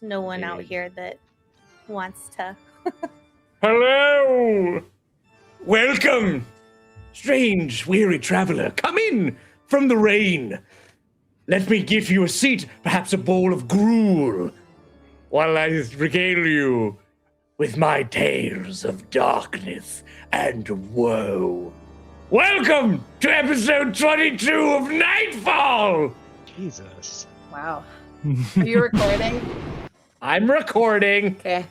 No one out here that wants to. Hello! Welcome! Strange, weary traveler, come in from the rain. Let me give you a seat, perhaps a bowl of gruel, while I regale you with my tales of darkness and woe. Welcome to episode 22 of Nightfall! Jesus. Wow. Are you recording? I'm recording. Okay.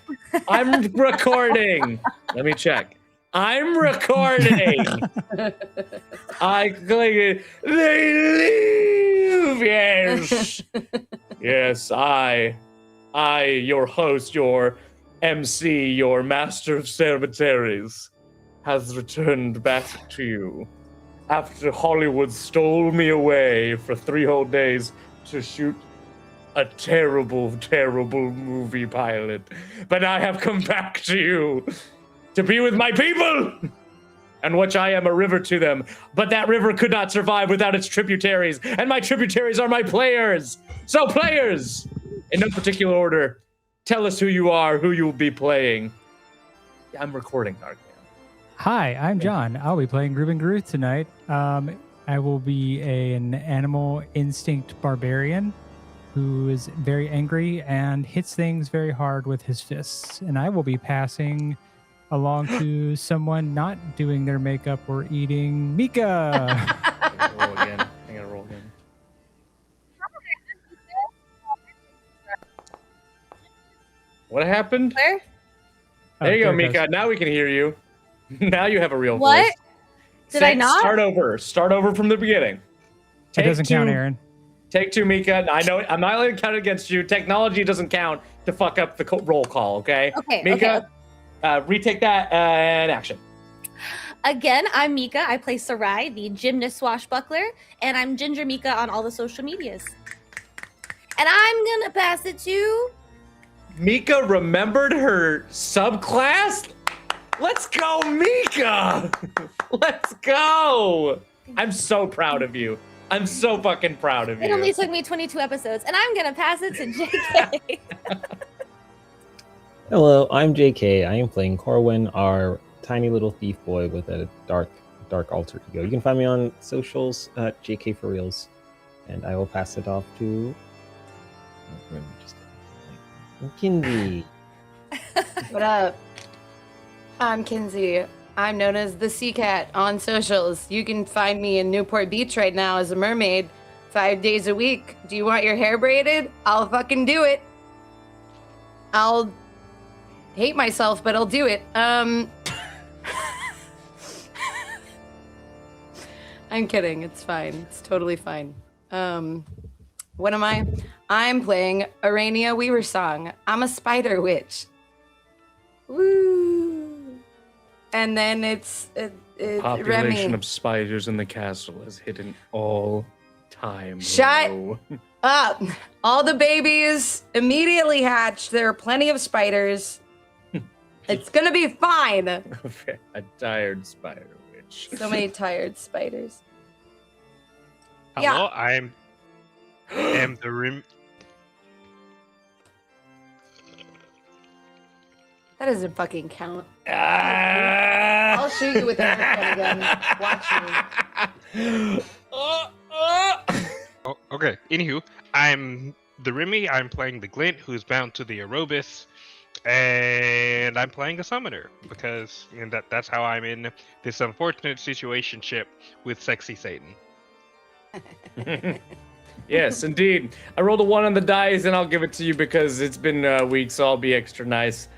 I'm recording. Let me check. I'm recording. I click it. They leave. Yes. Yes, I, your host, your MC, your master of cemeteries, has returned back to you after Hollywood stole me away for 3 whole days to shoot a terrible, terrible movie pilot. But I have come back to you to be with my people, and which I am a river to them. But that river could not survive without its tributaries, and my tributaries are my players. So players, in no particular order, tell us who you are, who you'll be playing. I'm recording, Darkman. Hi, I'm John. I'll be playing Ruben Gruth tonight. I will be an animal instinct barbarian who is very angry and hits things very hard with his fists. And I will be passing along to someone not doing their makeup or eating Mika. I gotta roll again. What happened? Where? There you go, it Mika. goes. Now we can hear you. Now you have a real What? voice. Did I not? Start over. Start over from the beginning. It doesn't count, Aaron. Take 2, Mika. I know I'm not going to count it against you. Technology doesn't count to fuck up the roll call, okay? Okay, Mika, retake that and action. Again, I'm Mika. I play Sarai, the gymnast swashbuckler, and I'm Ginger Mika on all the social medias. And I'm gonna pass it to... Mika remembered her subclass? Let's go, Mika! Let's go! I'm so proud of you. I'm so fucking proud of you. It only took me 22 episodes, and I'm gonna pass it to JK. Hello, I'm JK. I am playing Corwin, our tiny little thief boy with a dark alter ego. You can find me on socials at JK for Reals, and I will pass it off to Kinsey. What up? I'm Kinsey. I'm known as the Sea Cat on socials. You can find me in Newport Beach right now as a mermaid 5 days a week. Do you want your hair braided? I'll fucking do it. I'll hate myself, but I'll do it. I'm kidding. It's fine. It's totally fine. What am I? I'm playing Arania Weaver Song. I'm a spider witch. Woo! And then it's Population Remy. of spiders in the castle has hit an all-time Shut low. up. All the babies immediately hatched. There are plenty of spiders. It's gonna be fine. A tired spider witch. So many tired spiders. Hello, I am the rim. That doesn't fucking count. Ah! I'll shoot you with a microphone again. Watch me. Oh, okay. Anywho, I'm the Remy. I'm playing the Glint, who's bound to the Aerobis. And I'm playing a summoner because that's how I'm in this unfortunate situationship with Sexy Satan. Yes, indeed. I rolled a 1 on the dice, and I'll give it to you because it's been a week, so I'll be extra nice.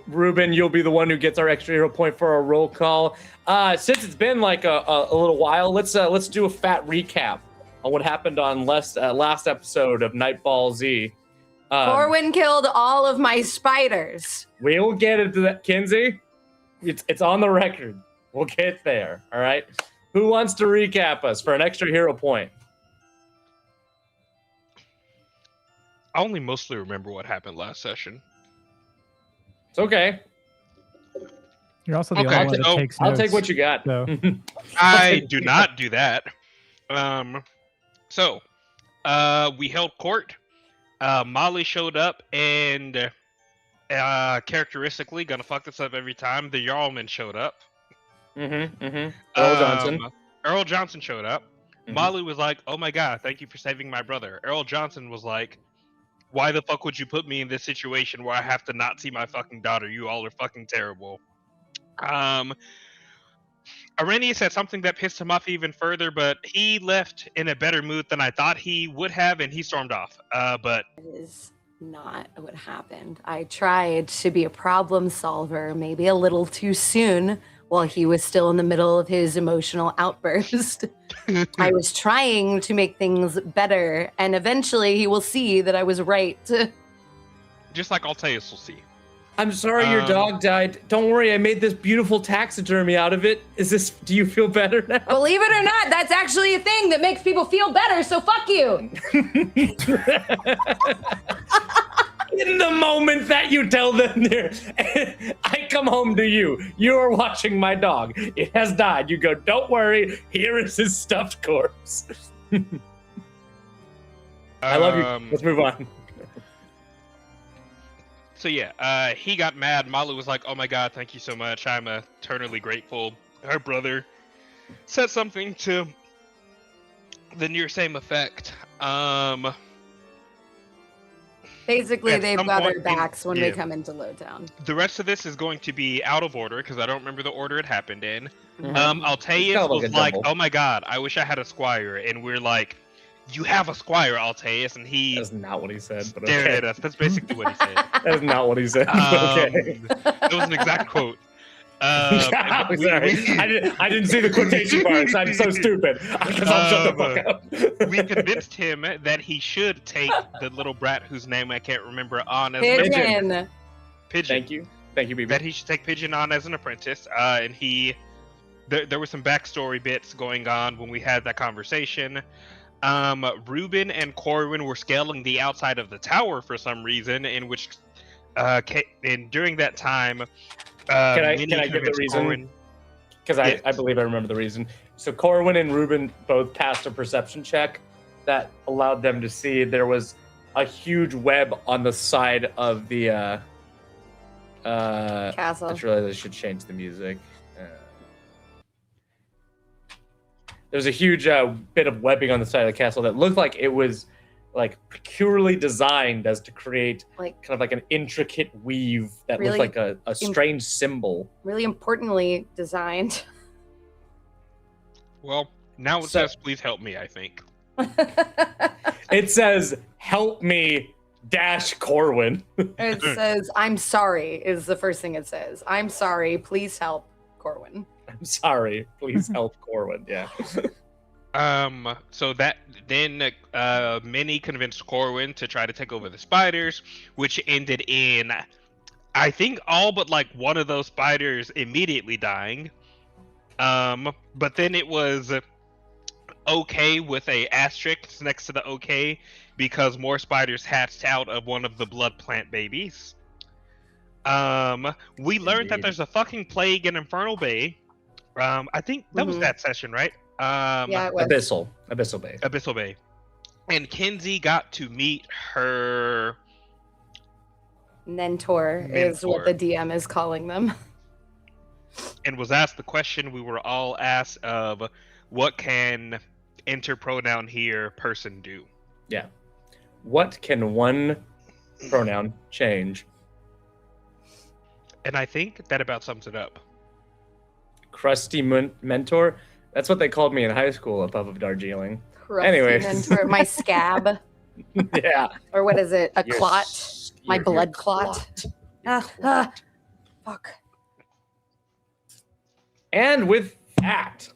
Ruben, you'll be the one who gets our extra hero point for our roll call. Since it's been like a little while, let's do a fat recap on what happened on last episode of Nightfall Z. Corwin killed all of my spiders. We'll get into that, Kinsey. It's on the record. We'll get there. All right. Who wants to recap us for an extra hero point? I only mostly remember what happened last session. It's okay. You're also the Okay, only one that so takes I'll notes. take what you got. So. I do not do that. So we held court. Molly showed up and characteristically gonna fuck this up every time. The Jarlman showed up. Earl Johnson showed up. Molly was like, "Oh my god, thank you for saving my brother." Earl Johnson was like, "Why the fuck would you put me in this situation where I have to not see my fucking daughter? You all are fucking terrible." Arrhenius said something that pissed him off even further, but he left in a better mood than I thought he would have, and he stormed off. But That is not what happened. I tried to be a problem solver, maybe a little too soon, while he was still in the middle of his emotional outburst. I was trying to make things better, and eventually he will see that I was right. just like Alteus will see. I'm sorry your dog died. Don't worry, I made this beautiful taxidermy out of it. Do you feel better now? Believe it or not, that's actually a thing that makes people feel better, so fuck you. In the moment that you tell them I come home to you. You are watching my dog. It has died. You go, don't worry. Here is his stuffed corpse. I love you. Let's move on. So yeah, he got mad. Molly was like, "Oh my god, thank you so much. I'm eternally grateful." Her brother said something to the near same effect. Basically, At they've some got point our backs when yeah. we come into Lowtown. The rest of this is going to be out of order because I don't remember the order it happened in. Mhm. Alteus Kind of like was a like, double. "Oh my god, I wish I had a squire," and we're like, "You have a squire, Alteus," and he That's not what he said, but stared okay. at us. That's basically what he said. That is not what he said. Okay. That was an exact quote. I'm sorry. I didn't see the quotation marks. I'm so stupid. Because I'll shut the fuck up. We convinced him that he should take the little brat whose name I can't remember on as Pigeon. Pigeon. Thank you, BB. That he should take Pigeon on as an apprentice. And there were some backstory bits going on when we had that conversation. Ruben and Corwin were scaling the outside of the tower for some reason, in which, and during that time, Can I get the reason? Because I believe I remember the reason. So Corwin and Ruben both passed a perception check that allowed them to see there was a huge web on the side of the Castle. I just realized I should change the music. There's a huge bit of webbing on the side of the castle that looked like it was like peculiarly designed as to create Like kind of like an intricate weave that Really looked like a strange symbol. really importantly designed. Well, now it says, "Please help me." I think. It says, "Help me, dash Corwin." It says, "I'm sorry," is the first thing it says. "I'm sorry, please help Corwin." I'm sorry. Please help Corwin. Yeah. So that then Minnie convinced Corwin to try to take over the spiders, which ended in, I think, all but like one of those spiders immediately dying. But then it was okay with a asterisk next to the okay because more spiders hatched out of one of the blood plant babies. We learned that there's a fucking plague in Infernal Bay. I think that was that session, right? Yeah, it was. Abyssal Bay. Abyssal Bay. And Kinsey got to meet her Mentor is what the DM is calling them. and was asked the question we were all asked of, what can enter pronoun here person do? Yeah. What can one pronoun change And I think that about sums it up. Crusty mentor. That's what they called me in high school above Darjeeling. Crusty Anyways. mentor, my scab, Yeah. or what is it? A Your clot? s- My your blood clot. Fuck. And with that,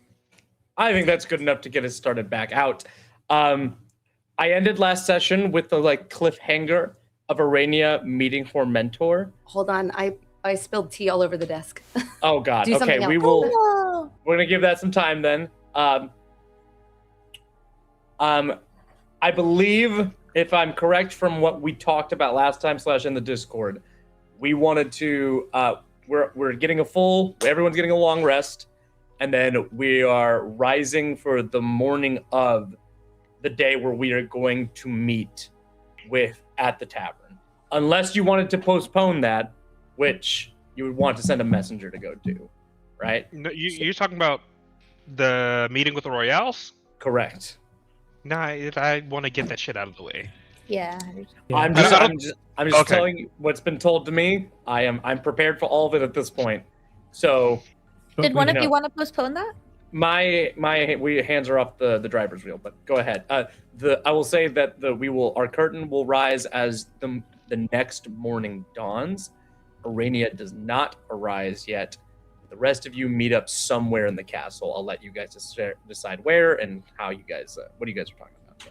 I think that's good enough to get us started back out. I ended last session with the cliffhanger of Arania meeting her mentor. Hold on, I spilled tea all over the desk. Oh God. Do Okay, something we else. will. Oh, We're gonna give that some time then. I believe, if I'm correct from what we talked about last time / in the Discord, we wanted to. We're getting everyone's getting a long rest, and then we are rising for the morning of the day where we are going to meet at the tavern. Unless you wanted to postpone that, which you would want to send a messenger to go do, right? No, you're talking about the meeting with the Royales? Correct. Nah, I want to get that shit out of the way. yeah. Yeah. I'm I just don't- Okay. telling you what's been told to me. I'm prepared for all of it at this point. So Did one of know. you want to postpone that? my hands are off the driver's wheel, but go ahead. I will say that our curtain will rise as the next morning dawns. Arania does not arise yet. The rest of you meet up somewhere in the castle. I'll let you guys decide where and how you guys what you guys are talking about.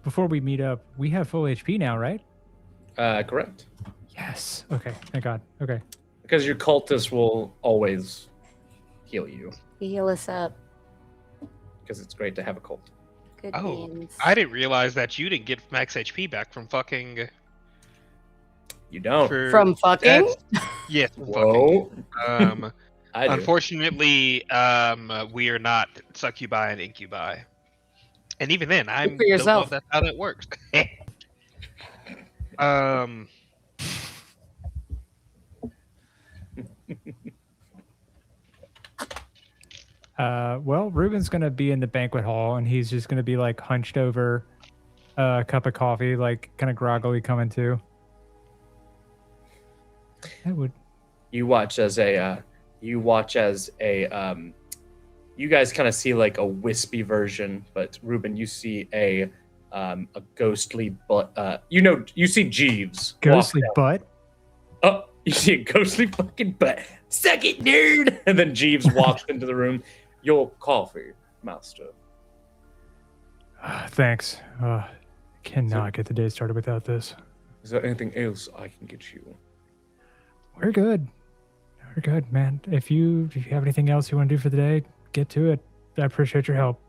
Before we meet up, we have full HP now, right? Correct. Yes. Okay. Thank God. Okay. Because your cultist will always heal you. Heal us up. Because it's great to have a cult. Good Oh, beans. I didn't realize that you didn't get max HP back from fucking. You don't. From fucking? That's- Yes, from fucking. Whoa. I do. Unfortunately, we are not succubi and incubi. And even then, I for don't know yourself. if that's how that works. Well, Ruben's gonna be in the banquet hall, and he's just gonna be like hunched over a cup of coffee, like kind of groggily coming to. I would. You watch as you guys kind of see like a wispy version, but Ruben, you see a ghostly you see Jeeves walk Ghostly down. butt. Oh, you see a ghostly fucking butt. Suck it, nerd. And then Jeeves walks into the room. Your coffee, master. Thanks. Cannot get the day started without this. Is there anything else I can get you? We're good. We're good, man. If you have anything else you want to do for the day, get to it. I appreciate your help.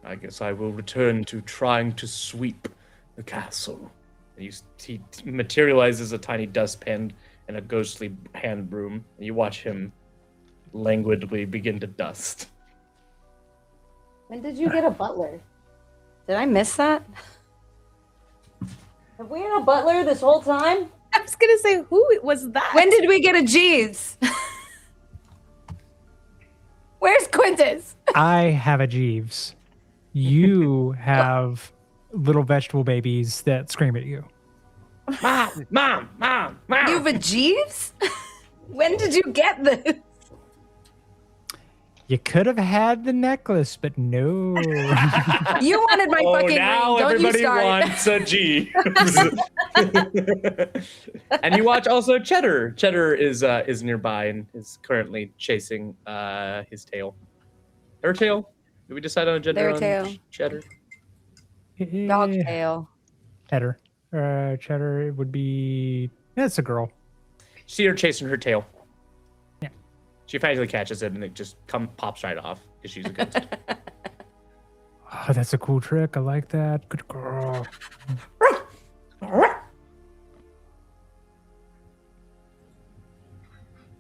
I guess I will return to trying to sweep the castle. He materializes a tiny dustpan and a ghostly hand broom, and you watch him languidly begin to dust. When did you get a butler? Did I miss that? Have we had a butler this whole time? I was gonna say, who was that? When did we get a Jeeves? Where's Quintus? I have a Jeeves. You have little vegetable babies that scream at you. Mom! You have a Jeeves? When did you get this? You could have had the necklace, but no. You wanted my fucking now ring. Don't you everybody start. wants a G. And you watch also Cheddar. Cheddar is nearby and is currently chasing his tail. Her tail? Did we decide on a gender Their on tail. Cheddar? Dog tail. Cheddar. Cheddar it would be. It's a girl. See her chasing her tail. Yeah. She finally catches it and it just pops right off because she's a ghost. Oh, that's a cool trick. I like that. Good girl.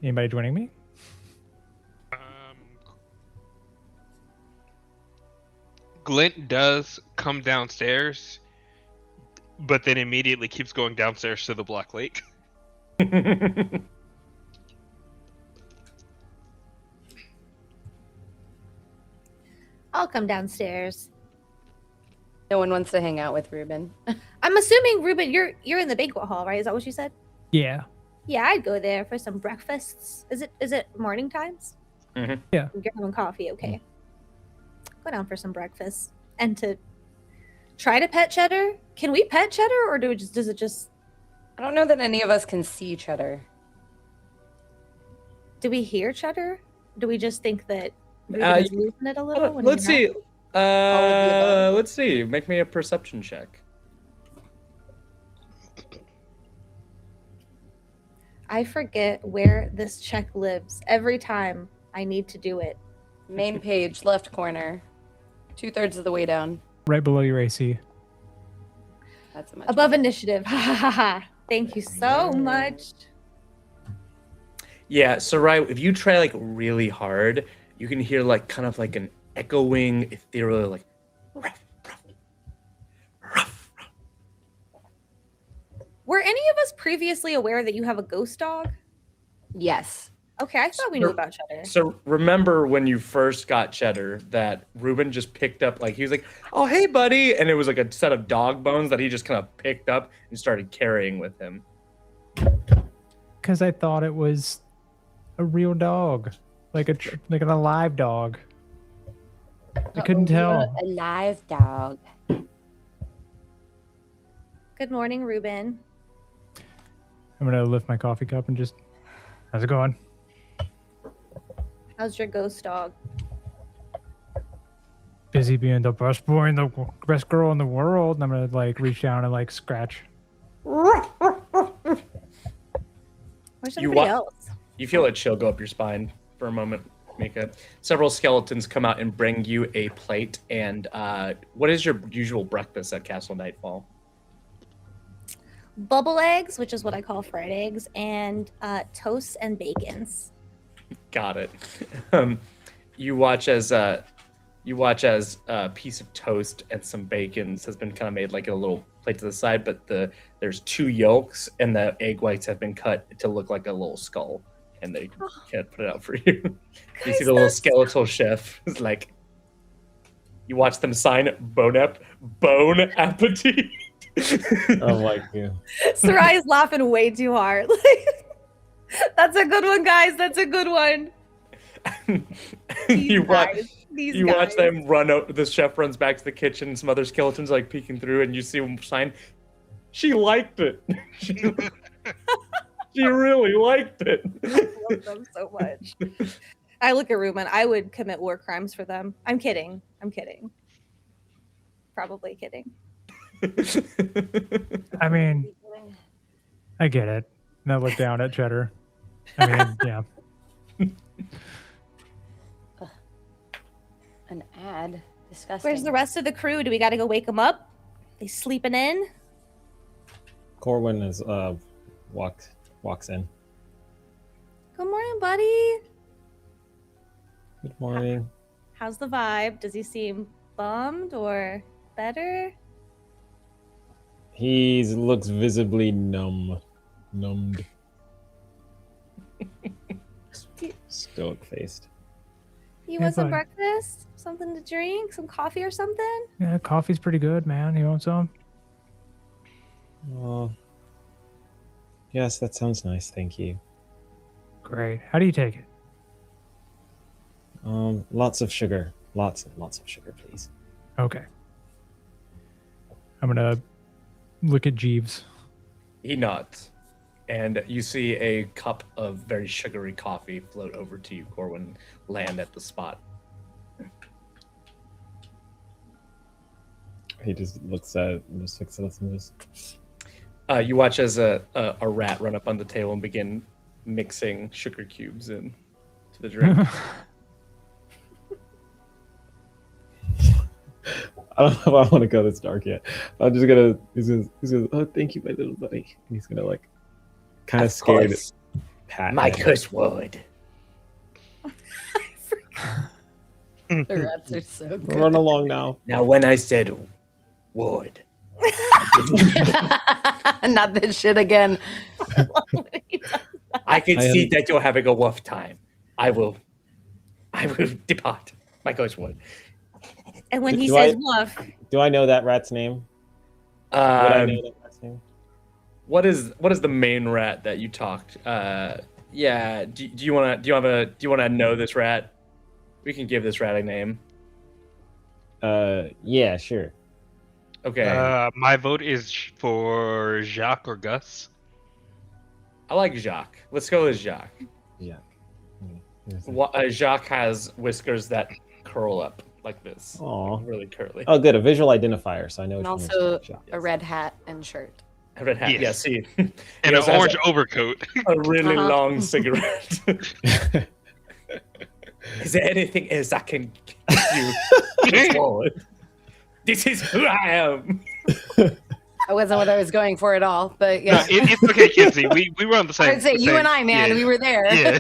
Anybody joining me? Glint does come downstairs, but then immediately keeps going downstairs to the Black Lake. I'll come downstairs. No one wants to hang out with Ruben. I'm assuming, Ruben, you're in the banquet hall, right? Is that what you said? Yeah. Yeah, I'd go there for some breakfasts. Is it morning times? Mhm. Yeah. I'm having coffee. Okay. Go down for some breakfast and to try to pet Cheddar. Can we pet Cheddar, or does it just? I don't know that any of us can see Cheddar. Do we hear Cheddar? Do we just think that Ruben Uh, is losing it a little? when Let's you're see. not? of the above. Let's see. Make me a perception check. I forget where this check lives every time I need to do it. Main page, left corner. 2/3 of the way down. Right below your AC. That's a much Above better. initiative. Ha ha ha ha. Thank you so much. Yeah, so right, if you try like really hard, you can hear like kind of like an echoing, ethereal, like ruff, ruff, ruff, ruff. Were any of us previously aware that you have a ghost dog? Yes. Okay, I thought we knew about Cheddar. So remember when you first got Cheddar that Ruben just picked up, like he was like, "Oh hey buddy," and it was like a set of dog bones that he just kind of picked up and started carrying with him. Because I thought it was a real dog, like an alive dog. I couldn't tell. A live dog. Good morning, Ruben. I'm gonna lift my coffee cup and just, how's it going? How's your ghost dog? Busy being the best boy and the best girl in the world. And I'm gonna like reach down and like scratch. Where's You everybody wa- else? You feel a chill go up your spine for a moment, Mika. Several skeletons come out and bring you a plate. And what is your usual breakfast at Castle Nightfall? Bubble eggs, which is what I call fried eggs, and toasts and bacons. Got it. You watch as a piece of toast and some bacon has been kind of made like a little plate to the side, but there's 2 yolks and the egg whites have been cut to look like a little skull, and they can't put it out for you. You see the little skeletal chef is like, you watch them sign bon appetit. Oh my god. Sarai is laughing way too hard. That's a good one, guys. That's a good one. you watch. These You guys. watch them run out. The chef runs back to the kitchen. Some other skeletons like peeking through, and you see them sign. She liked it. She really liked it. I love them so much. I look at Ruben. I would commit war crimes for them. I'm kidding. Probably kidding. I mean, I get it. And I look down at Cheddar. I mean, yeah. An ad. Disgusting. Where's the rest of the crew? Do we got to go wake them up? They sleeping in? Corwin is walks in. Good morning, buddy. Good morning. How's the vibe? Does he seem bummed or better? He looks visibly numbed. Stoic faced. You Yeah, want some fine. breakfast? Something to drink? Some coffee or something? Yeah, coffee's pretty good, man. You want some? Oh, yes, that sounds nice. Thank you. Great. How do you take it? Lots of sugar. Lots and lots of sugar, please. Okay. I'm gonna look at Jeeves. He nods, and you see a cup of very sugary coffee float over to you, Corwin, land at the spot. He just looks at us and just. You watch as a rat run up on the table and begin mixing sugar cubes in to the drink. I don't know if I want to go this dark yet. I'm just gonna. He's gonna. Oh, thank you, my little buddy. And he's gonna like, kind of scared. course. Pat. My him. curse would. The rats are so good. Run along now. Now, when I said would, Not this shit again. I can I see am- that you're having a rough time. I will depart. My curse would. And when he Do says I- woof, Do I know that rat's name? Would I know that rat's name? What is the main rat that you talked? Yeah. Do you want to know this rat? We can give this rat a name. Yeah, sure. Okay. My vote is for Jacques or Gus. I like Jacques. Let's go with Jacques. Yeah. Jacques has whiskers that curl up like this. Aw. Like really curly. Oh, good. A visual identifier, so I know And which one is also Jacques. a red hat and shirt. A red hat. Yes. Yeah, see. And He an also has orange overcoat. a really Uh-huh. long cigarette. Is there anything else I can give you? It's forward. This is who I am. That wasn't what I was going for at all, but yeah. It's okay, Kinsey. We were on the same. I would say the you same- and I, man, yeah. we were there. Yeah.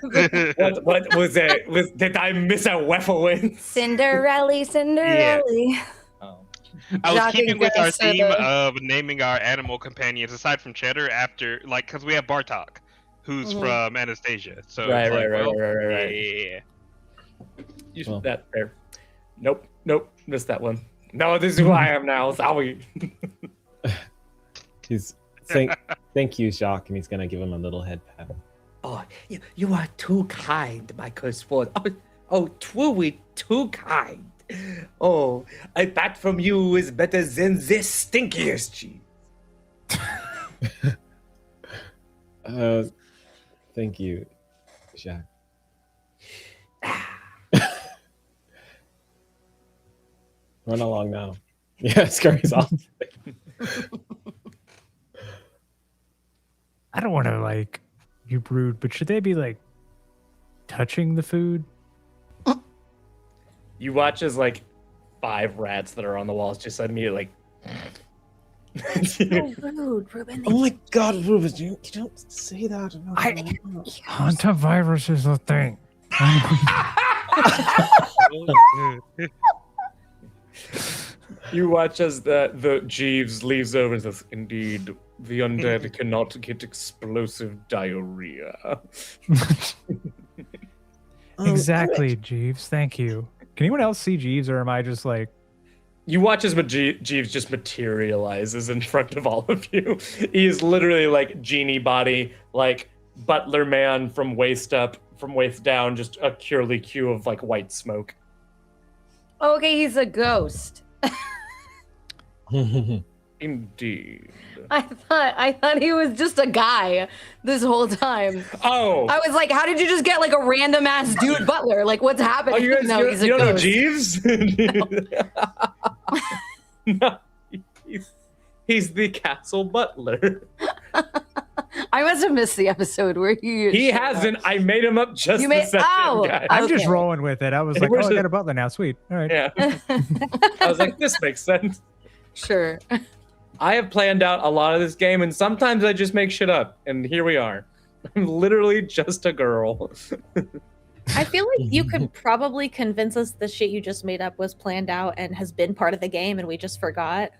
What was it? Did I miss a weapon? Cinderella. Oh. I was Jacques keeping and with our Gus are theme the- of naming our animal companions aside from Cheddar after, like, because we have Bartok, who's Mhm. from Anastasia. So Right, it's like, right, well, right. Yeah. You Well. that fair. Nope, missed that one. No, this is who I am now. Sorry. He's saying, thank you, Jacques, and he's gonna give him a little head pat. Oh, you are too kind, my Sport. Oh, truly too kind. Oh, a pat from you is better than this stinkiest cheese. Thank you, Jacques. Run along now. Yeah, scurries off. I don't want to like be rude, but should they be like touching the food? You watch as like 5 rats that are on the walls just immediately like. So rude, Ruben. Oh my God, Rubens, you don't say that. Hantavirus is a thing. You watch as the Jeeves leaves over and says, "Indeed, the undead cannot get explosive diarrhea." Exactly, Jeeves. Thank you. Can anyone else see Jeeves, or am I just like? You watch as Jeeves just materializes in front of all of you. He is literally like genie body, like butler man from waist up, from waist down, just a curly queue of like white smoke. Oh, okay, he's a ghost. Indeed. I thought he was just a guy this whole time. Oh, I was like, how did you just get like a random ass dude butler? Like, what's happening? oh, you guys, No, he's a you don't know ghost. Jeeves? No, he's the castle butler. I must have missed the episode where He hasn't. I made him up just You the made- second, oh, guys. I'm just Okay. rolling with it. I was like, We're oh, I just- got a butler now. Sweet. All right. Yeah. I was like, this makes sense. Sure. I have planned out a lot of this game, and sometimes I just make shit up, and here we are. I'm literally just a girl. I feel like you could probably convince us the shit you just made up was planned out and has been part of the game and we just forgot.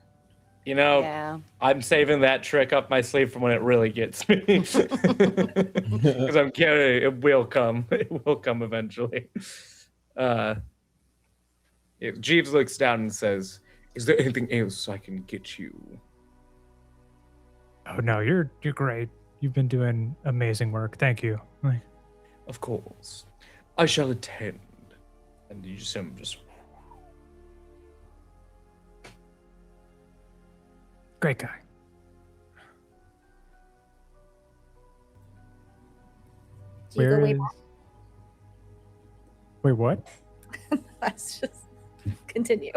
You know, Yeah. I'm saving that trick up my sleeve for when it really gets me. Because I'm kidding, it will come. It will come eventually. Jeeves looks down and says, "Is there anything else I can get you?" Oh no, you're great. You've been doing amazing work. Thank you. Like, Of course. I shall attend. And you just great guy. Do you go way is- back? Wait, what? Let's just continue.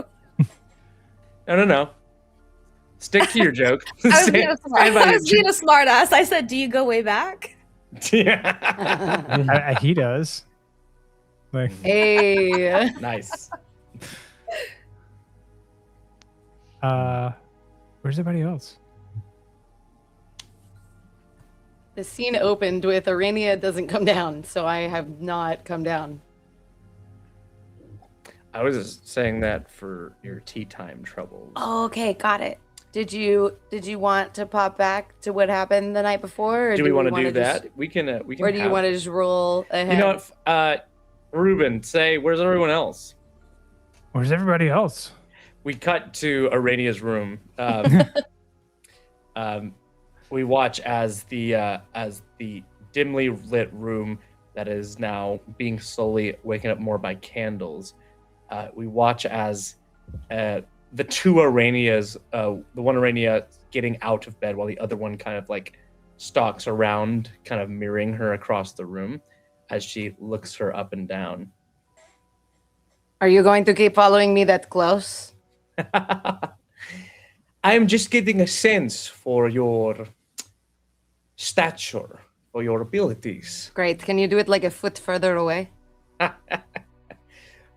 No. Stick to your joke. I was Stand- being a smart, stand by I your was being a smart ass. I said, do you go way back? Yeah. He does. Like, Hey. Nice. where's everybody else? The scene opened with Arania doesn't come down, so I have not come down. I was just saying that for your tea time troubles. Oh, okay, got it. Did you want to pop back to what happened the night before? Or do we want to wanna do just- that? We can. Or Or do you want to just roll ahead? You know what? Ruben, say, where's everyone else? Where's everybody else? We cut to Arania's room. We watch as the dimly lit room that is now being slowly waken up more by candles. We watch as the two Aranias, the one Arania getting out of bed while the other one kind of like stalks around, kind of mirroring her across the room as she looks her up and down. Are you going to keep following me that close? I'm just getting a sense for your stature, for your abilities. Great. Can you do it like a foot further away?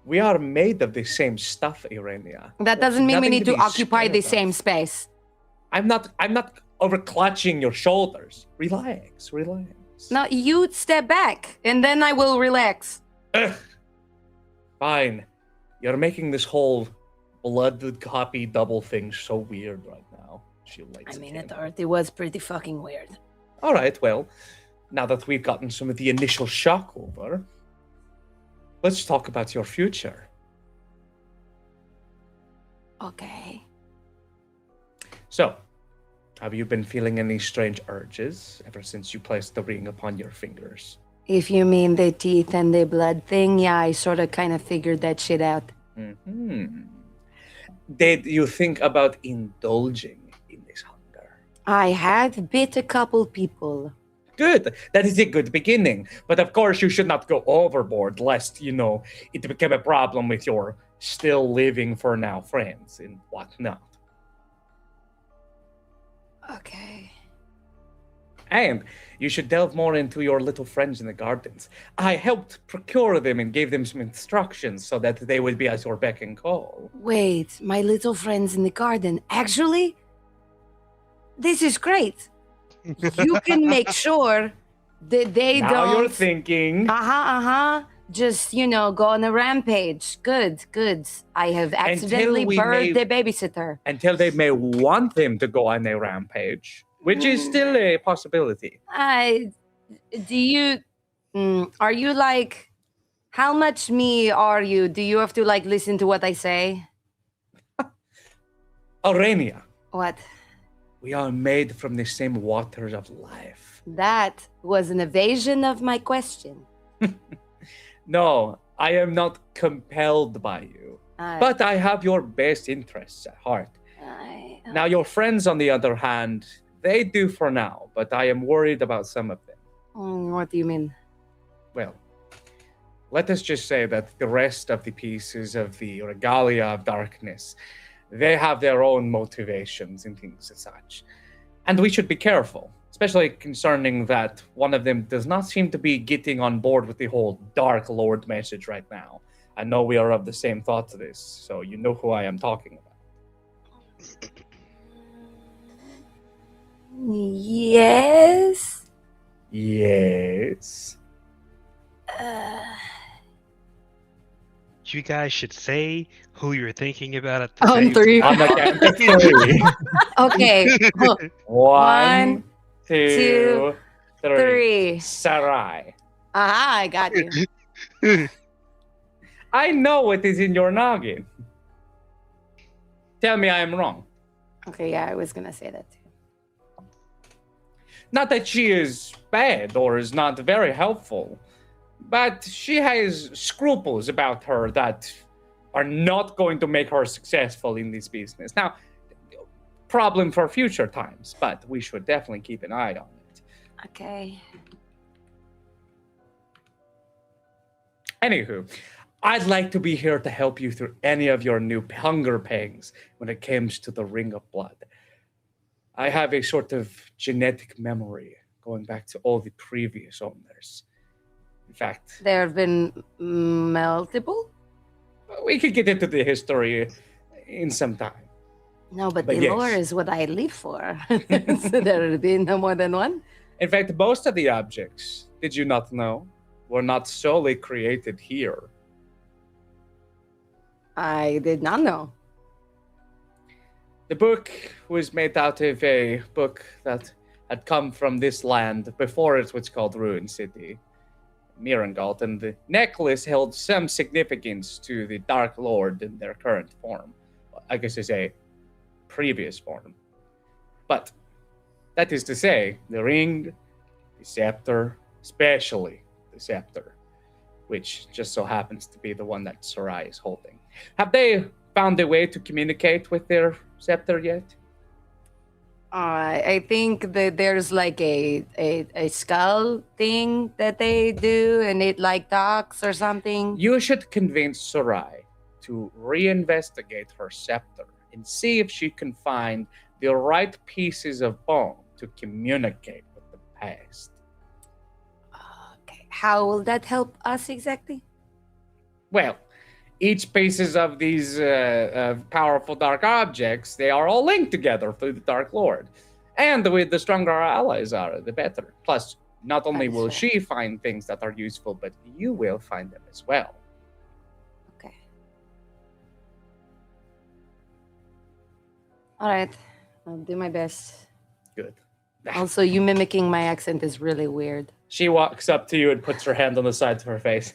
We are made of the same stuff, Irenia. That doesn't mean we Nothing need to be occupy the scared same of. space. I'm not over clutching your shoulders. Relax. Now you step back, and then I will relax. Ugh. Fine. You're making this whole blood copy double thing so weird right now. She lights I mean, a it candle. already was pretty fucking weird. All right, well, now that we've gotten some of the initial shock over, let's talk about your future. Okay. So, have you been feeling any strange urges ever since you placed the ring upon your fingers? If you mean the teeth and the blood thing, yeah, I sort of kind of figured that shit out. Mm-hmm. Did you think about indulging in this hunger? I have bit a couple people. Good. That is a good beginning. But of course, you should not go overboard, lest, it become a problem with your still living for now friends and whatnot. Okay. And you should delve more into your little friends in the gardens. I helped procure them and gave them some instructions so that they would be at your beck and call. Wait, my little friends in the garden. Actually, this is great. You can make sure that they Now don't. you're thinking. Just, go on a rampage. Good. I have accidentally we burned may- the babysitter. Until they may want them to go on a rampage, which is still a possibility. Are you like, how much me are you? Do you have to listen to what I say? Aurania, What? we are made from the same waters of life. That was an evasion of my question. No, I am not compelled by you, but I have your best interests at heart. Now, your friends, on the other hand, they do for now, but I am worried about some of them. What do you mean? Well, let us just say that the rest of the pieces of the Regalia of Darkness, they have their own motivations and things as such. And we should be careful, especially concerning that one of them does not seem to be getting on board with the whole Dark Lord message right now. I know we are of the same thought to this, so you know who I am talking about. Yes. Yes. You guys should say who you're thinking about at the On table. three. On the count of three. Okay. One, two, two, three. three. Sarai. Aha, I got you. I know what is in your noggin. Tell me I am wrong. Okay, yeah, I was gonna say that too. Not that she is bad or is not very helpful, but she has scruples about her that are not going to make her successful in this business. Now, problem for future times, but we should definitely keep an eye on it. Okay. Anywho, I'd like to be here to help you through any of your new hunger pangs when it comes to the Ring of Blood. I have a sort of genetic memory going back to all the previous owners. In fact, There have been multiple? we could get into the history in some time. No, but But the yes. lore is what I live for. So there will be no more than one? In fact, most of the objects, did you not know, were not solely created here. I did not know. The book was made out of a book that had come from this land before it was called Ruin City, Mirangalt, and the necklace held some significance to the Dark Lord in their current form. I guess it's a previous form. But That is to say, the ring, the scepter, especially the scepter, which just so happens to be the one that Sarai is holding. Have they found a way to communicate with their scepter yet? I think that there's like a skull thing that they do, and it like talks or something. You should convince Sarai to reinvestigate her scepter and see if she can find the right pieces of bone to communicate with the past. Okay, how will that help us exactly? Well, each pieces of these powerful dark objects, they are all linked together through the Dark Lord. And the stronger our allies are, the better. Plus, not only will she find things that are useful, but you will find them as well. Okay. All right, I'll do my best. Good. Also, you mimicking my accent is really weird. She walks up to you and puts her hand on the sides of her face.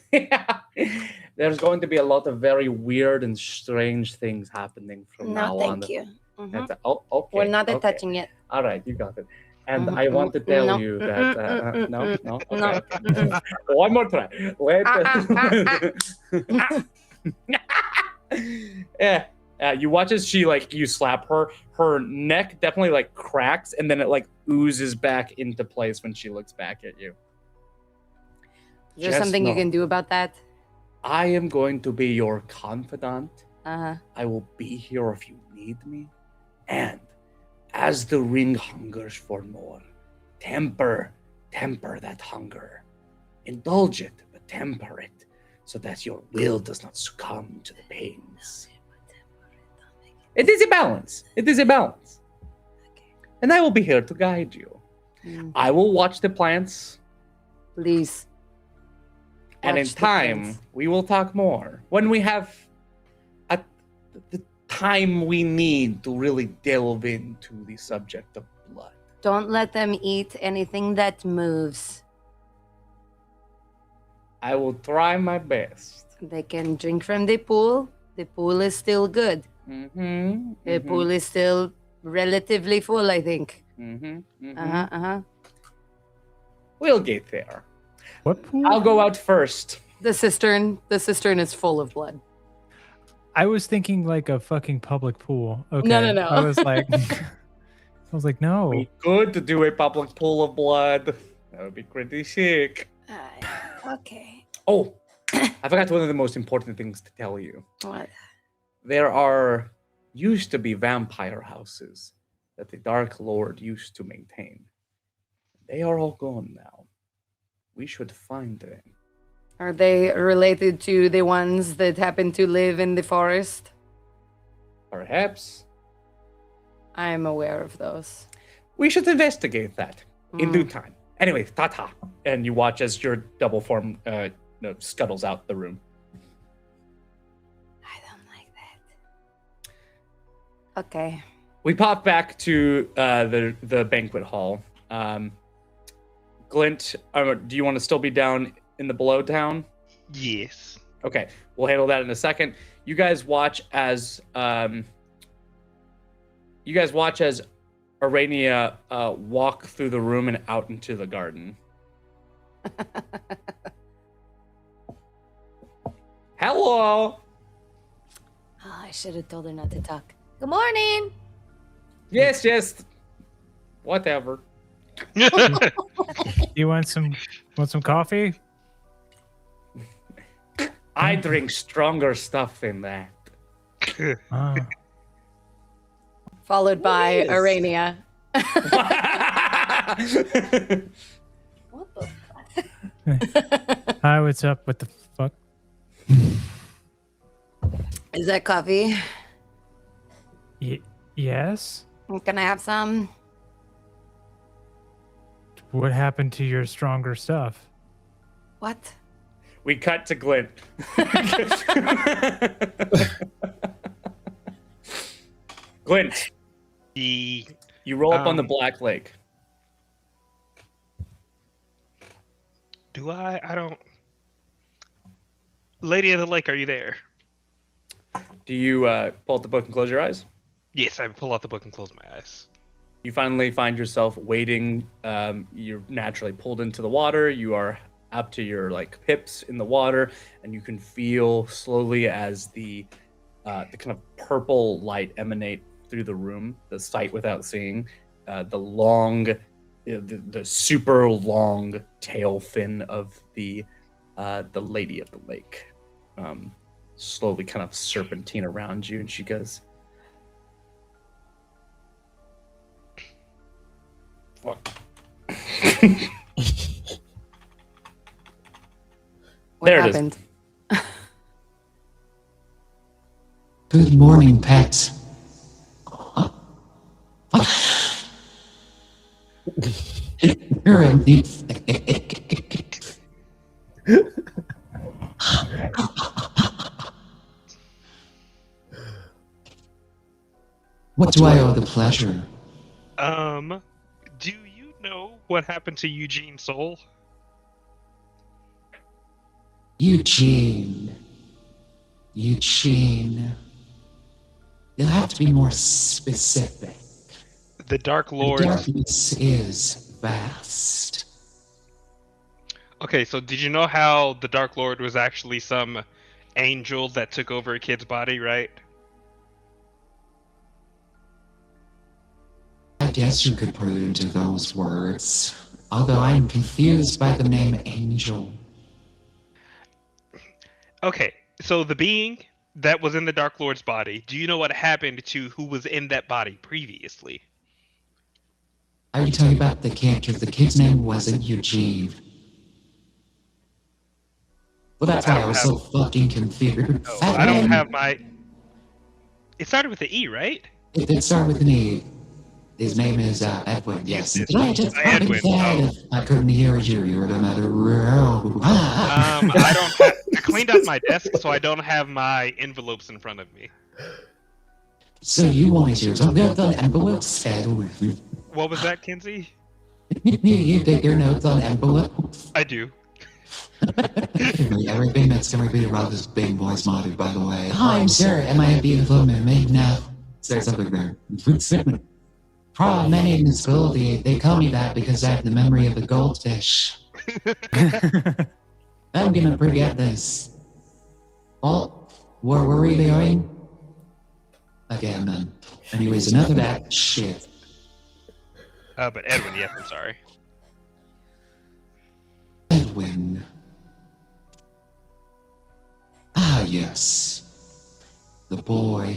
There's going to be a lot of very weird and strange things happening from now on. No, thank you. Mhm. Okay. We're not touching it. All right, you got it. And I want to tell you that... no? Okay. One more try. Wait. Yeah. You watch as you slap her. Her neck definitely cracks, and then it oozes back into place when she looks back at you. Is there something you can do about that? I am going to be your confidant. Uh-huh. I will be here if you need me. And as the ring hungers for more, temper that hunger. Indulge it, but temper it, so that your will does not succumb to the pains. It is a balance. And I will be here to guide you. I will watch the plants. Please. And in time, we will talk more. When we have the time we need to really delve into the subject of blood. Don't let them eat anything that moves. I will try my best. They can drink from the pool. The pool is still good. Mm-hmm. The pool is still relatively full, I think. Mm-hmm. We'll get there. What pool? I'll go out first. The cistern is full of blood. I was thinking like a fucking public pool. Okay. No. I was like, no. We could do a public pool of blood. That would be pretty sick. Okay. Oh, I forgot one of the most important things to tell you. What? There used to be vampire houses that the Dark Lord used to maintain. They are all gone now. We should find them. Are they related to the ones that happen to live in the forest? Perhaps. I'm aware of those. We should investigate that in due time. Anyway, ta-ta. And you watch as your double form scuttles out the room. I don't like that. Okay. We pop back to the banquet hall. Glint, do you want to still be down in the below town? Yes. Okay, we'll handle that in a second. You guys watch as Arania walk through the room and out into the garden. Hello. Oh, I should have told her not to talk. Good morning. Yes. Whatever. You want some coffee? I drink stronger stuff than that. Ah. Followed by is? Arania. What the fuck? Hi, what's up? What the fuck? Is that coffee? Yes? Can I have some? What happened to your stronger stuff? What? We cut to Glint. Glint, you roll up on the Black Lake. Do I? I don't. Lady of the Lake, are you there? Do you pull out the book and close your eyes? Yes, I pull out the book and close my eyes. You finally find yourself wading. You're naturally pulled into the water. You are up to your hips in the water, and you can feel slowly as the kind of purple light emanate through the room. The sight without seeing. The super long tail fin of the lady of the lake, slowly kind of serpentine around you, and she goes, "What?" What There it is. happened? Good morning, pet. You're a neat What do I owe the pleasure? Do you know what happened to Eugene's soul? Eugene. You'll have to be more specific. The Dark The Lord. darkness is vast. Okay, so did you know how the Dark Lord was actually some angel that took over a kid's body, right? I guess you could put it into those words. Although I'm confused by the name Angel. Okay, so the being that was in the Dark Lord's body, do you know what happened to who was in that body previously? Are you talking about the kid? Because the kid's name wasn't Eugene. Well, that's why I was so fucking confused. Oh, I don't have my... It started with the E, right? It did start with an E. His name is Edwin, yes. Did I just Edwin, fucking say I couldn't hear you. You were another row. I don't have... I cleaned out my desk, so I don't have my envelopes in front of me. So you wanted to talk about the envelopes, Edwin? What was that, Kinsey? You take your notes on envelopes? I do. Everything that's going to be around this big boy's modded, by the way. Hi, sir. Am I a beautiful mermaid now? There's something there. My name is Goldie. They call me that because I have the memory of a goldfish. I'm gonna forget this. Oh, where were we going? Again, then. Anyways, enough of that shit. But Edwin, yes, I'm sorry. Edwin. Ah, yes. The boy.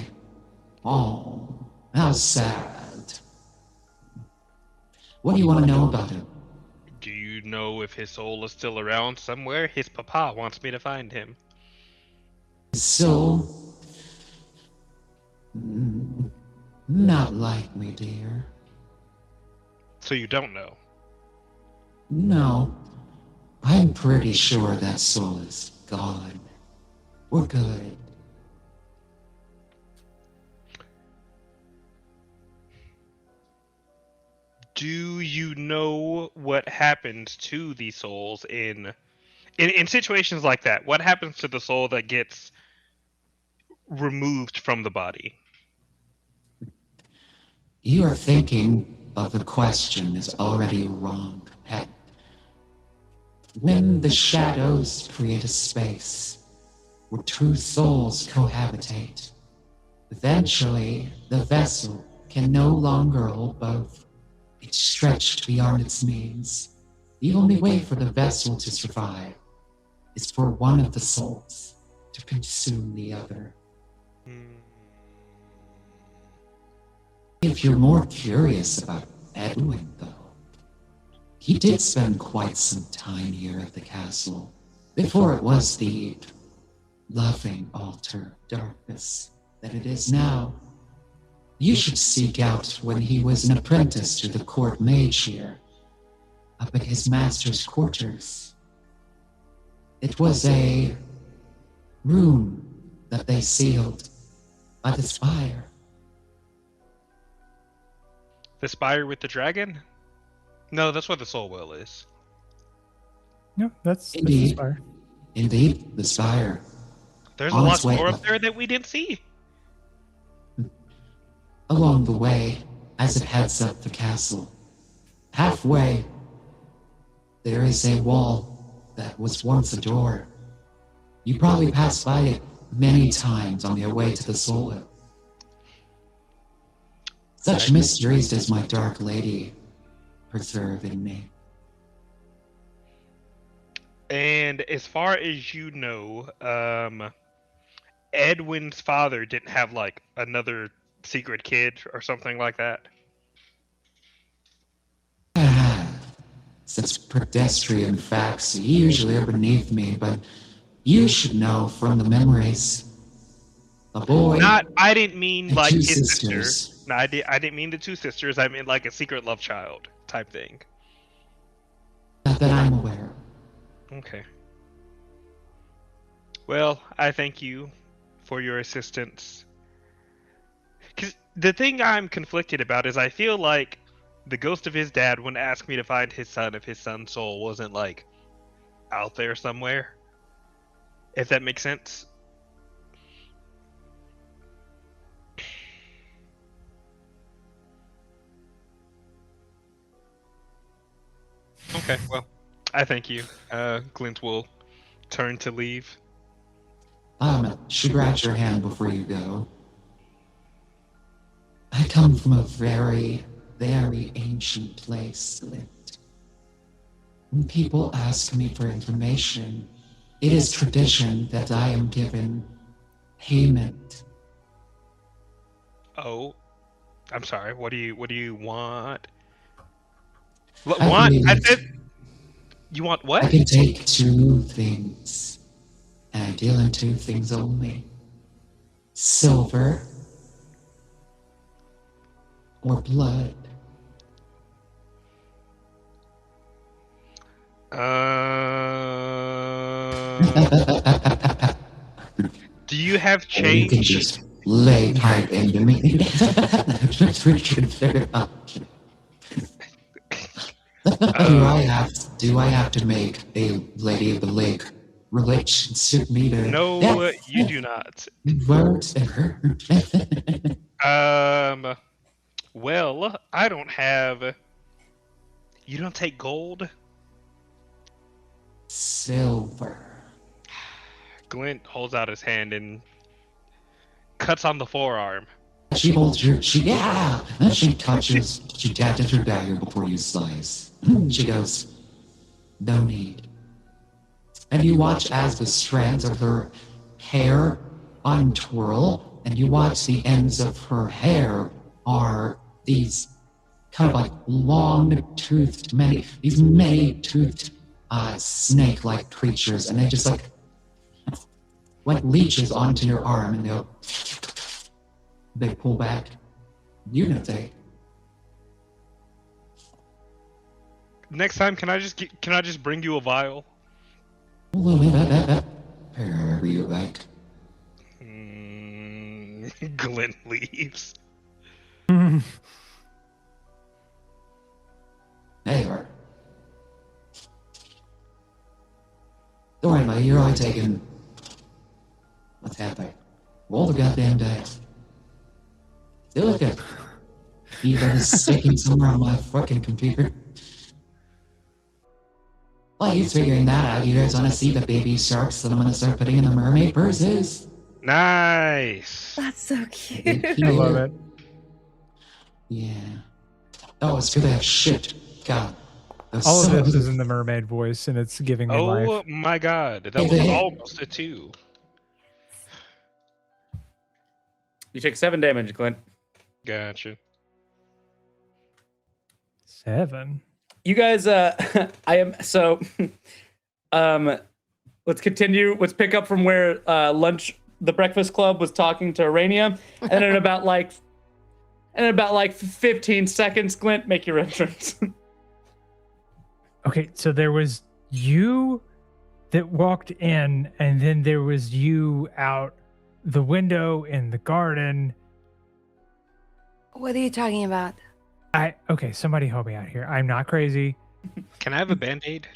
Oh, how sad. What do you want to know about him? Do you know if his soul is still around somewhere? His papa wants me to find him. So, not likely, dear. So you don't know? No, I'm pretty sure that soul is gone. We're good. Do you know what happens to the souls in situations like that? What happens to the soul that gets removed from the body? You are thinking of the question is already wrong, pet. When the shadows create a space where true souls cohabitate, eventually the vessel can no longer hold both. It's stretched beyond its means. The only way for the vessel to survive is for one of the souls to consume the other. If you're more curious about Edwin, though, he did spend quite some time here at the castle before it was the loving altar of darkness that it is now. You should seek out when he was an apprentice to the court mage here, up at his master's quarters. It was a room that they sealed by the spire. The spire with the dragon? No, that's where the soul well is. No, that's the Indeed. spire. Indeed, the spire. There's On a its lot way more up. up there that we didn't see. Along the way, as it heads up the castle. Halfway, there is a wall that was once a door. You probably passed by it many times on your way to the Soul. Such mysteries does my dark lady preserve in me. And as far as you know, Edwin's father didn't have like another secret kid or something like that. Such pedestrian facts usually are beneath me, but you should know from the memories. A boy. I didn't mean and like two his sisters. sister. No, I didn't mean the two sisters. I meant like a secret love child type thing. Not that I'm aware of. Okay. Well, I thank you for your assistance. Because the thing I'm conflicted about is I feel like the ghost of his dad wouldn't ask me to find his son if his son's soul wasn't like out there somewhere. If that makes sense. Okay, well, I thank you. Glint will turn to leave. Scratch your hand before you go. I come from a very, very ancient place, Glint. When people ask me for information, it is tradition that I am given payment. Oh, I'm sorry. What do you want? I Want? believe I said. You want I what? can take two things, and I deal in two things only. Silver or blood. Do you have Or you can change? just lay pipe into me. Do I have to make a Lady of the Lake relationship meter? No, you do not. Words. Well, I don't have. You don't take gold? Silver. Glint holds out his hand and cuts on the forearm. She holds your. She touches. She touches her dagger before you slice. She goes, "No need." And you watch as the strands of her hair untwirl, and you watch the ends of her hair are these kind of like long-toothed, many-toothed snake-like creatures, and they just like leeches onto your arm, and they pull back. You know they. Next time, can I just bring you a vial? Wherever you like. Glint leaves. Hey, or don't worry, buddy. You're only taking. What's happening? Roll the goddamn dice. Do it good. Even is sticking somewhere on my fucking computer. While he's figuring that out, you guys want to see the baby sharks that I'm going to start putting in the mermaid purses? Nice. That's so cute. I love it. Yeah. Oh, it's good they have shit. God. All of this is in the mermaid voice, and it's giving me Oh life. my god, that was almost a 2. You take 7 damage, Clint. Gotcha. 7. You guys, I am so. Let's continue. Let's pick up from where the Breakfast Club was talking to Urania, and in about like 15 seconds, Clint, make your entrance. Okay, so there was you that walked in, and then there was you out the window in the garden. What are you talking about? Okay, somebody help me out here. I'm not crazy. Can I have a band-aid?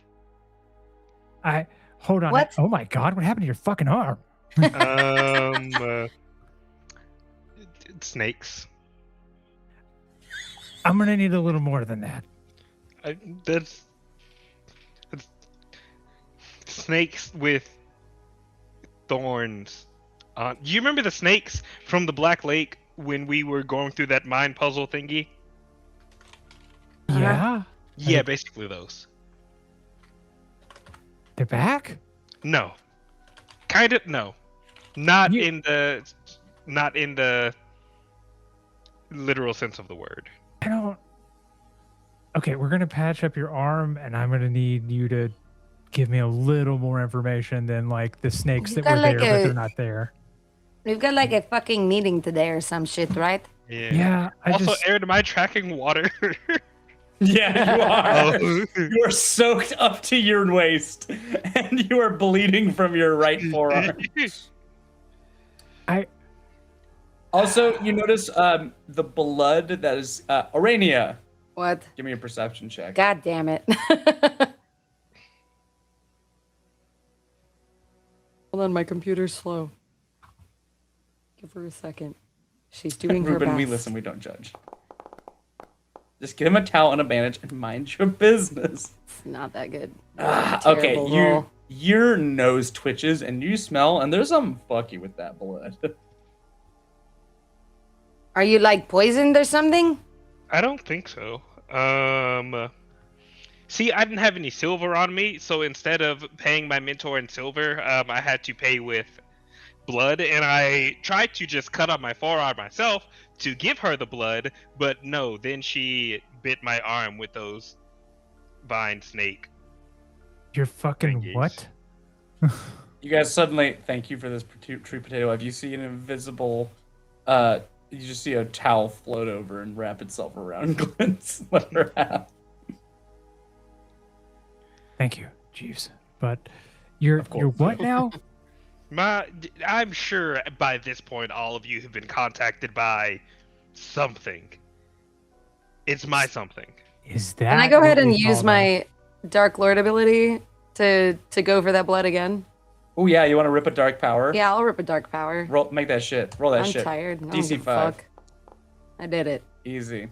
Hold on. What? Oh my god, what happened to your fucking arm? Snakes. I'm gonna need a little more than that. That's snakes with thorns. Do you remember the snakes from the Black Lake when we were going through that mind puzzle thingy? Yeah, Yeah, basically those. they're back. No, kind of no, not You- in the literal sense of the word. I don't. Okay, we're gonna patch up your arm, and I'm gonna need you to give me a little more information than like the snakes You've that were got, like, there, but a- they're not there. We've got like a fucking meeting today or some shit, right? Yeah, I Also, just. Aaron, am I tracking water? Yeah, you are. Oh. You are soaked up to your waist, and you are bleeding from your right forearm. I. Also, you notice the blood that is Aurania. What? Give me a perception check. God damn it. Hold on, my computer's slow. Give her a second. She's doing her Ruben, best. we listen, we don't judge. Just give him a towel and a bandage and mind your business. It's not that good. Okay, Terrible roll. your nose twitches and you smell, and there's something fucky with that blood. Are you like poisoned or something? I don't think so. See, I didn't have any silver on me, so instead of paying my mentor in silver, I had to pay with blood, and I tried to just cut on my forearm myself to give her the blood, but no, then she bit my arm with those vine snake. You're fucking Thingies. what? You guys suddenly, thank you for this tree potato. If you see an invisible, you just see a towel float over and wrap itself around Glenn's leather half. Thank you, Jeeves. But you're Of course. you're what now? I'm sure by this point all of you have been contacted by something. It's my something. Is that? Can I go ahead what and we use call my Dark Lord ability to go for that blood again? Oh yeah, you want to rip a dark power? Yeah, I'll rip a dark power. Roll, make that shit. Roll that I'm shit. tired. I don't DC give a 5. fuck. I did it. Easy.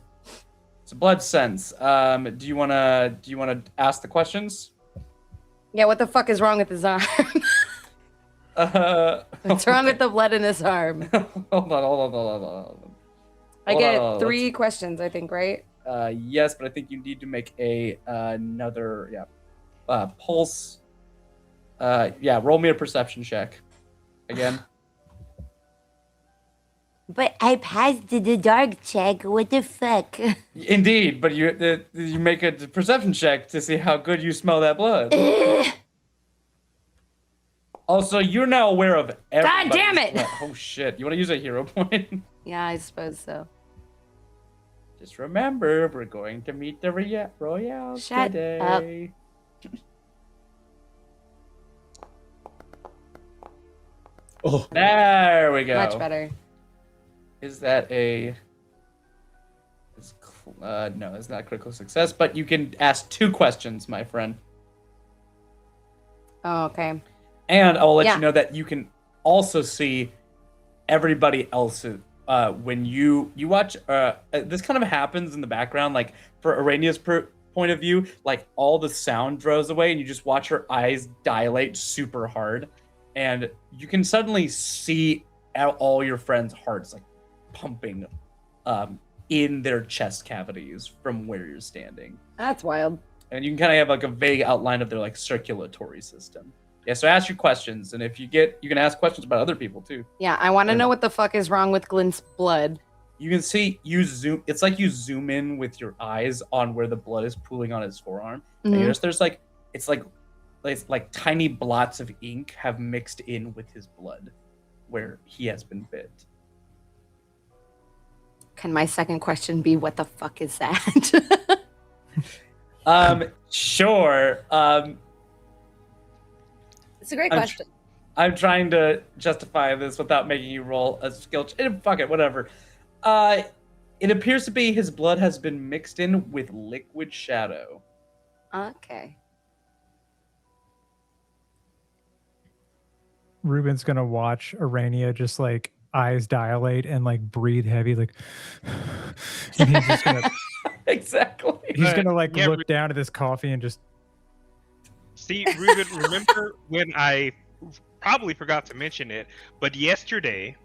It's blood sense. Do you wanna ask the questions? Yeah, what the fuck is wrong with his arm? What's wrong with the blood in his arm? hold on. I Hold get on, 3 questions, I think, right? Yes, but I think you need to make another pulse. Roll me a perception check. Again. But I passed the dark check. What the fuck? Indeed, but you make a perception check to see how good you smell that blood. Also, you're now aware of everybody's damn it! blood. Oh shit! You want to use a hero point? Yeah, I suppose so. Just remember, we're going to meet the Royale Shut today. Oh, There we go. Much better. Is that a? No, it's not a critical success. But you can ask 2 questions, my friend. Oh, okay. And I will let Yeah. you know that you can also see everybody else's. When you watch, this kind of happens in the background. Like for Arania's point of view, like all the sound draws away, and you just watch her eyes dilate super hard, and you can suddenly see all your friends' hearts like pumping, in their chest cavities from where you're standing. That's wild. And you can kind of have like a vague outline of their like circulatory system. Yeah, so ask your questions, and if you can ask questions about other people too. Yeah, I want to know what the fuck is wrong with Glenn's blood. You can see it's like you zoom in with your eyes on where the blood is pooling on his forearm. And Mhm. there's like it's like tiny blots of ink have mixed in with his blood where he has been bit. Can my second question be what the fuck is that? Sure. It's a great I'm question. I'm trying to justify this without making you roll a skill. Fuck it, whatever. It appears to be his blood has been mixed in with liquid shadow. Okay. Ruben's gonna watch Arania just like eyes dilate and like breathe heavy, like, and he's just gonna exactly. He's gonna like Yeah, look down at this coffee and just See, Ruben, remember when I probably forgot to mention it, but yesterday,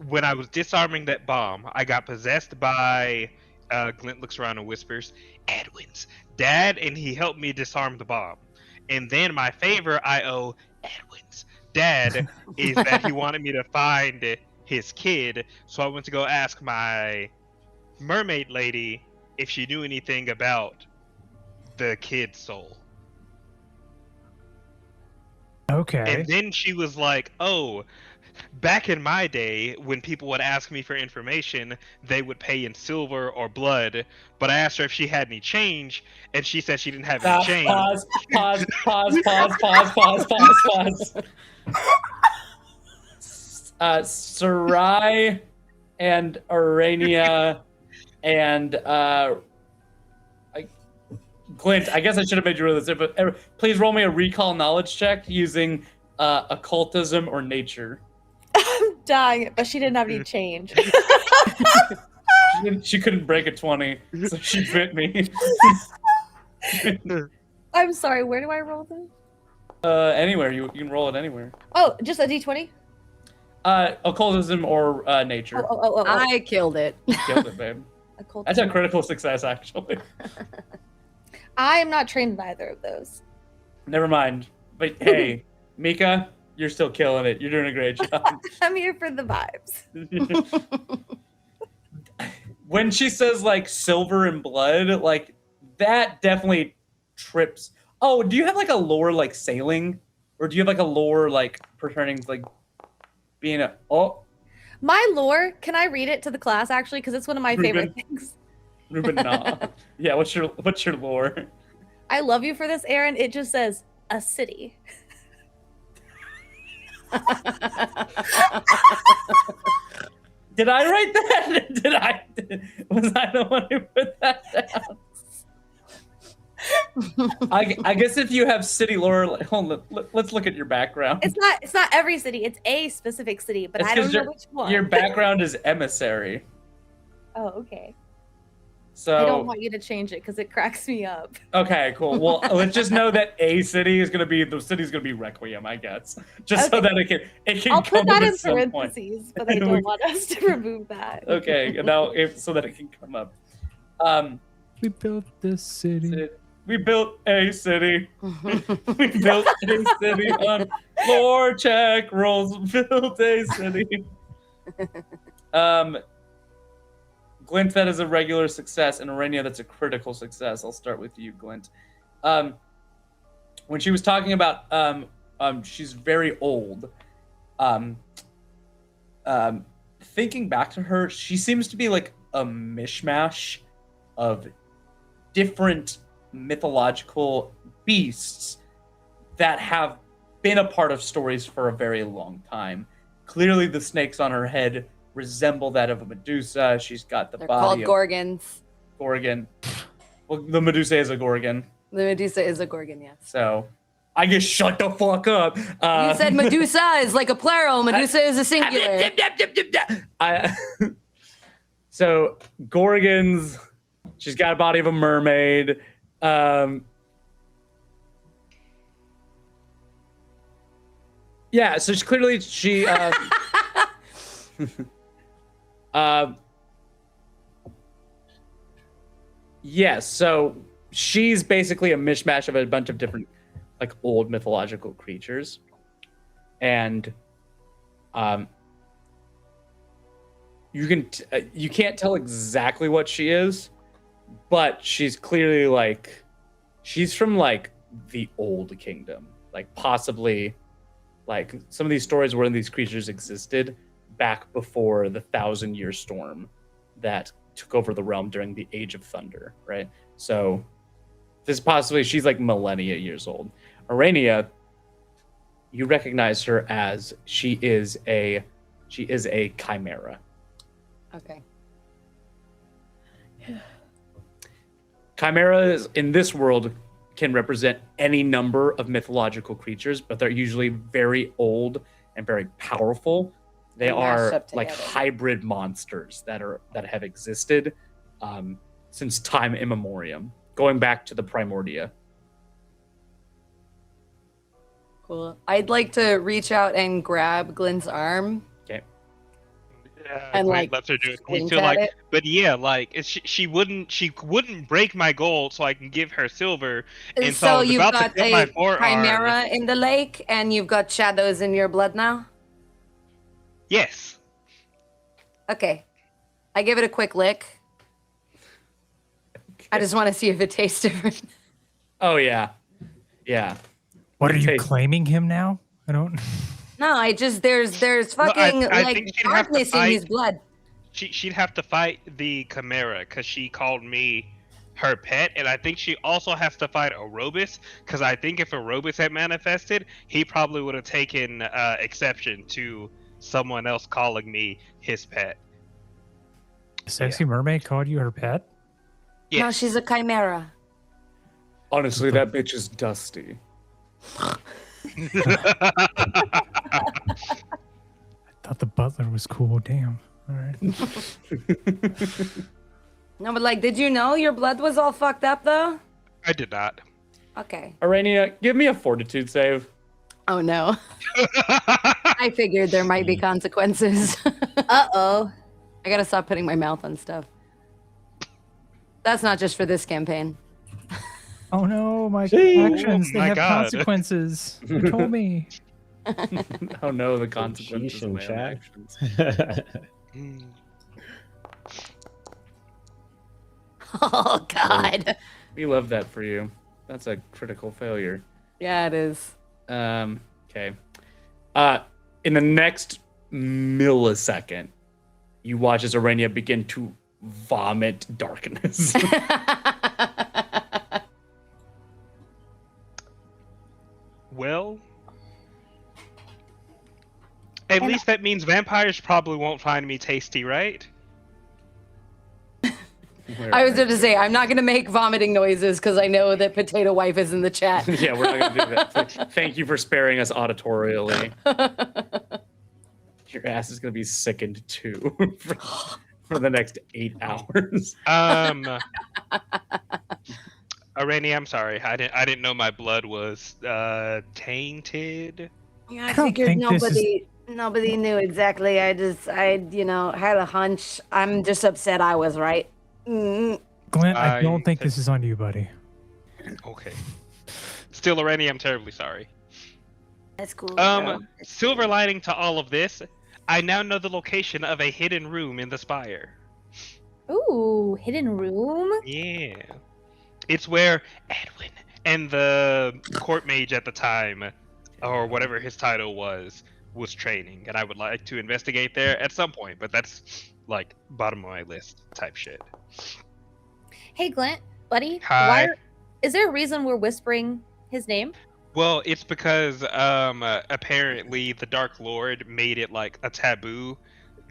when I was disarming that bomb, I got possessed by. Glint looks around and whispers, Edwin's dad, and he helped me disarm the bomb. And then my favor I owe Edwin's dad is that he wanted me to find his kid, so I went to go ask my mermaid lady if she knew anything about the kid's soul. okay. And then she was like, oh, back in my day, when people would ask me for information, they would pay in silver or blood. But I asked her if she had any change, and she said she didn't have any change. Pause. Sarai and Arania and Glint, I guess I should have made you realize it, but please roll me a recall knowledge check using occultism or nature. I'm dying, but she didn't have any change. She couldn't break a 20, so she bit me. I'm sorry, where do I roll this? Anywhere, you can roll it anywhere. Oh, just a d20? Occultism or nature. Oh. I killed it. Killed it, babe. Occultism. That's a critical success, actually. I am not trained in either of those. Never mind. But hey, Mika, you're still killing it. You're doing a great job. I'm here for the vibes. When she says like silver and blood, like that definitely trips. Oh, do you have like a lore like sailing? Or do you have like a lore like pertaining to like being a My lore, can I read it to the class actually? Because it's one of my favorite things. Ruben, nah. Yeah, what's your lore? I love you for this, Aaron. It just says a city. Did I write that? Was I the one who put that down? I guess if you have city lore, like, hold on, let's look at your background. It's not every city. It's a specific city, but It's I don't 'cause know which one. Your background is emissary. Oh, okay. So I don't want you to change it because it cracks me up. okay, cool. Well, let's just know that a city is gonna be Requiem, I guess, just so Okay. that it can I'll come put that up in at some point. parentheses, but I don't want us to remove that. Okay, now so that it can come up. We built this city. We built a city. We built a city on lore check rolls. Built a city. Glint, that is a regular success, and Arenia, that's a critical success. I'll start with you, Glint. When she was talking about she's very old. Thinking back to her, she seems to be like a mishmash of different mythological beasts that have been a part of stories for a very long time. Clearly, the snakes on her head resemble that of a Medusa. She's got the They're body called of Gorgons. Gorgon. Well, the Medusa is a Gorgon, The Medusa is a Gorgon, yes. so I guess shut the fuck up. You said Medusa is like a plural. Medusa is a singular. So Gorgons. She's got a body of a mermaid. Yeah, so she yes, so she's basically a mishmash of a bunch of different like old mythological creatures. And you can't tell exactly what she is, but she's clearly like she's from like the old kingdom, like possibly like some of these stories where these creatures existed back before the 1,000-year storm that took over the realm during the Age of Thunder, right? So this is possibly she's like millennia years old. Arenia, you recognize her as she is a chimera. Okay. Chimeras in this world can represent any number of mythological creatures, but they're usually very old and very powerful. They They're mashed are up like together. hybrid monsters that have existed since time immemorial, going back to the Primordia. Cool. I'd like to reach out and grab Glenn's arm. Okay. Yeah, And, Gwen like, lets her do it. We squint feel at like, it. but yeah, like she wouldn't break my gold, so I can give her silver. And so I was you've about to got cut my a forearm. chimera in the lake, and you've got shadows in your blood now? Yes. Okay. I give it a quick lick. I just want to see if it tastes different. Oh yeah, yeah. What are you Okay. claiming him now? I don't. No, there's Well, fucking I like think she'd have to darkness in fight- his blood. She'd have to fight the Chimera because she called me her pet, and I think she also has to fight Aerobus because I think if Aerobus had manifested, he probably would have taken exception to someone else calling me his pet. Sexy mermaid called you her pet? Yes. No, she's a chimera. Honestly, that bitch is dusty. I thought the butler was cool. Damn. All right. No, but like, did you know your blood was all fucked up though? I did not. Okay. Arania, give me a fortitude save. Oh no. I figured there might be consequences. Uh-oh. I gotta stop putting my mouth on stuff. That's not just for this campaign. Oh no, my See? actions, they Oh my have God. consequences. You told me. Oh no, the consequences. Sheesh of and my Jack. actions. Mm. Oh god. We love that for you. That's a critical failure. Yeah, it is. Okay. In the next millisecond, you watch as Arania begin to vomit darkness. Well, at least that means vampires probably won't find me tasty, right? I was going to say, I'm not going to make vomiting noises because I know that Potato Wife is in the chat. Yeah, we're not gonna do that. Thank you for sparing us auditorially. Your ass is gonna be sickened too for the next 8 hours. Arani, I'm sorry. I didn't know my blood was tainted. Yeah, I don't think this is- nobody knew exactly. I had a hunch. I'm just upset I was right. Mm. Glenn, I I don't think think- this is on you, buddy. Okay. Still, Arani, I'm terribly sorry. That's cool. Silver lining to all of this, I now know the location of a hidden room in the spire. Ooh, hidden room. Yeah. It's where Edwin and the court mage at the time, or whatever his title was training. And I would like to investigate there at some point, but that's like bottom of my list type shit. Hey, Glint, buddy. Hi. Is there a reason we're whispering his name? Well, it's because apparently the Dark Lord made it like a taboo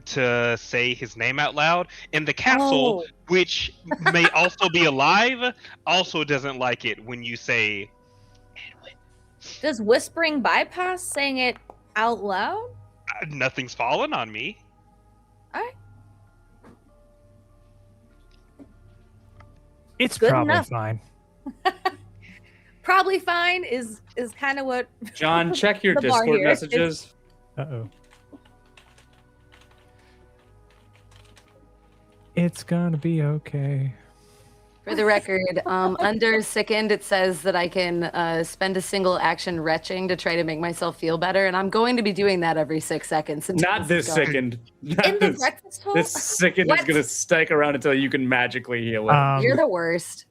to say his name out loud, and the castle, Oh. which may also be alive, also doesn't like it when you say Edwin. Does whispering bypass saying it out loud? Nothing's fallen on me. It's Good probably enough. fine. Probably fine is kind of what. John, check your The bar Discord here. messages. Uh-oh. It's gonna be okay. For the record, under sickened, it says that I can spend a single action retching to try to make myself feel better, and I'm going to be doing that every 6 seconds. until Not this is gone. sickened. Not In the this, breakfast hole? this sickened is What? gonna stick around until you can magically heal it. You're the worst.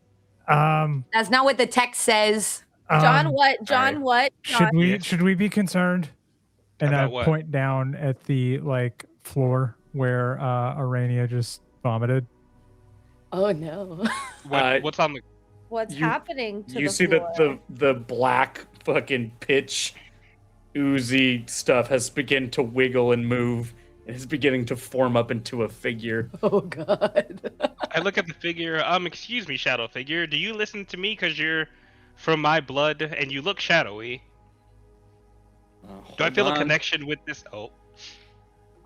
Um, That's not what the text says. John, um, what? John, Alright. what? John. should we be concerned? And I About what? point down at the like floor where Arania just vomited. Oh no. What's on the? What's You- happening to You the see floor? that the black fucking pitch oozy stuff has begun to wiggle and move and is beginning to form up into a figure. Oh god. I look at the figure. Excuse me, shadow figure. Do you listen to me because you're from my blood and you look shadowy? Do I feel a connection with this? Oh,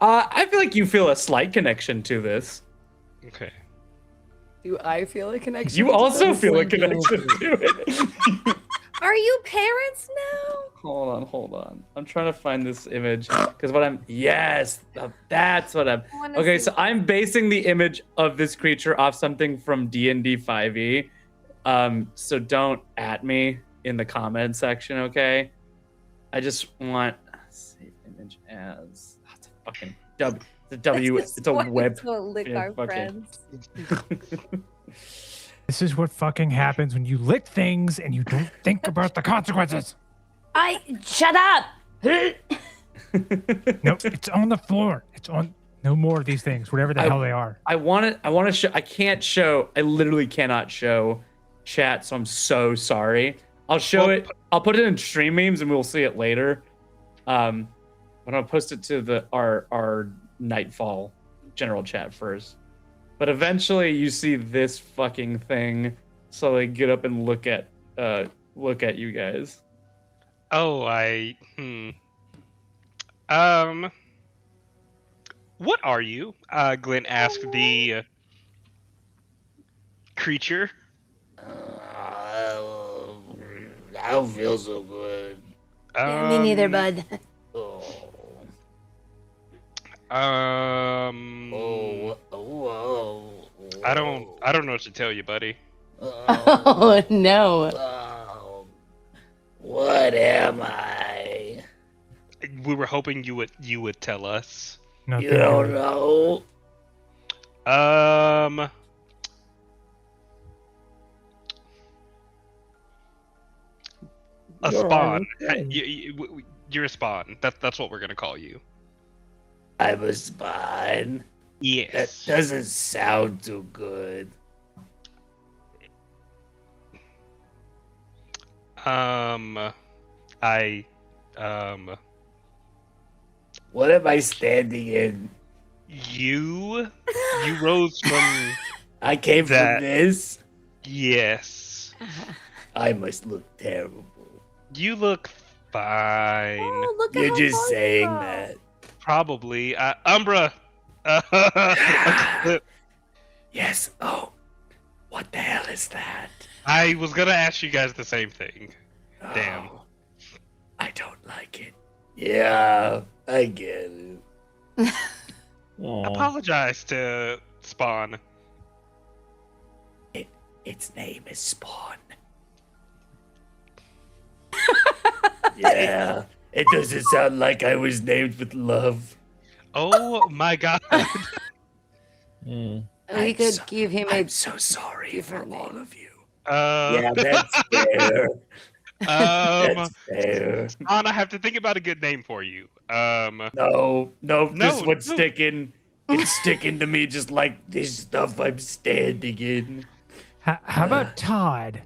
I feel like you feel a slight connection to this. okay. Do I feel a connection? You to also this? feel a connection to it. Are you parents now? Hold on. I'm trying to find this image because yes, that's what I'm. I wanna Okay, see. so I'm basing the image of this creature off something from D&D 5e. So don't at me in the comment section, okay? I just want save image as it's a fucking W. It's a W. This is It's a why we web. don't lick yeah, our fucking- friends. This is what fucking happens when you lick things and you don't think about the consequences. Shut up! No, it's on the floor. It's on. No more of these things, whatever the hell they are. I want to show. I can't show. I literally cannot show chat. So I'm so sorry. I'll show it. I'll put it in stream memes and we'll see it later. But I'll post it to our Nightfall general chat first. But eventually you see this fucking thing. So they get up and look at you guys. Oh, what are you? Glenn asked the creature. I don't feel so good. Me neither, bud. I don't know what to tell you, buddy. Oh no. What am I? We were hoping you would tell us. No, You thank don't know? A You're spawn. alright. You're a spawn. That's what we're gonna call you. I'm a spawn. That Yes. doesn't sound too good. What am I standing in? You rose from I came That- from this? yes. I must look terrible. You look fine. Oh, look at You're how just far saying you that. Probably. Umbra. Yes. Oh. What the hell is that? I was gonna ask you guys the same thing. Damn. Oh, I don't like it. Yeah, I get it. Aw. Apologize to Spawn. Its name is Spawn. Yeah, it doesn't sound like I was named with love. Oh my god. Mm. We could give him a I'm so sorry for different all name. of you. Yeah. Yeah, that's fair. That's fair. Spawn, I have to think about a good name for you. No, No, this one's no. sticking. It's sticking to me just like this stuff I'm standing in. How about Todd?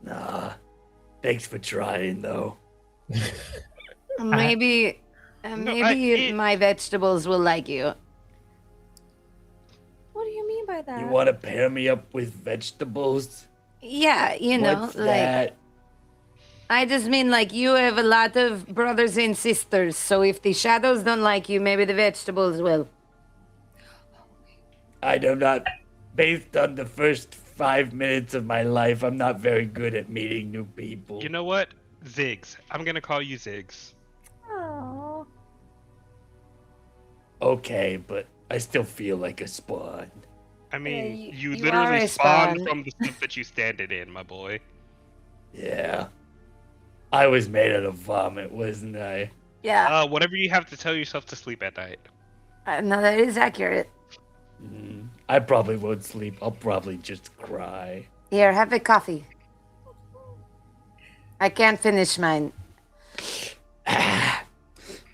Nah. Thanks for trying, though. maybe my vegetables will like you. What do you mean by that? You want to pair me up with vegetables? Yeah, you know, What's like that? I just mean like you have a lot of brothers and sisters, so if the shadows don't like you, maybe the vegetables will. I do not. Based on the first 5 minutes of my life, I'm not very good at meeting new people. You know what? Ziggs. I'm gonna call you Ziggs. Oh. Okay, but I still feel like a spawn. I mean, you- you you literally are a spawned spawn. from the stuff that you standed in, my boy. Yeah. I was made out of vomit, wasn't I? Yeah, Whatever you have to tell yourself to sleep at night. no, that is accurate. I probably won't sleep. I'll probably just cry. Here, have a coffee. I can't finish mine.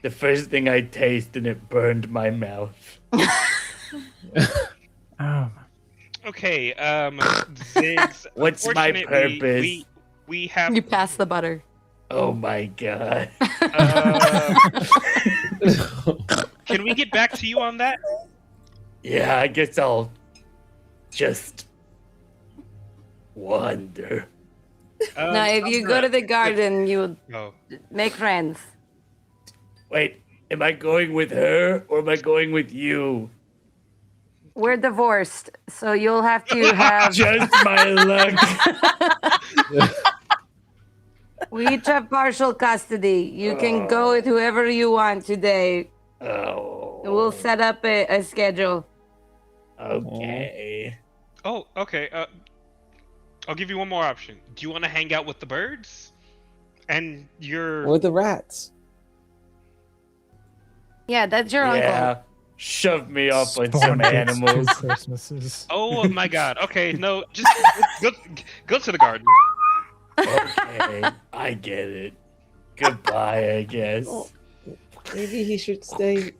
The first thing I tasted, it burned my mouth. Okay, Ziggs. What's my unfortunately, purpose? We have. You pass the butter. Oh my god. Can we get back to you on that? Yeah, I guess I'll just wander. Now, if you go to the garden, you Oh, make friends. Wait, am I going with her or am I going with you? We're divorced, so you'll have to have. Just my luck. We each have partial custody. You can go with whoever you want today. Oh. We'll set up a schedule. Okay. Oh, okay. I'll give you one more option. Do you want to hang out with the birds? And you're... Or the rats. Yeah, that's your uncle. Shove me off with Spawn some gets animals. 2 Christmases. Oh my god. Okay, no, just go to the garden. Okay, I get it. Goodbye, I guess. Maybe he should stay.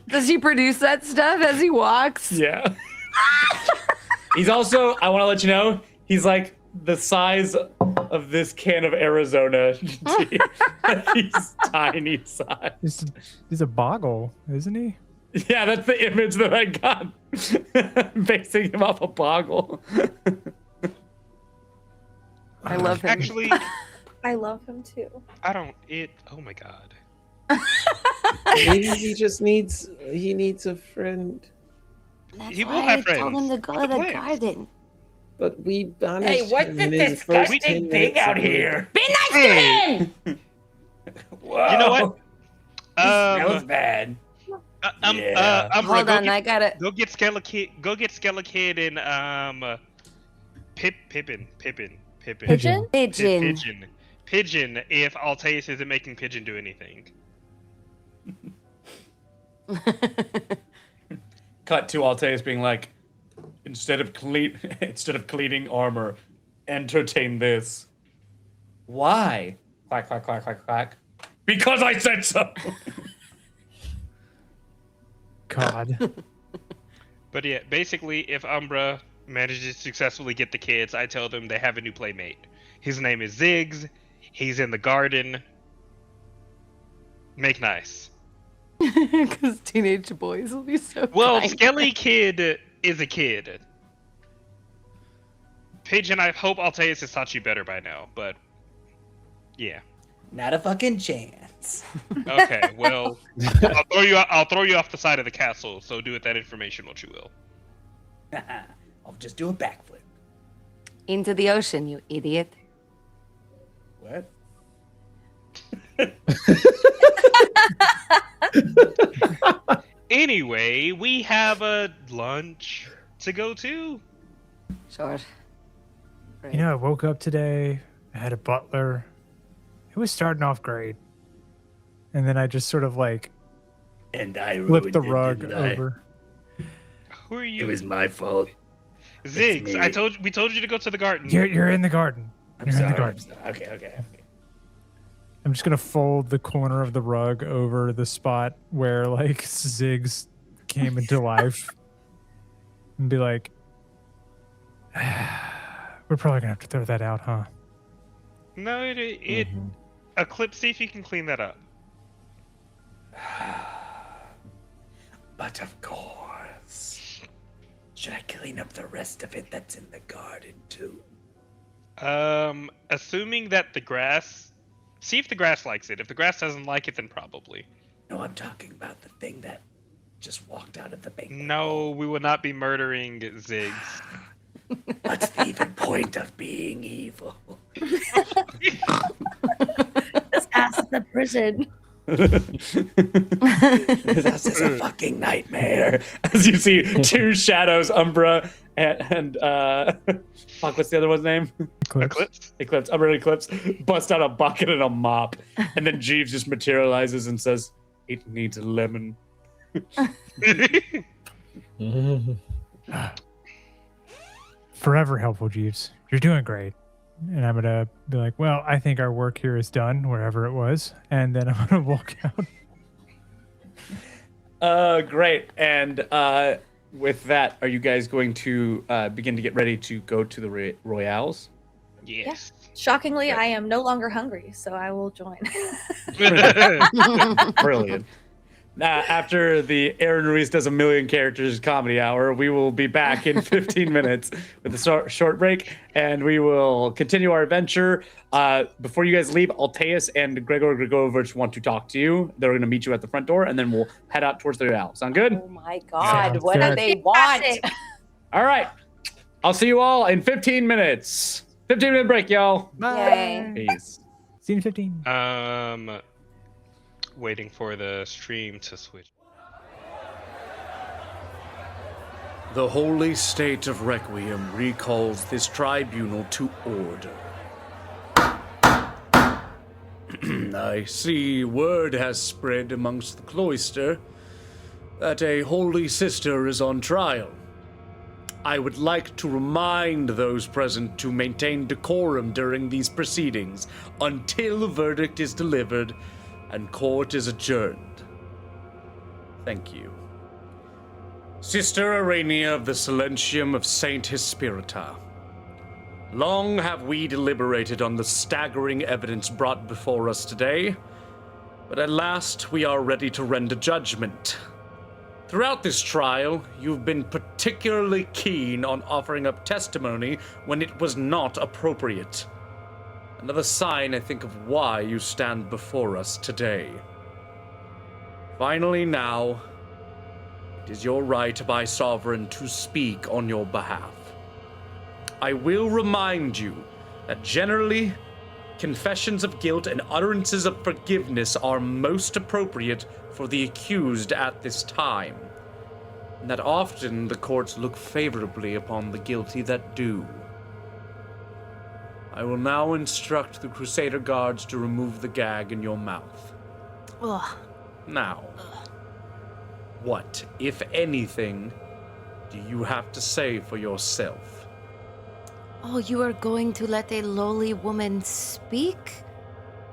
Does he produce that stuff as he walks? Yeah. He's also, I want to let you know, he's like the size of this can of Arizona. He's tiny size. He's a boggle, isn't he? Yeah, that's the image that I got. Basing him off a boggle. I love him. Actually, I love him too. oh my god. Maybe he just needs a friend. That's He will why have I friends. told him to go to the Plants. garden. But we banished Hey, what's him this in his first 10 disgusting thing minutes out of- here? Be nice to him! Whoa. You know what? Smells bad. Yeah. Umbra, Hold on, I gotta. go get Skelekid and Pippin. Pigeon. Pigeon. If Altaeus isn't making Pigeon do anything. Cut to Altaeus being like, instead of cleaning armor, entertain this. Why? Quack, quack, quack, quack, quack. Because I said so. God. But yeah, basically, if Umbra manages to successfully get the kids, I tell them they have a new playmate. His name is Ziggs. He's in the garden. Make nice. Because teenage boys will be so Well, kind. Skelly Kid is a kid. Pigeon, I hope Altaeus has taught you better by now, but yeah. Not a fucking chance. Okay, well, I'll throw you off the side of the castle, so do with that information what you will. I'll just do a backflip. Into the ocean, you idiot. What? Anyway, we have a lunch to go to. Sure. You know, I woke up today. I had a butler. It was starting off great. And then I just sort of like And I flipped the ruined it, rug didn't I? over. Who are you? It was my fault. Ziggs. me. We told you to go to the garden. You're in the garden. I'm You're in the sorry. garden. Okay. I'm just gonna fold the corner of the rug over the spot where like Ziggs came into life, and be like, "We're probably gonna have to throw that out, huh?" No, it Eclipse, see if you can clean that up. But of course. Should I clean up the rest of it that's in the garden too? Assuming that the grass, see if the grass likes it. If the grass doesn't like it, then probably. No, I'm talking about the thing that just walked out of the bank. No, we will not be murdering Ziggs. What's the even point of being evil? Just ask the prison. This is a fucking nightmare. As you see two shadows, Umbra and fuck, what's the other one's name? Eclipse? Eclipse. Umbra and Eclipse bust out a bucket and a mop, and then Jeeves just materializes and says, "It needs a lemon." Forever helpful, Jeeves. You're doing great. And I'm gonna be like, well, I think our work here is done, wherever it was, and then I'm gonna walk out. Great. And with that, are you guys going to begin to get ready to go to the Royales? Yes. Shockingly, I am no longer hungry, so I will join. Brilliant. after the Aaron Ruiz Does a Million Characters comedy hour, we will be back in 15 minutes with a short break, and we will continue our adventure. Before you guys leave, Alteus and Gregor Grigovich want to talk to you. They're going to meet you at the front door, and then we'll head out towards the Real. Sound good? Oh my God, Sounds what do good. they want? Fantastic. All right. I'll see you all in 15 minutes. 15-minute break, y'all. Yay. Peace. Scene 15. Waiting for the stream to switch. The holy state of Requiem recalls this tribunal to order. I see word has spread amongst the cloister that a holy sister is on trial. I would like to remind those present to maintain decorum during these proceedings until verdict is delivered and court is adjourned. Thank you. Sister Arania of the Silentium of Saint Hespirita. Long have we deliberated on the staggering evidence brought before us today, but at last we are ready to render judgment. Throughout this trial, you've been particularly keen on offering up testimony when it was not appropriate. Another sign, I think, of why you stand before us today. Finally now, it is your right by Sovereign to speak on your behalf. I will remind you that generally, confessions of guilt and utterances of forgiveness are most appropriate for the accused at this time, and that often the courts look favorably upon the guilty that do. I will now instruct the Crusader guards to remove the gag in your mouth. Ugh. Now, what, if anything, do you have to say for yourself? Oh, you are going to let a lowly woman speak?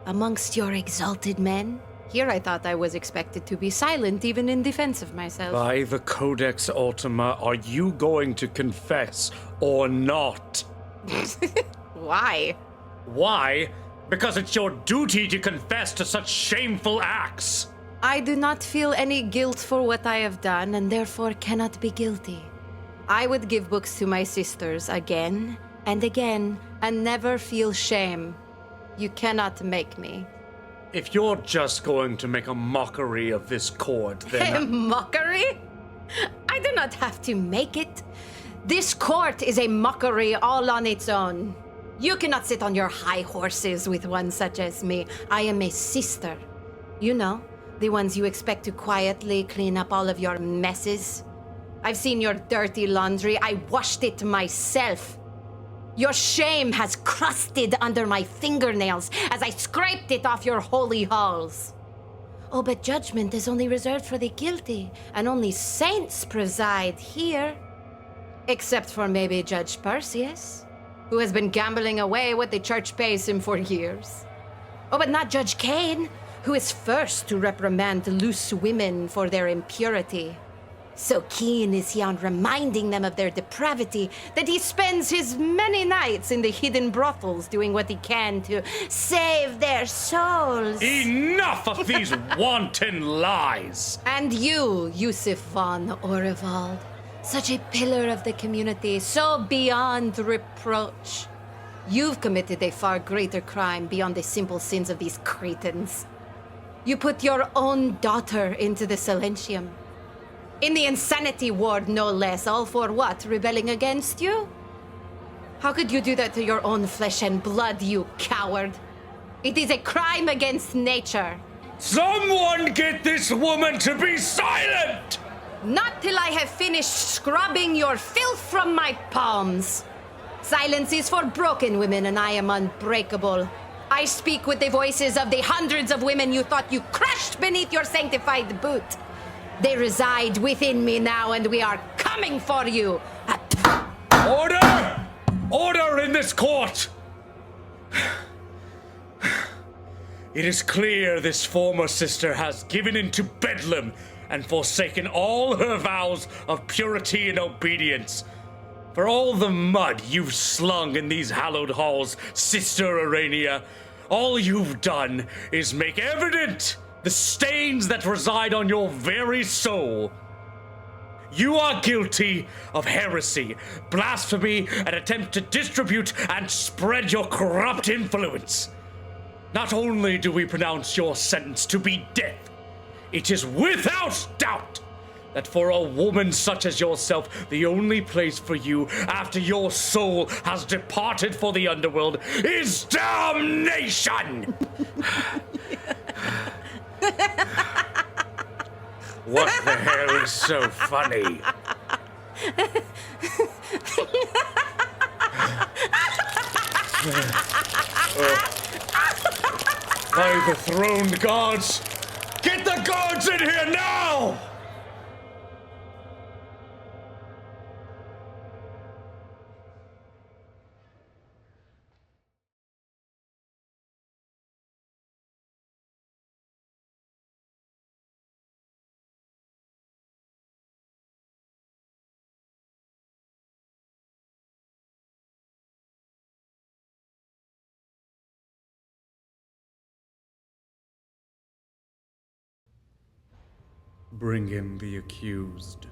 Amongst your exalted men? Here I thought I was expected to be silent even in defense of myself. By the Codex Ultima, are you going to confess or not? Why? Why? Because it's your duty to confess to such shameful acts. I do not feel any guilt for what I have done and therefore cannot be guilty. I would give books to my sisters again and again and never feel shame. You cannot make me. If you're just going to make a mockery of this court, then... Mockery? I do not have to make it. This court is a mockery all on its own. You cannot sit on your high horses with one such as me. I am a sister. You know, the ones you expect to quietly clean up all of your messes. I've seen your dirty laundry. I washed it myself. Your shame has crusted under my fingernails as I scraped it off your holy halls. Oh, but judgment is only reserved for the guilty, and only saints preside here. Except for maybe Judge Perseus, who has been gambling away what the church pays him for years. Oh, but not Judge Kane, who is first to reprimand loose women for their impurity. So keen is he on reminding them of their depravity that he spends his many nights in the hidden brothels doing what he can to save their souls. Enough of these wanton lies! And you, Yusuf von Orevald, such a pillar of the community, so beyond reproach. You've committed a far greater crime beyond the simple sins of these cretins. You put your own daughter into the Silentium. In the insanity ward, no less, all for what? Rebelling against you? How could you do that to your own flesh and blood, you coward? It is a crime against nature. Someone get this woman to be silent! Not till I have finished scrubbing your filth from my palms. Silence is for broken women, and I am unbreakable. I speak with the voices of the hundreds of women you thought you crushed beneath your sanctified boot. They reside within me now, and we are coming for you. Order! Order in this court! It is clear this former sister has given into bedlam and forsaken all her vows of purity and obedience. For all the mud you've slung in these hallowed halls, Sister Arania, all you've done is make evident the stains that reside on your very soul. You are guilty of heresy, blasphemy, and attempt to distribute and spread your corrupt influence. Not only do we pronounce your sentence to be death, it is without doubt that for a woman such as yourself, the only place for you after your soul has departed for the underworld is damnation! What the hell is so funny? By the throned gods, get the guards in here now! Bring in the accused.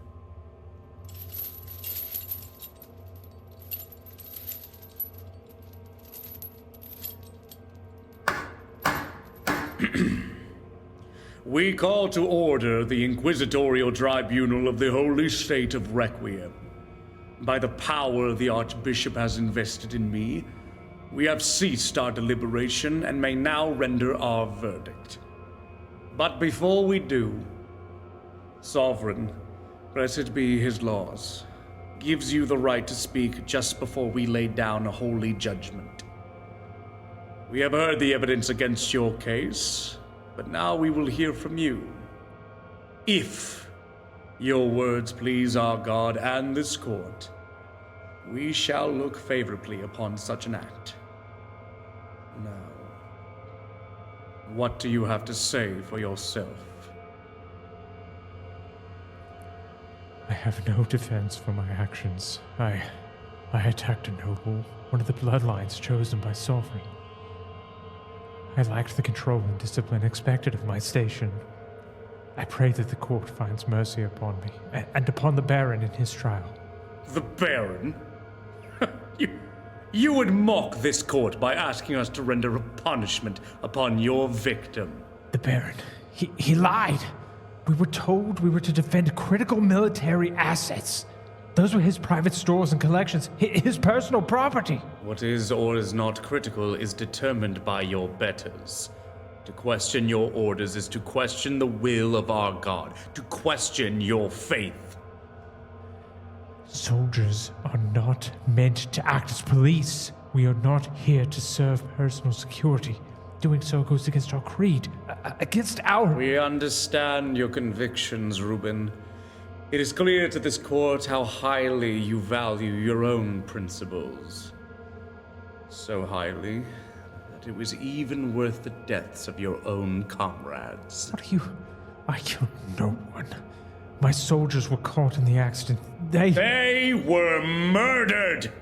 We call to order the Inquisitorial Tribunal of the Holy State of Requiem. By the power the Archbishop has invested in me, we have ceased our deliberation and may now render our verdict. But before we do, Sovereign, blessed be his laws, gives you the right to speak just before we lay down a holy judgment. We have heard the evidence against your case, but now we will hear from you. If your words please our God and this court, we shall look favorably upon such an act. Now, what do you have to say for yourself? I have no defense for my actions. I attacked a noble, one of the bloodlines chosen by Sovereign. I lacked the control and discipline expected of my station. I pray that the court finds mercy upon me, and upon the Baron in his trial. The Baron? You would mock this court by asking us to render a punishment upon your victim. The Baron, he lied. We were told we were to defend critical military assets. Those were his private stores and collections, his personal property. What is or is not critical is determined by your betters. To question your orders is to question the will of our God, to question your faith. Soldiers are not meant to act as police. We are not here to serve personal security. Doing so goes against our creed, against our... We understand your convictions, Reuben. It is clear to this court how highly you value your own principles. So highly that it was even worth the deaths of your own comrades. What are you... I killed no one. My soldiers were caught in the accident. They were murdered!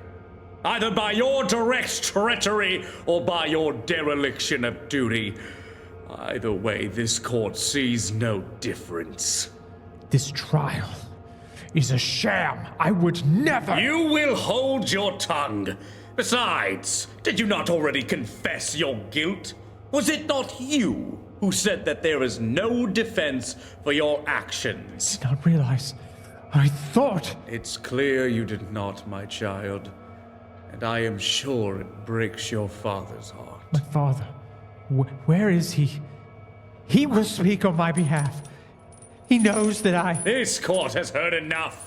Either by your direct treachery or by your dereliction of duty. Either way, this court sees no difference. This trial is a sham. I would never... You will hold your tongue. Besides, did you not already confess your guilt? Was it not you who said that there is no defense for your actions? I did not realize. I thought... It's clear you did not, my child. And I am sure it breaks your father's heart. My father, where is he? He will speak on my behalf. He knows that I... This court has heard enough.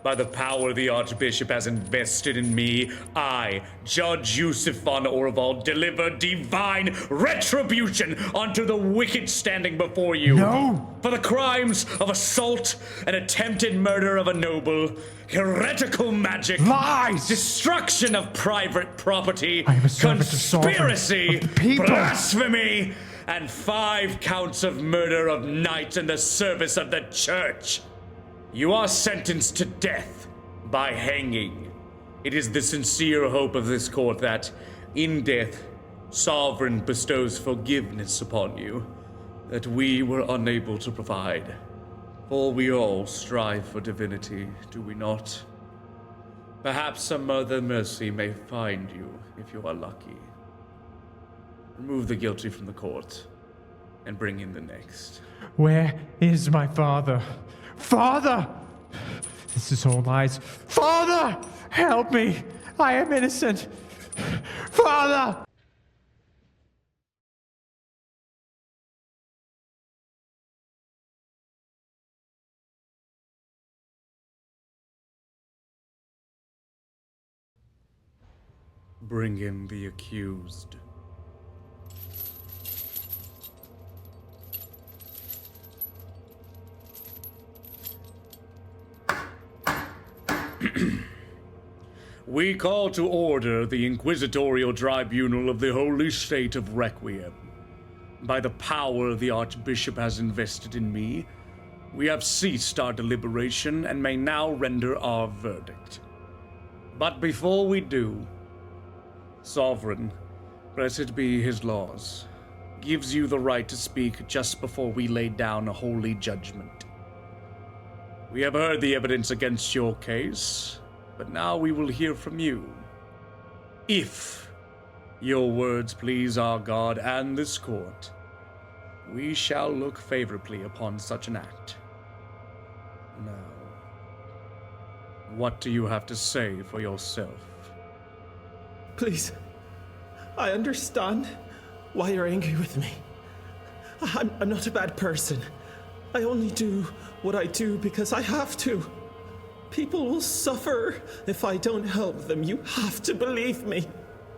By the power the Archbishop has invested in me, I, Judge Yusuf von Orvald, deliver divine retribution unto the wicked standing before you. No! For the crimes of assault and attempted murder of a noble, heretical magic, lies, destruction of private property, I am a servant conspiracy, of the people, blasphemy, and 5 counts of murder of knights in the service of the church. You are sentenced to death by hanging. It is the sincere hope of this court that, in death, Sovereign bestows forgiveness upon you. that we were unable to provide. For we all strive for divinity, do we not? Perhaps some other mercy may find you if you are lucky. Remove the guilty from the court and bring in the next. Where is my father? Father! This is all lies. Father! Help me! I am innocent! Father! Bring in the accused. We call to order the Inquisitorial Tribunal of the Holy State of Requiem. By the power the Archbishop has invested in me, we have ceased our deliberation and may now render our verdict. But before we do, Sovereign, blessed be his laws, gives you the right to speak just before we lay down a holy judgment. We have heard the evidence against your case, but now we will hear from you. If your words please our God and this court, we shall look favorably upon such an act. Now, what do you have to say for yourself? Please, I understand why you're angry with me. I'm not a bad person. I only do what I do because I have to. People will suffer if I don't help them. You have to believe me.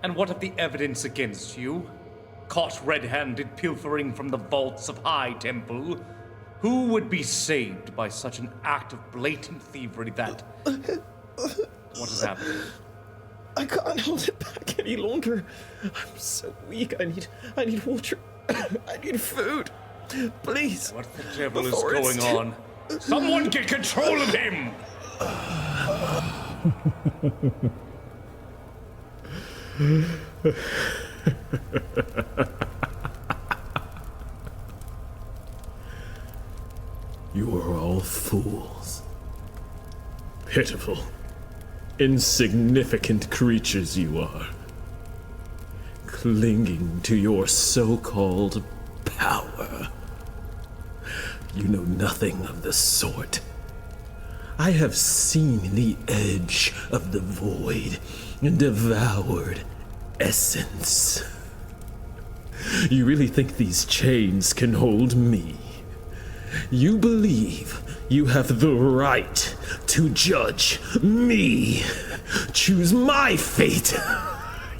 And what of the evidence against you? Caught red-handed pilfering from the vaults of High Temple? Who would be saved by such an act of blatant thievery that... What has happened? I can't hold it back any longer. I'm so weak. I need water. I need food. Please. What the devil is going on? Someone get control of him! You are all fools. Pitiful, insignificant creatures you are. Clinging to your so-called power. You know nothing of the sort. I have seen the edge of the void and devoured essence. You really think these chains can hold me? You believe you have the right to judge me, choose my fate.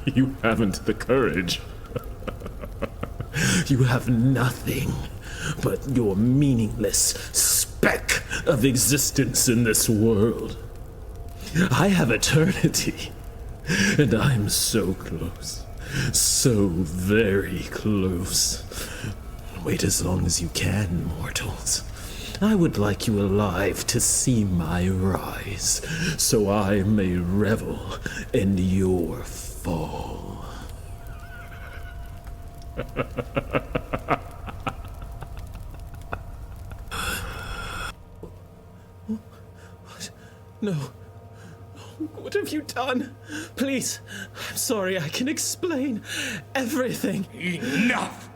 You haven't the courage. You have nothing but your meaningless speck of existence in this world. I have eternity, and I'm so close, so very close. Wait as long as you can, mortals. I would like you alive to see my rise, so I may revel in your fall. No. What have you done? Please, I'm sorry, I can explain everything. Enough!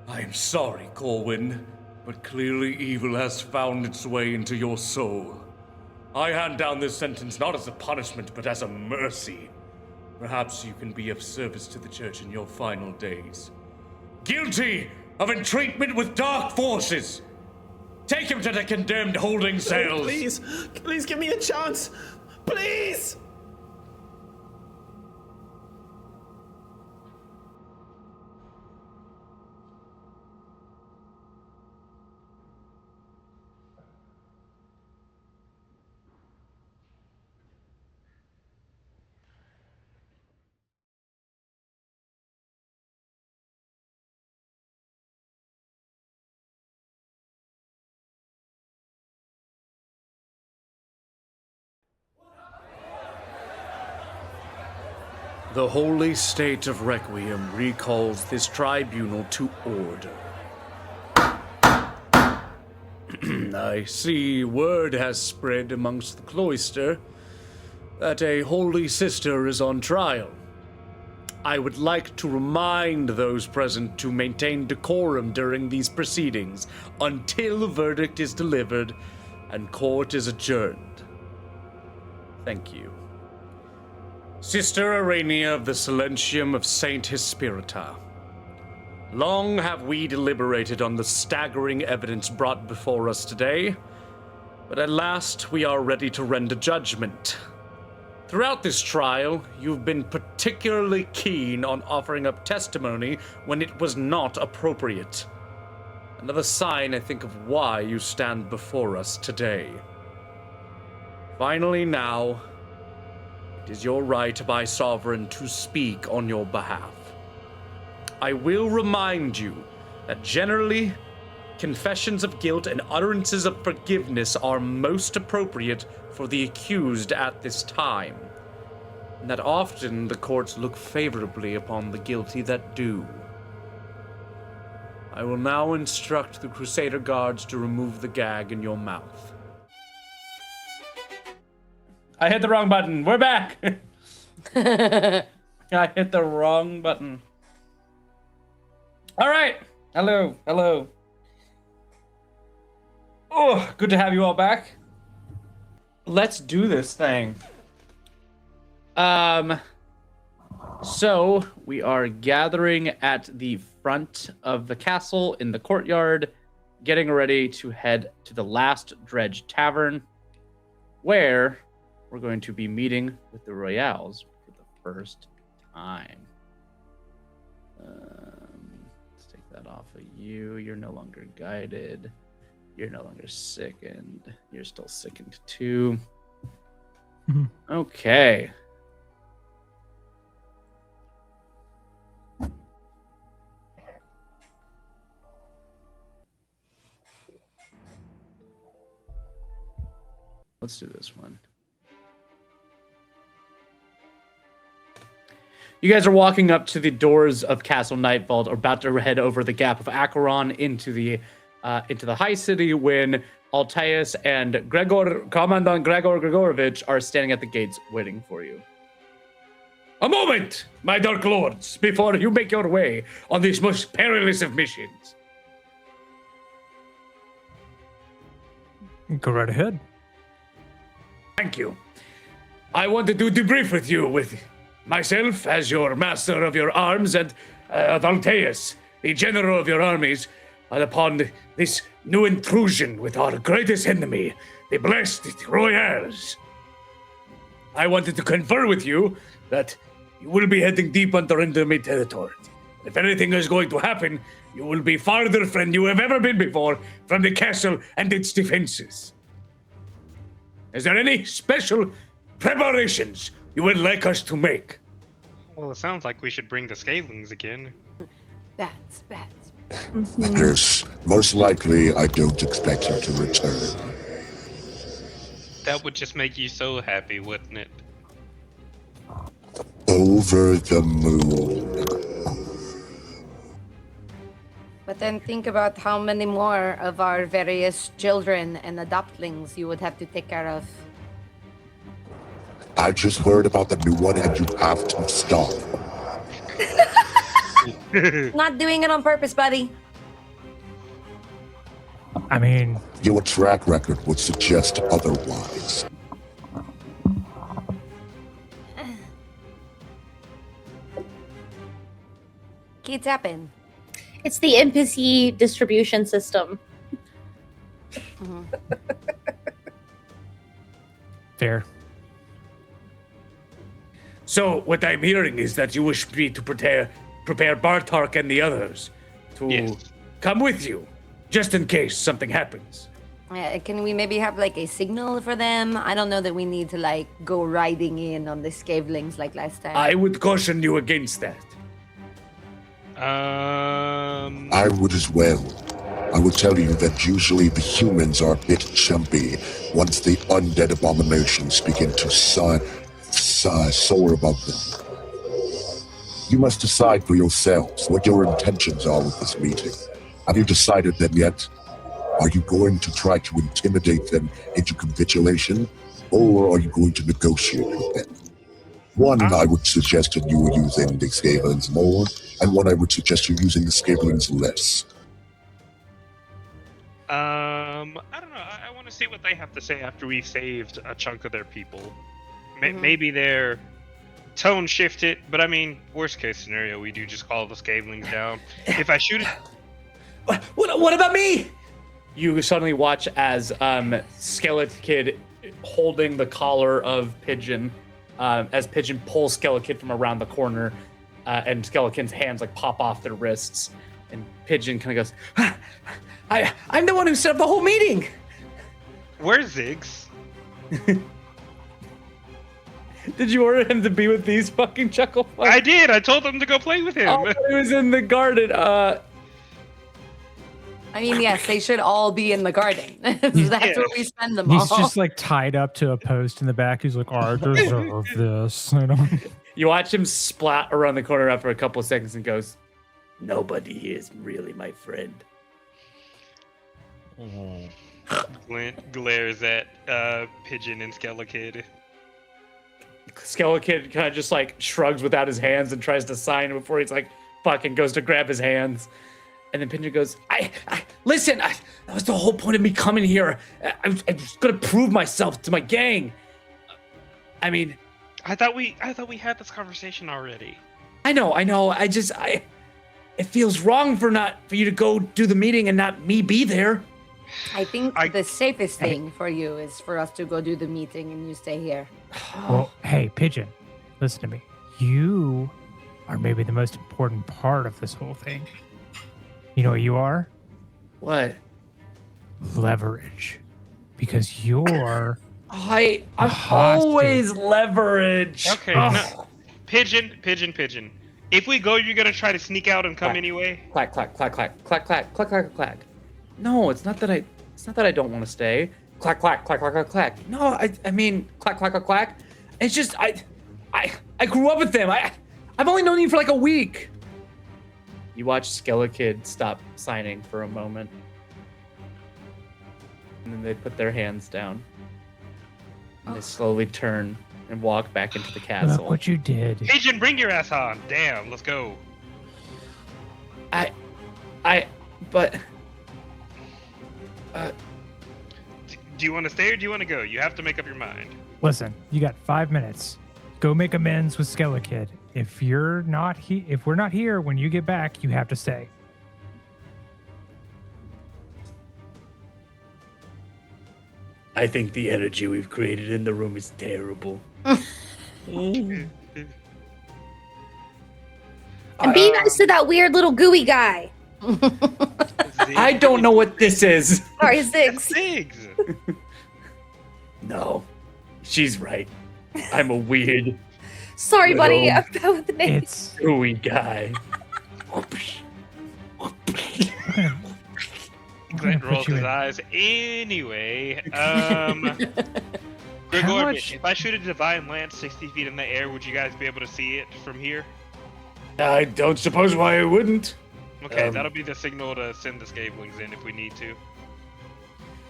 I am sorry, Corwin, but clearly evil has found its way into your soul. I hand down this sentence not as a punishment, but as a mercy. Perhaps you can be of service to the church in your final days. Guilty of entreatment with dark forces! Take him to the condemned holding cells! Please give me a chance! Please! The Holy State of Requiem recalls this tribunal to order. I see word has spread amongst the cloister that a holy sister is on trial. I would like to remind those present to maintain decorum during these proceedings until the verdict is delivered and court is adjourned. Thank you. Sister Arania of the Silentium of Saint Hespirita. Long have we deliberated on the staggering evidence brought before us today, but at last we are ready to render judgment. Throughout this trial, you've been particularly keen on offering up testimony when it was not appropriate. Another sign, I think, of why you stand before us today. Finally now, it is your right, my sovereign, to speak on your behalf. I will remind you that generally, confessions of guilt and utterances of forgiveness are most appropriate for the accused at this time, and that often the courts look favorably upon the guilty that do. I will now instruct the Crusader guards to remove the gag in your mouth. I hit the wrong button. We're back. I hit the wrong button. All right. Hello. Oh, good to have you all back. Let's do this thing. So we are gathering at the front of the castle in the courtyard, getting ready to head to the Last Dredge Tavern, where we're going to be meeting with the Royales for the first time. Let's take that off of you. You're no longer guided. You're no longer sickened. You're still sickened too. Okay. Let's do this one. You guys are walking up to the doors of Castle Nightfall, or about to head over the Gap of Acheron into the High City, when Altaeus and Commandant Gregor Grigorovich are standing at the gates waiting for you. A moment, my dark lords, before you make your way on these most perilous of missions. Go right ahead. Thank you. I wanted to debrief with you, with myself as your master of your arms, and Altaeus, the general of your armies, upon this new intrusion with our greatest enemy, the blessed Royals. I wanted to confer with you that you will be heading deep under enemy territory. If anything is going to happen, you will be farther than you have ever been before from the castle and its defenses. Is there any special preparations you would like us to make? Well, it sounds like we should bring the scalings again. Bats. Yes, most likely I don't expect you to return. That would just make you so happy, wouldn't it? Over the moon. But then think about how many more of our various children and adoptlings you would have to take care of. I just heard about the new one and you have to stop. Not doing it on purpose, buddy. I mean, Your track record would suggest otherwise. Keep tapping. It's the NPC distribution system. fair. So what I'm hearing is that you wish me to prepare Bartark and the others to come with you, just in case something happens. Can we maybe have like a signal for them? I don't know that we need to like go riding in on the Skavelings like last time. I would caution you against that. I would as well. I would tell you that usually the humans are a bit jumpy once the undead abominations begin to soar above them. You must decide for yourselves what your intentions are with this meeting. Have you decided them yet? Are you going to try to intimidate them into capitulation, or are you going to negotiate with them? One, I would suggest that you are using the Scalings more, and one I would suggest you using the Scalings less. I don't know. I want to see what they have to say after we saved a chunk of their people. Maybe their tone shifted, but I mean, worst case scenario, we do just call the Scalings down. If I shoot it, What about me? You suddenly watch as Skeleton Kid holding the collar of Pigeon, as Pigeon pulls Skeleton Kid from around the corner, and Skeleton's hands like pop off their wrists, and Pigeon kind of goes, I'm the one who set up the whole meeting. where's Ziggs? Did you order him to be with these fucking chuckle fucks? I did. I told them to go play with him. Oh, he was in the garden. I mean, yes, they should all be in the garden. That's where we spend them all. He's just like tied up to a post in the back. He's like, I deserve this. You know? You watch him splat around the corner after a couple of seconds and goes, nobody is really my friend. Glint glares at Pigeon and Skelekid. Skeleton kind of just like shrugs without his hands and tries to sign before he's like fucking goes to grab his hands. And then Pigeon goes, listen, that was the whole point of me coming here. I was gonna prove myself to my gang. I mean, I thought we had this conversation already. I know. It feels wrong for you to go do the meeting and not me be there. I think the safest thing for you is for us to go do the meeting and you stay here. Well, hey, Pigeon, listen to me. You are maybe the most important part of this whole thing. You know what you are? What? Leverage. Because you're... I'm hostage. always leverage. Okay, no. Pigeon. If we go, you're gonna try to sneak out and come anyway. Clack, clack, clack, clack, clack, clack, clack, clack, clack. No, it's not that I don't want to stay. Clack, clack, clack, clack, clack, clack. No, I mean clack, clack, clack, clack. It's just I grew up with them. I've only known you for like a week. You watch Skelekid stop signing for a moment. And then they put their hands down. And they slowly turn and walk back into the castle. Look what you did. Pigeon, bring your ass on. Damn, let's go. But do you want to stay or do you want to go? You have to make up your mind. Listen, you got 5 minutes. Go make amends with Skelekid. If we're not here when you get back, you have to stay. I think the energy we've created in the room is terrible. And be nice to that weird little gooey guy. I don't know what this is. Sorry, Ziggs. Ziggs. No, she's right. I'm a weird, Sorry, buddy. Little- I'm bad with the name. It's gooey guy. Glint put rolls you his in. eyes. Anyway, Gregor, much- if I shoot a divine lance 60 feet in the air, would you guys be able to see it from here? I don't suppose why I wouldn't. Okay, that'll be the signal to send the Scalings in if we need to.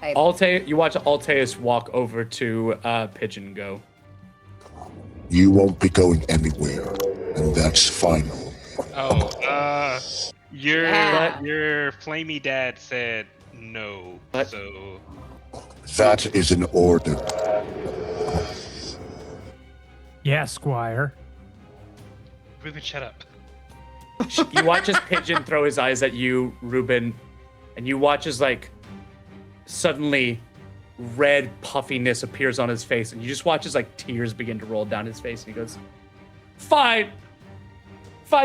You watch Alteus walk over to Pigeon go. You won't be going anywhere, and that's final. Oh, your Yeah. your flamey dad said no, What? so That is an order. yeah, Squire. Ruben, shut up. You watch as Pigeon throw his eyes at you, Ruben, and you watch as like suddenly red puffiness appears on his face, and you just watch as like tears begin to roll down his face, and he goes, Fine,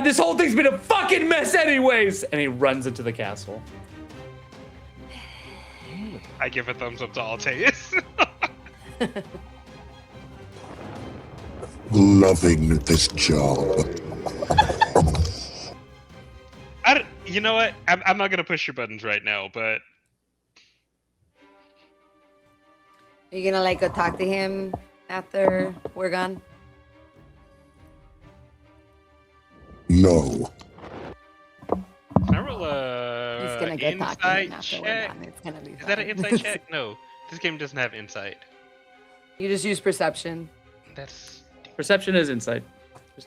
this whole thing's been a fucking mess anyways, and he runs into the castle. I give a thumbs up to Alteus. Loving this job. You know what? I'm not gonna push your buttons right now, but Are you gonna like go talk to him after we're gone? No. can I roll He's a gonna gonna go talk to him insight after we're check? done. It's gonna be Is that an fine. insight check? No, this game doesn't have insight. You just use perception. That's Perception is insight.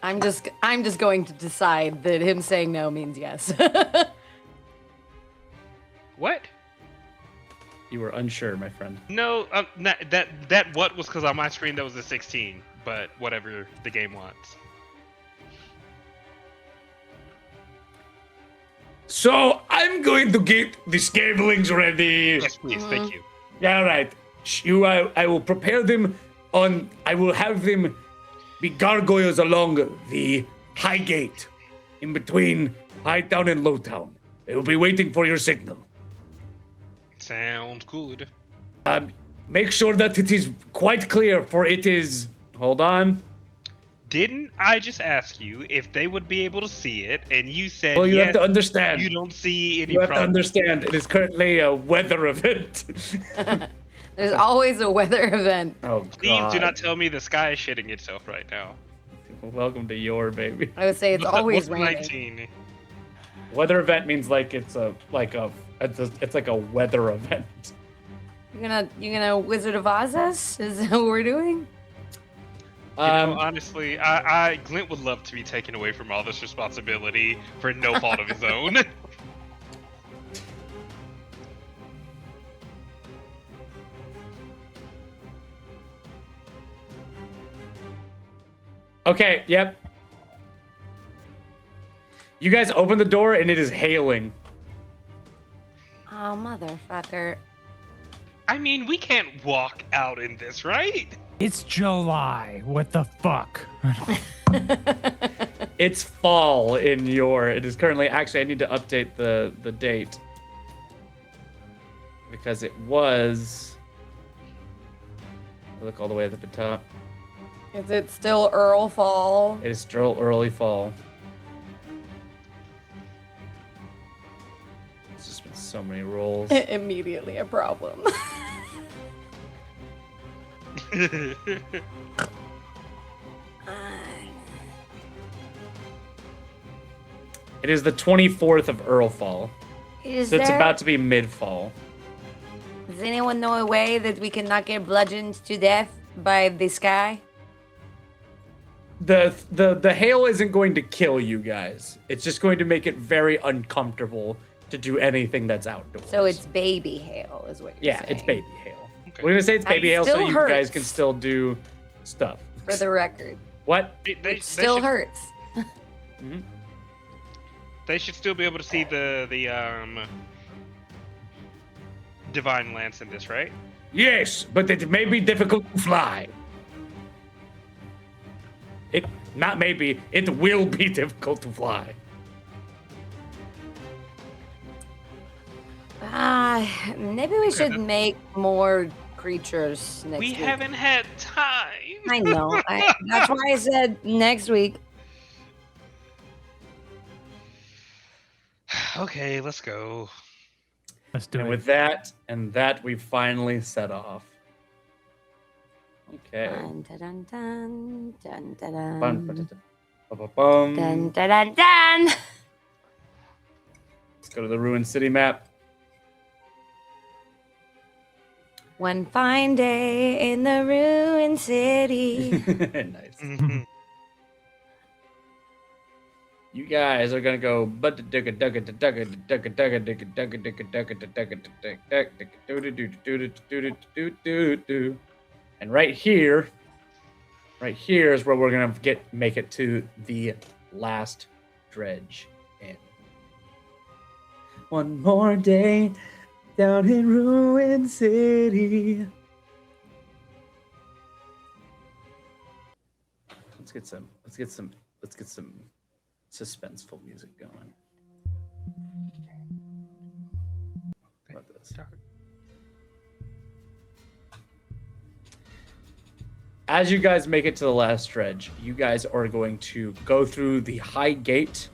I'm just going to decide that him saying no means yes. what? You were unsure, my friend. No, that what was because on my screen that was a 16, but whatever the game wants. So I'm going to get the scablings ready. Yes, please, thank you. All right. I will prepare them on. I will have them be gargoyles along the high gate, in between High Town and Low Town. They will be waiting for your signal. Sounds good. Make sure that it is quite clear, for it is. Hold on. Didn't I just ask you if they would be able to see it, and you said Well, you yes, have to understand. you don't see any You have to problem. understand. It is currently a weather event. There's always a weather event. Oh Please God! do not tell me the sky is shitting itself right now. Welcome to your baby. I would say it's What's that- always what's raining. 19? Weather event means like it's like a weather event. You gonna Wizard of Oz us? Is that what we're doing? You know, honestly, Glint would love to be taken away from all this responsibility for no fault of his own. Okay. Yep. You guys open the door and it is hailing. Oh, motherfucker. I mean, we can't walk out in this, right? It's July. What the fuck? It's fall in your. It is currently. Actually, I need to update the date because it was. Look all the way at the top. Is it still Earl Fall? It is still early fall. It's just been so many rolls. Immediately a problem. It is the 24th of Earlfall. Is So it's there- about to be mid-fall. Does anyone know a way that we can not get bludgeoned to death by the sky? The hail isn't going to kill you guys. It's just going to make it very uncomfortable to do anything that's outdoors. So it's baby hail, is what you're yeah, saying. it's baby hail. We're gonna say it's baby It hail so still you guys hurts. can still do stuff. For the record. What? It still hurts. They should still be able to see the divine lance in this, right? Yes, but it may be difficult to fly. It not maybe, it will be difficult to fly. Maybe we should make more creatures next We week. haven't had time. I know. That's why I said next week. Okay, let's go. Let's do And it. with that, we finally set off. Okay. Dun, dun, dun, dun, dun, Bum, dun. ba-da-bum. Dun, dun, dun, dun. Let's go to the ruined city map. One fine day in the ruined city. Nice. You guys are gonna go and right here is where we're gonna make it to the last dredge in. One more day down in Ruin City. Let's get some suspenseful music going. How about this? As you guys make it to the last dredge, you guys are going to go through the high gate.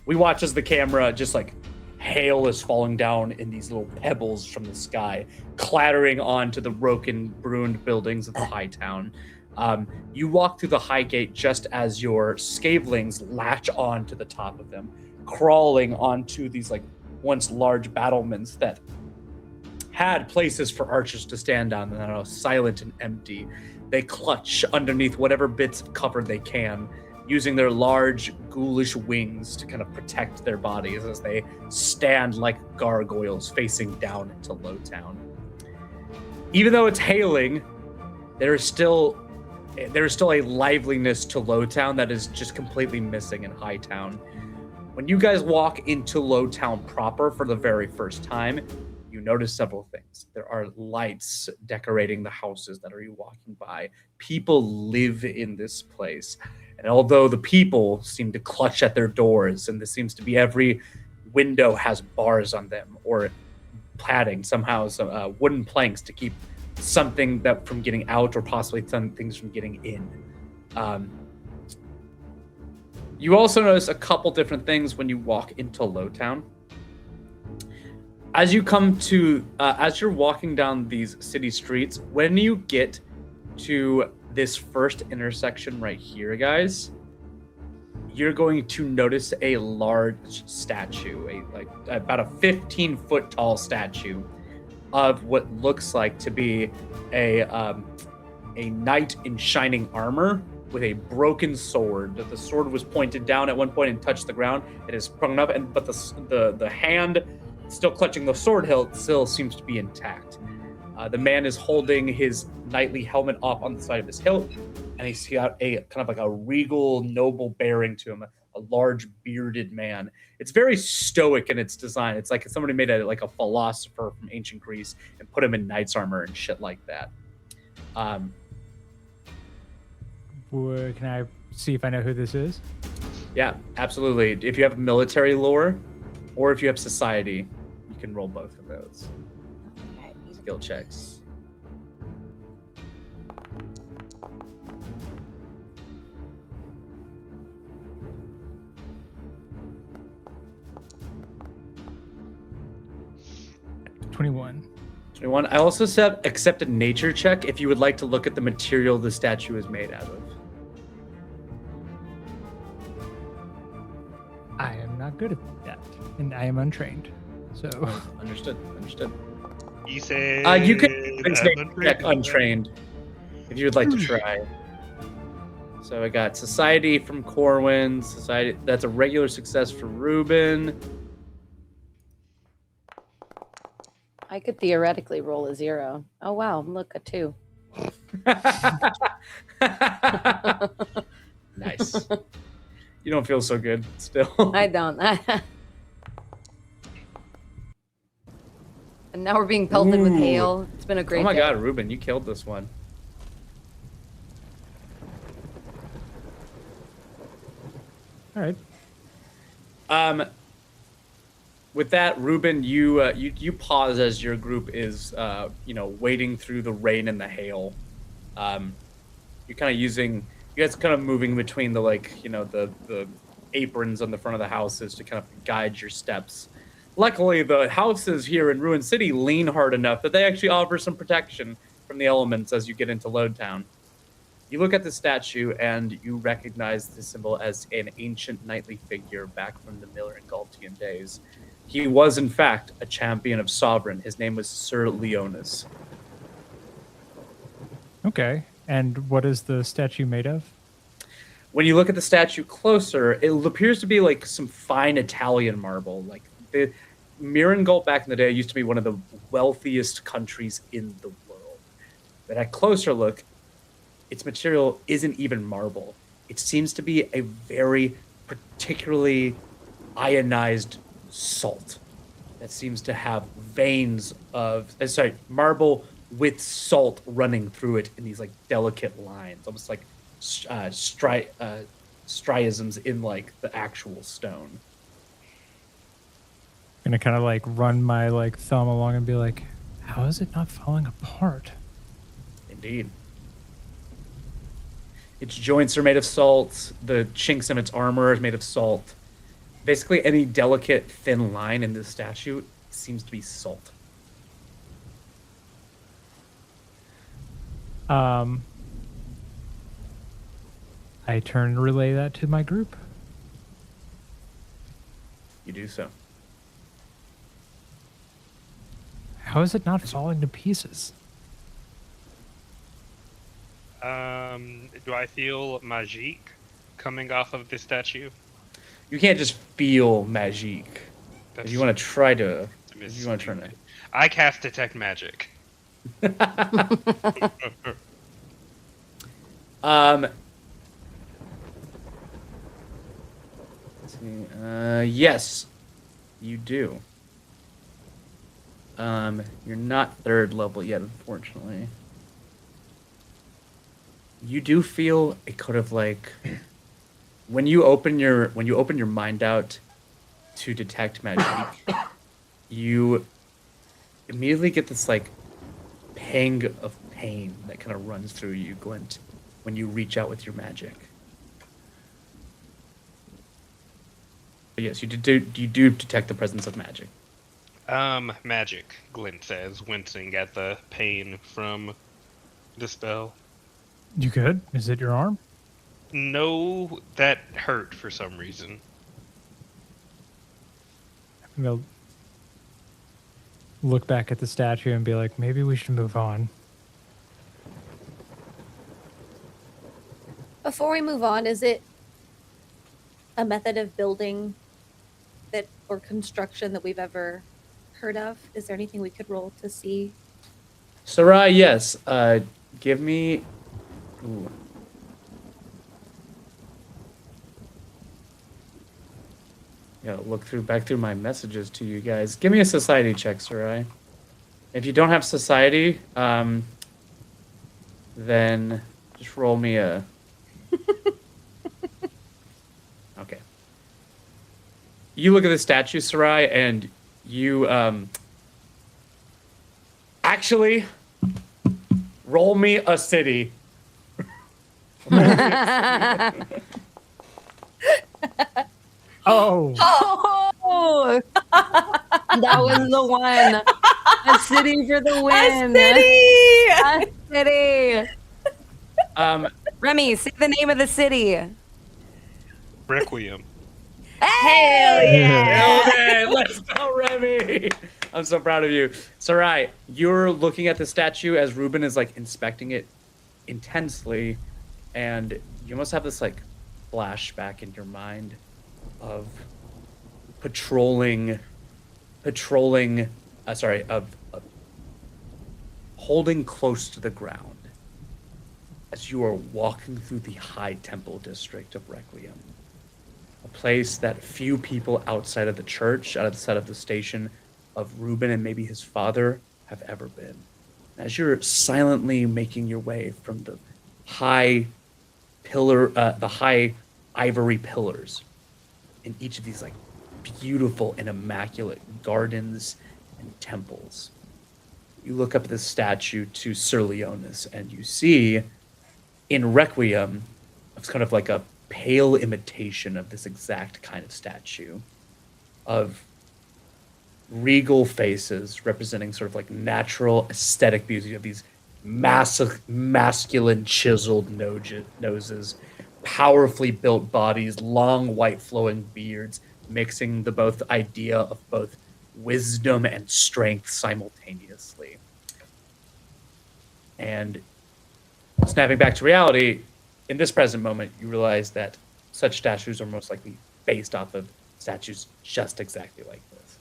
We watch as the camera just like hail is falling down in these little pebbles from the sky, clattering onto the broken, ruined buildings of the high town. You walk through the high gate just as your scavelings latch on to the top of them, crawling onto these like once large battlements that had places for archers to stand on and are silent and empty. They clutch underneath whatever bits of cover they can, using their large, ghoulish wings to kind of protect their bodies as they stand like gargoyles facing down into Lowtown. Even though it's hailing, there is still a liveliness to Lowtown that is just completely missing in Hightown. When you guys walk into Lowtown proper for the very first time, you notice several things. There are lights decorating the houses that are you walking by. People live in this place. And although the people seem to clutch at their doors, and this seems to be every window has bars on them or padding, somehow some wooden planks to keep something that from getting out or possibly some things from getting in. You also notice a couple different things when you walk into Lowtown. As you come to, as you're walking down these city streets, when you get to this first intersection right here, guys, you're going to notice a large statue, about a 15-foot tall statue of what looks like to be a knight in shining armor with a broken sword. The sword was pointed down at one point and touched the ground. It is sprung up, but the hand still clutching the sword hilt still seems to be intact. The man is holding his knightly helmet up on the side of his hilt, and he's got a kind of like a regal, noble bearing to him, a large bearded man. It's very stoic in its design. It's like somebody made a philosopher from ancient Greece and put him in knight's armor and shit like that. Can I see if I know who this is? Yeah, absolutely. If you have military lore, or if you have society, you can roll both of those. Skill checks. $21. I also said accept a nature check if you would like to look at the material the statue is made out of. I am not good at that, and I am untrained. So Understood. You said You can check untrained if you would like to try. So I got society from Corwin. Society, that's a regular success for Ruben. I could theoretically roll a 0. Oh wow, look, a 2. Nice. You don't feel so good still. I don't. And now we're being pelted with hail. It's been a great Oh my day. god, Ruben, you killed this one. all right. With that, Ruben, you pause as your group is wading through the rain and the hail. You're kind of you guys kind of moving between the aprons on the front of the houses to kind of guide your steps. Luckily, the houses here in Ruin City lean hard enough that they actually offer some protection from the elements as you get into Lowtown. You look at the statue and you recognize the symbol as an ancient knightly figure back from the Miller and Galtian days. He was, in fact, a champion of Sovereign. His name was Sir Leonis. Okay. And what is the statue made of? When you look at the statue closer, it appears to be like some fine Italian marble. Like the Mirangult back in the day used to be one of the wealthiest countries in the world. But at closer look, its material isn't even marble. It seems to be a very particularly ionized salt that seems to have veins of marble with salt running through it in these like delicate lines, almost like striisms in like the actual stone. I'm gonna kind of like run my like thumb along and be like, how is it not falling apart? Indeed. Its joints are made of salt. The chinks in its armor is made of salt. Basically, any delicate, thin line in this statue seems to be salt. I turn and relay that to my group. You do so. How is it not falling to pieces? Do I feel magique coming off of this statue? You can't just feel magique. If you want to try to, if you want to try to. I cast detect magic. Let's see. Yes, you do. You're not 3rd level yet, unfortunately. You do feel a kind of like when you open your mind out to detect magic, you immediately get this like pang of pain that kind of runs through you, Glint, when you reach out with your magic. But yes, you do detect the presence of magic. Magic, Glint says, wincing at the pain from the spell. You good? Is it your arm? No, that hurt for some reason. I'm gonna look back at the statue and be like, maybe we should move on. Before we move on, is it a method of building that or construction that we've ever heard of? Is there anything we could roll to see? Sarai, yes. Give me. Ooh. Yeah, look back through my messages to you guys. Give me a society check, Sarai. If you don't have society, then just roll me a. Okay. You look at the statue, Sarai, and you actually roll me a city. Oh. Oh, that was the one. A city for the win. A city. Remy, say the name of the city. Requiem. Hell yeah! Okay, let's go, Remy. I'm so proud of you. Sarai, you're looking at the statue as Ruben is like inspecting it intensely, and you must have this like flashback in your mind of holding close to the ground as you are walking through the high temple district of Requiem, a place that few people outside of the church, outside of the station of Reuben and maybe his father have ever been. As you're silently making your way from the high ivory pillars in each of these like beautiful and immaculate gardens and temples, you look up at the statue to Sir Leonis, and you see in Requiem, it's kind of like a pale imitation of this exact kind of statue, of regal faces representing sort of like natural aesthetic beauty of these massive, masculine, chiseled noses, powerfully built bodies, long white flowing beards, mixing the both idea of both wisdom and strength simultaneously. And snapping back to reality, in this present moment, you realize that such statues are most likely based off of statues just exactly like this.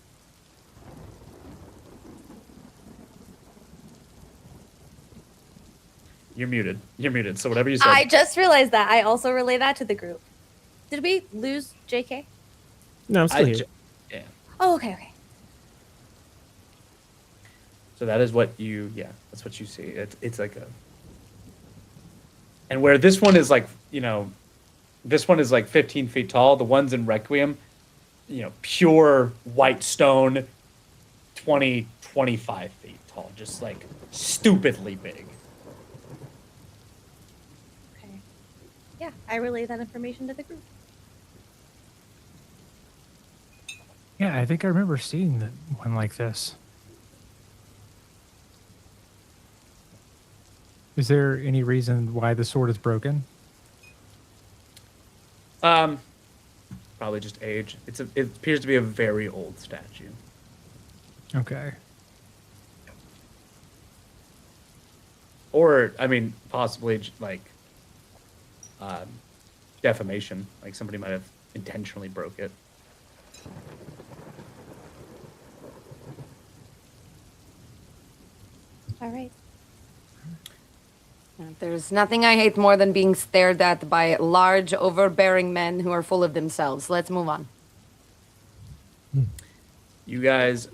You're muted. You're muted. So whatever you said. I just realized that. I also relay that to the group. Did we lose JK? No, I'm still here. Yeah. Oh, okay. So that is what you, that's what you see. It's like a, and where this one is like, this one is like 15 feet tall. The ones in Requiem, pure white stone, 20, 25 feet tall, just like stupidly big. Okay. Yeah, I relay that information to the group. Yeah, I think I remember seeing one like this. Is there any reason why the sword is broken? Probably just age. It appears to be a very old statue. Okay. or I mean, possibly like defamation. Like somebody might have intentionally broke it. All right. There's nothing I hate more than being stared at by large, overbearing men who are full of themselves. Let's move on. You guys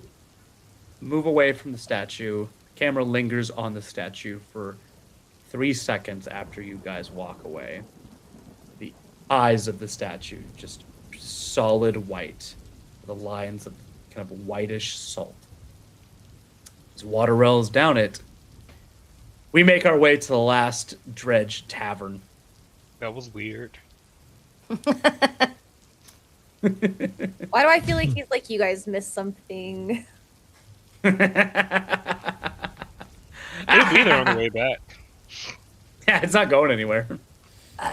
move away from the statue. The camera lingers on the statue for 3 seconds after you guys walk away. The eyes of the statue just solid white. The lines of kind of whitish salt. As water rolls down it, we make our way to the last dredge tavern. That was weird. Why do I feel like he's like, you guys missed something? It'll be there on the way back. Yeah, it's not going anywhere. He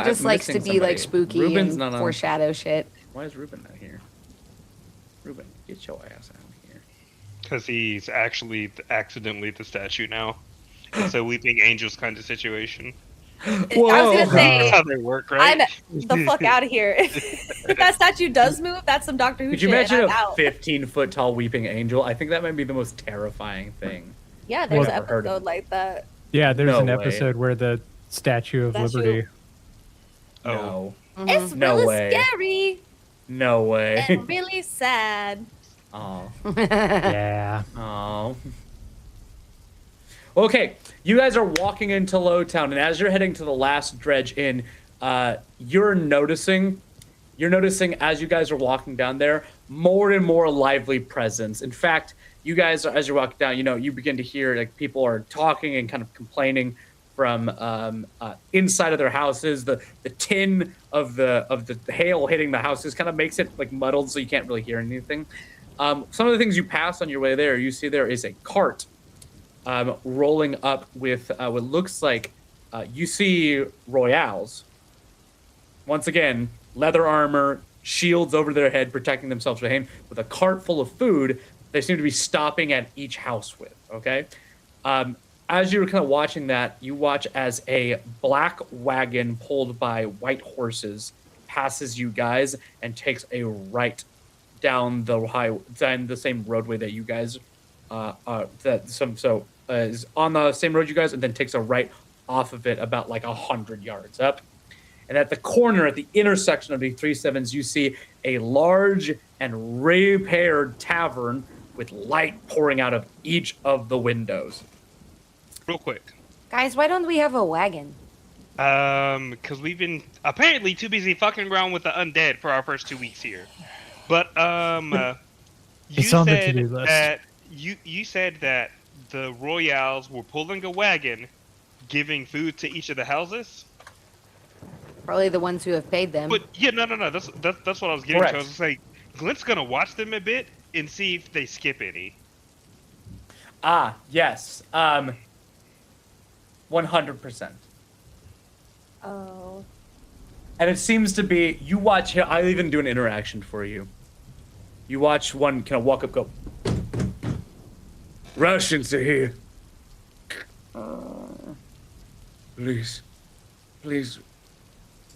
just likes to be like spooky Ruben's and not on. foreshadow shit. Why is Ruben not here? Ruben, get your ass out here. Because he's actually accidentally the statue now. It's a weeping angels kind of situation. I was gonna say, That's how they work, right? I'm the fuck out of here. If that statue does move, that's some Doctor Who Could shit. you imagine I'm a out. 15-foot tall weeping angel? I think that might be the most terrifying thing. Yeah, there's Well, an I've heard of episode like that. Yeah, there's No an way. episode where the Statue of Statue- Liberty. No. It's No really way. scary No way. and really sad. Oh. Yeah. Oh. Okay, you guys are walking into Lowtown, and as you're heading to the last dredge inn, you're noticing as you guys are walking down there, more and more lively presence. In fact, you guys, as you're walking down, you begin to hear like people are talking and kind of complaining from inside of their houses. The tin of the hail hitting the houses kind of makes it like muddled, so you can't really hear anything. Some of the things you pass on your way there, you see there is a cart rolling up with what looks like you see royales. Once again, leather armor, shields over their head, protecting themselves from rain, with a cart full of food. They seem to be stopping at each house with. Okay, as you're kind of watching that, you watch as a black wagon pulled by white horses passes you guys and takes a right down the same roadway that you guys is on the same road you guys, and then takes a right off of it about like 100 yards up. And at the corner, at the intersection of the 3-7s, you see a large and repaired tavern with light pouring out of each of the windows. Real quick. Guys, why don't we have a wagon? Because we've been apparently too busy fucking around with the undead for our first 2 weeks here. But you It's on the said to-do list. that you said that the royales were pulling a wagon, giving food to each of the houses. Probably the ones who have paid them. But yeah, no. That's what I was getting Correct. to. I was like, Glint's gonna watch them a bit and see if they skip any. Ah, yes. 100%. Oh. And it seems to be, you watch here, I'll even do an interaction for you. You watch one kind of walk up, go, Russians are here. Please,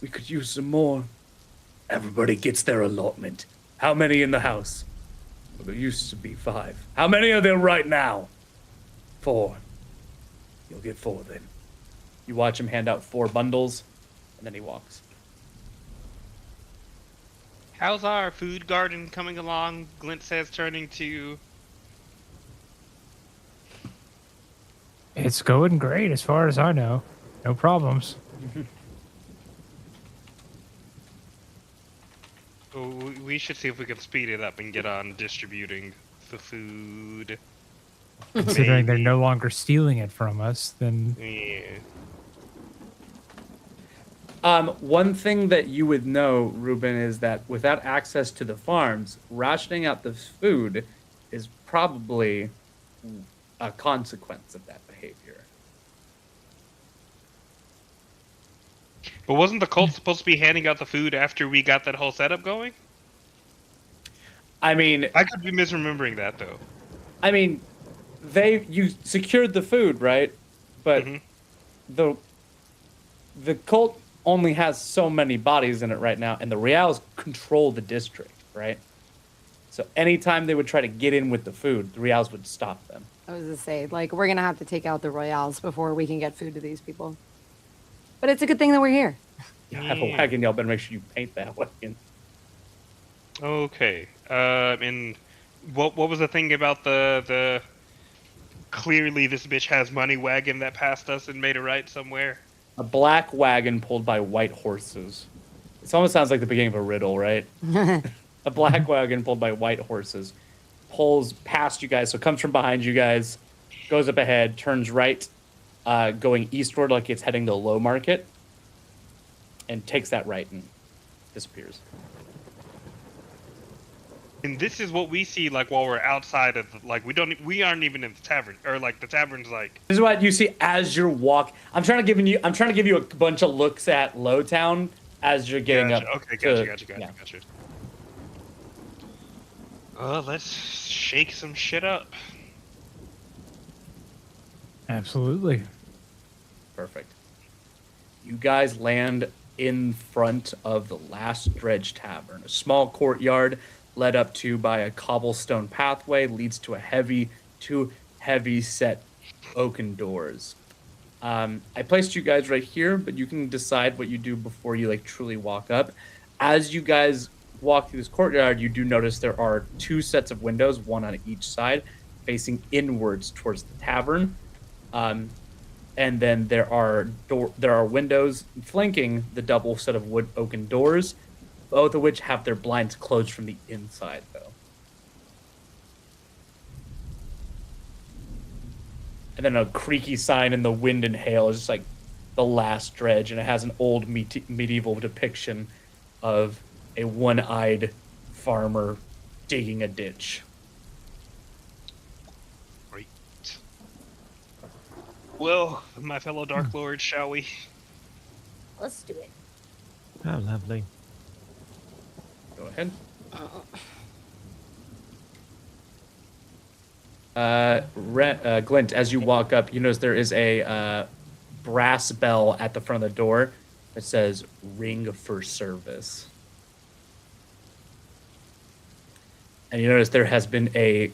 we could use some more. Everybody gets their allotment. How many in the house? Well, there used to be 5. How many are there right now? 4. You'll get 4 then. You watch him hand out 4 bundles, and then he walks. How's our food garden coming along? Glint says, turning to. It's going great as far as I know. No problems. We should see if we can speed it up and get on distributing the food. Considering they're no longer stealing it from us, then Yeah. One thing that you would know, Ruben, is that without access to the farms, rationing out the food is probably a consequence of that behavior. But wasn't the cult supposed to be handing out the food after we got that whole setup going? I mean, I could be misremembering that though. I mean, you secured the food, right? But the cult only has so many bodies in it right now, and the Reals control the district, right? So anytime they would try to get in with the food, the Reals would stop them. I was gonna say, like, we're gonna have to take out the Royales before we can get food to these people. But it's a good thing that we're here. You have a wagon, y'all better make sure you paint that wagon. Okay. And what was the thing about the clearly this bitch has money wagon that passed us and made a right somewhere? A black wagon pulled by white horses. It almost sounds like the beginning of a riddle, right? A black wagon pulled by white horses pulls past you guys, so it comes from behind you guys, goes up ahead, turns right, going eastward like it's heading to Low Market, and takes that right and disappears. And this is what we see like while we're outside of like we aren't even in the tavern, or like the tavern's like. This is what you see as you're I'm trying to give you a bunch of looks at Lowtown as you're getting up. Okay, gotcha. Let's shake some shit up. Absolutely. Perfect. You guys land in front of the Last Dredge Tavern, a small courtyard led up to by a cobblestone pathway leads to two heavy set oaken doors. I placed you guys right here, but you can decide what you do before you like truly walk up. As you guys walk through this courtyard, you do notice there are two sets of windows, one on each side, facing inwards towards the tavern. And then there are windows flanking the double set of wood oaken doors, both of which have their blinds closed from the inside, though. And then a creaky sign in the wind and hail is just like the Last Dredge, and it has an old medieval depiction of a one-eyed farmer digging a ditch. Great. Well, my fellow Dark Lords, shall we? Let's do it. Oh, lovely. Go ahead. Glint, as you walk up, you notice there is a brass bell at the front of the door that says "Ring for Service." And you notice there has been a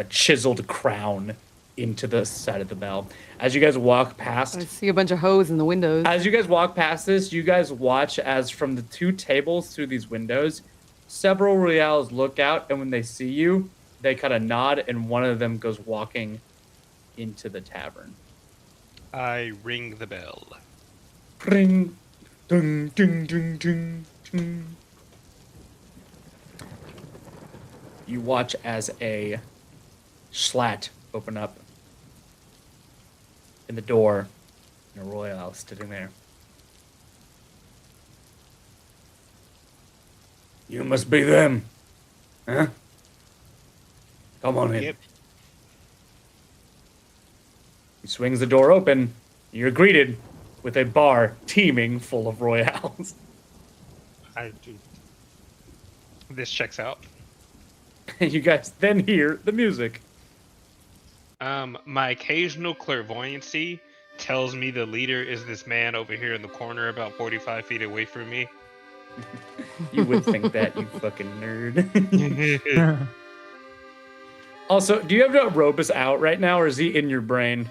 chiseled crown into the side of the bell. As you guys walk past, I see a bunch of hoes in the windows. As you guys walk past this, you guys watch as from the two tables through these windows, several Reals look out, and when they see you, they kind of nod, and one of them goes walking into the tavern. I ring the bell. Ring, ding, ding, ding, ding, ding. You watch as a slat open up in the door, and a Royale sitting there. You must be them, huh? Come on in. Yep. He swings the door open. You're greeted with a bar teeming full of Royales. This checks out. You guys then hear the music. My occasional clairvoyancy tells me the leader is this man over here in the corner about 45 feet away from me. You would think that, you fucking nerd. Also, do you have Robus out right now, or is he in your brain?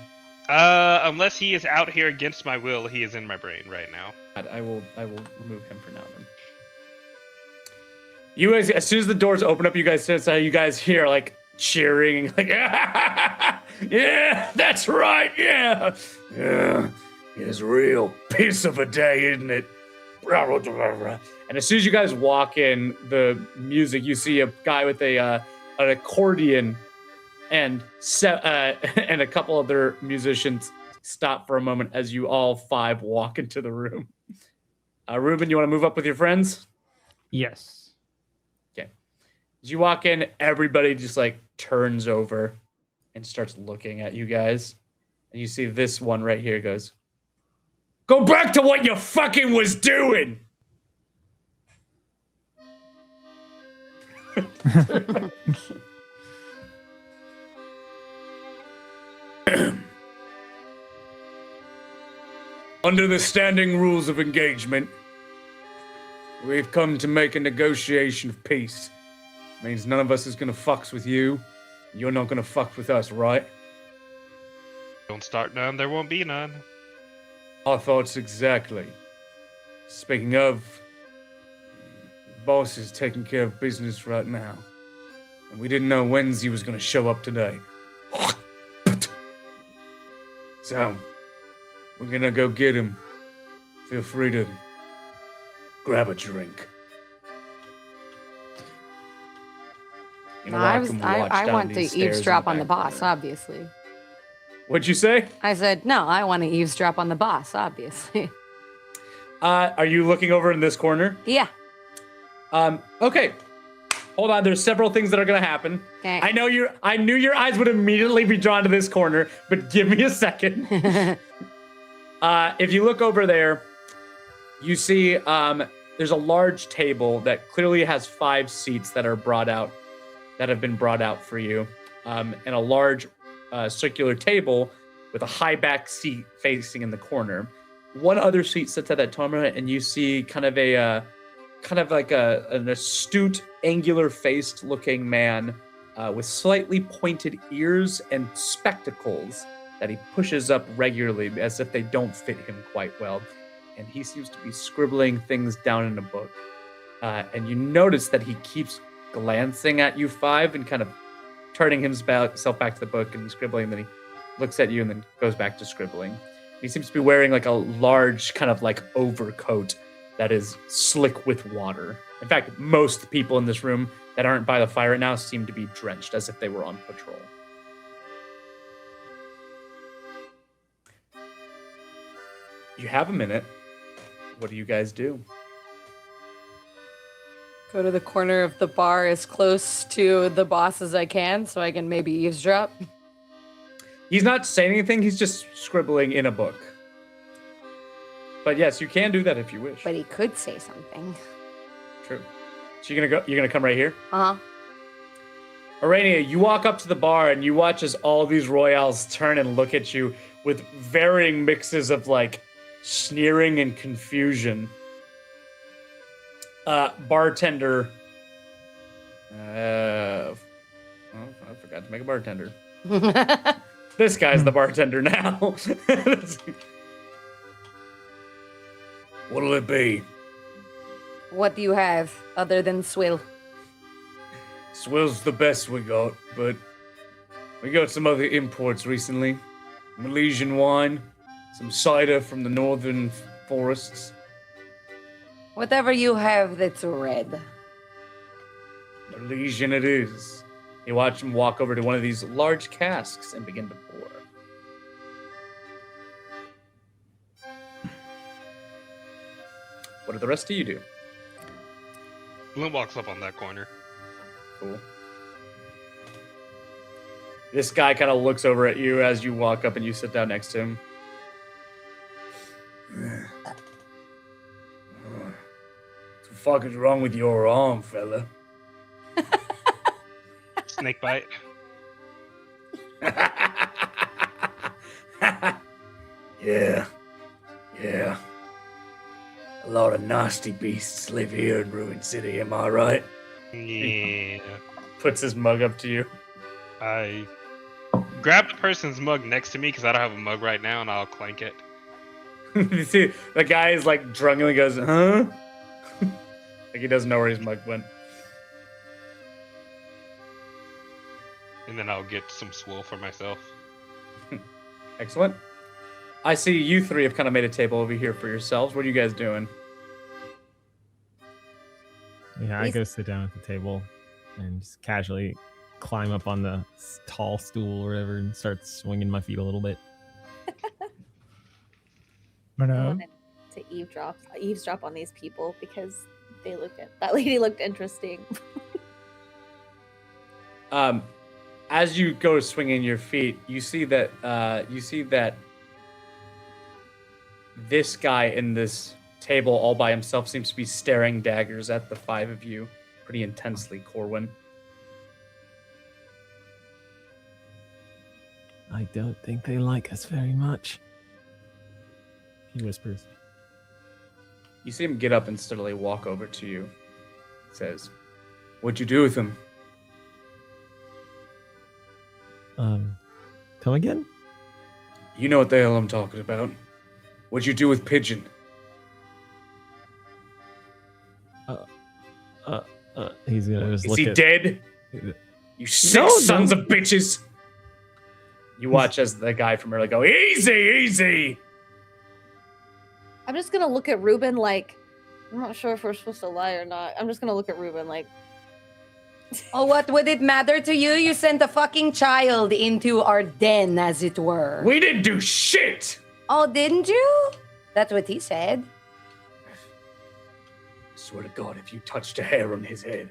Unless he is out here against my will, he is in my brain right now. I will remove him for now then. You guys, as soon as the doors open up, you guys hear like cheering, like yeah, that's right, yeah, it's a real piece of a day, isn't it? And as soon as you guys walk in, the music, you see a guy with an accordion, and a couple other musicians stop for a moment as you all five walk into the room. Ruben, you want to move up with your friends? Yes. Okay. As you walk in, everybody just like turns over and starts looking at you guys. And you see this one right here goes, "Go back to what you fucking was doing!" Under the standing rules of engagement, we've come to make a negotiation of peace. Means none of us is gonna fucks with you. You're not gonna fuck with us, right? Don't start none, there won't be none. Our thoughts exactly. Speaking of, the boss is taking care of business right now. And we didn't know Wednesday was gonna show up today. So, we're gonna go get him. Feel free to grab a drink. You know, I want to eavesdrop on the boss, obviously. What'd you say? I said, no, I want to eavesdrop on the boss, obviously. Are you looking over in this corner? Yeah. Okay. Hold on, there's several things that are gonna happen. Okay. I knew your eyes would immediately be drawn to this corner, but give me a second. If you look over there, you see there's a large table that clearly has 5 seats that are that have been brought out for you, and a large circular table with a high back seat facing in the corner. One other seat sits at that corner, and you see kind of like an astute, angular-faced looking man with slightly pointed ears and spectacles that he pushes up regularly as if they don't fit him quite well. And he seems to be scribbling things down in a book. And you notice that he keeps glancing at you 5 and kind of turning himself back to the book and scribbling. Then he looks at you and then goes back to scribbling. He seems to be wearing like a large kind of like overcoat that is slick with water. In fact, most people in this room that aren't by the fire right now seem to be drenched as if they were on patrol. You have a minute. What do you guys do? Go to the corner of the bar as close to the boss as I can so I can maybe eavesdrop. He's not saying anything, he's just scribbling in a book. But yes, you can do that if you wish. But he could say something. True. So you're gonna come right here? Uh-huh. Arania, you walk up to the bar and you watch as all these royals turn and look at you with varying mixes of like sneering and confusion. Bartender. Oh, I forgot to make a bartender. This guy's the bartender now. What'll it be? What do you have other than swill? Swill's the best we got, but we got some other imports recently. Milesian wine, some cider from the northern forests. Whatever you have that's red. Milesian it is. You watch him walk over to one of these large casks and begin to pour. What do the rest of you do? Blint walks up on that corner. Cool. This guy kind of looks over at you as you walk up and you sit down next to him. What the fuck is wrong with your arm, fella? Snake bite. Yeah. A lot of nasty beasts live here in Ruin City, am I right? Yeah. Puts his mug up to you. I grab the person's mug next to me because I don't have a mug right now, and I'll clank it. You see, the guy is like drunkenly goes, huh? Like he doesn't know where his mug went. And then I'll get some swill for myself. Excellent. I see you 3 have kind of made a table over here for yourselves. What are you guys doing? Yeah, I go sit down at the table and just casually climb up on the tall stool or whatever and start swinging my feet a little bit. I wanted to eavesdrop on these people because that lady looked interesting. As you go swinging your feet, you see that this guy in this table all by himself seems to be staring daggers at the 5 of you pretty intensely, Corwin. I don't think they like us very much. He whispers. You see him get up and steadily walk over to you. Says, "What'd you do with him?" Come again? You know what the hell I'm talking about. What'd you do with Pigeon? He's gonna just Is look he at... dead? You sick sons of bitches! You watch as the guy from earlier go, "Easy, easy!" I'm just gonna look at Ruben like, I'm not sure if we're supposed to lie or not. I'm just gonna look at Ruben like, Oh, what would it matter to you? You sent a fucking child into our den, as it were. We didn't do shit! Oh, didn't you? That's what he said. I swear to God, if you touched a hair on his head.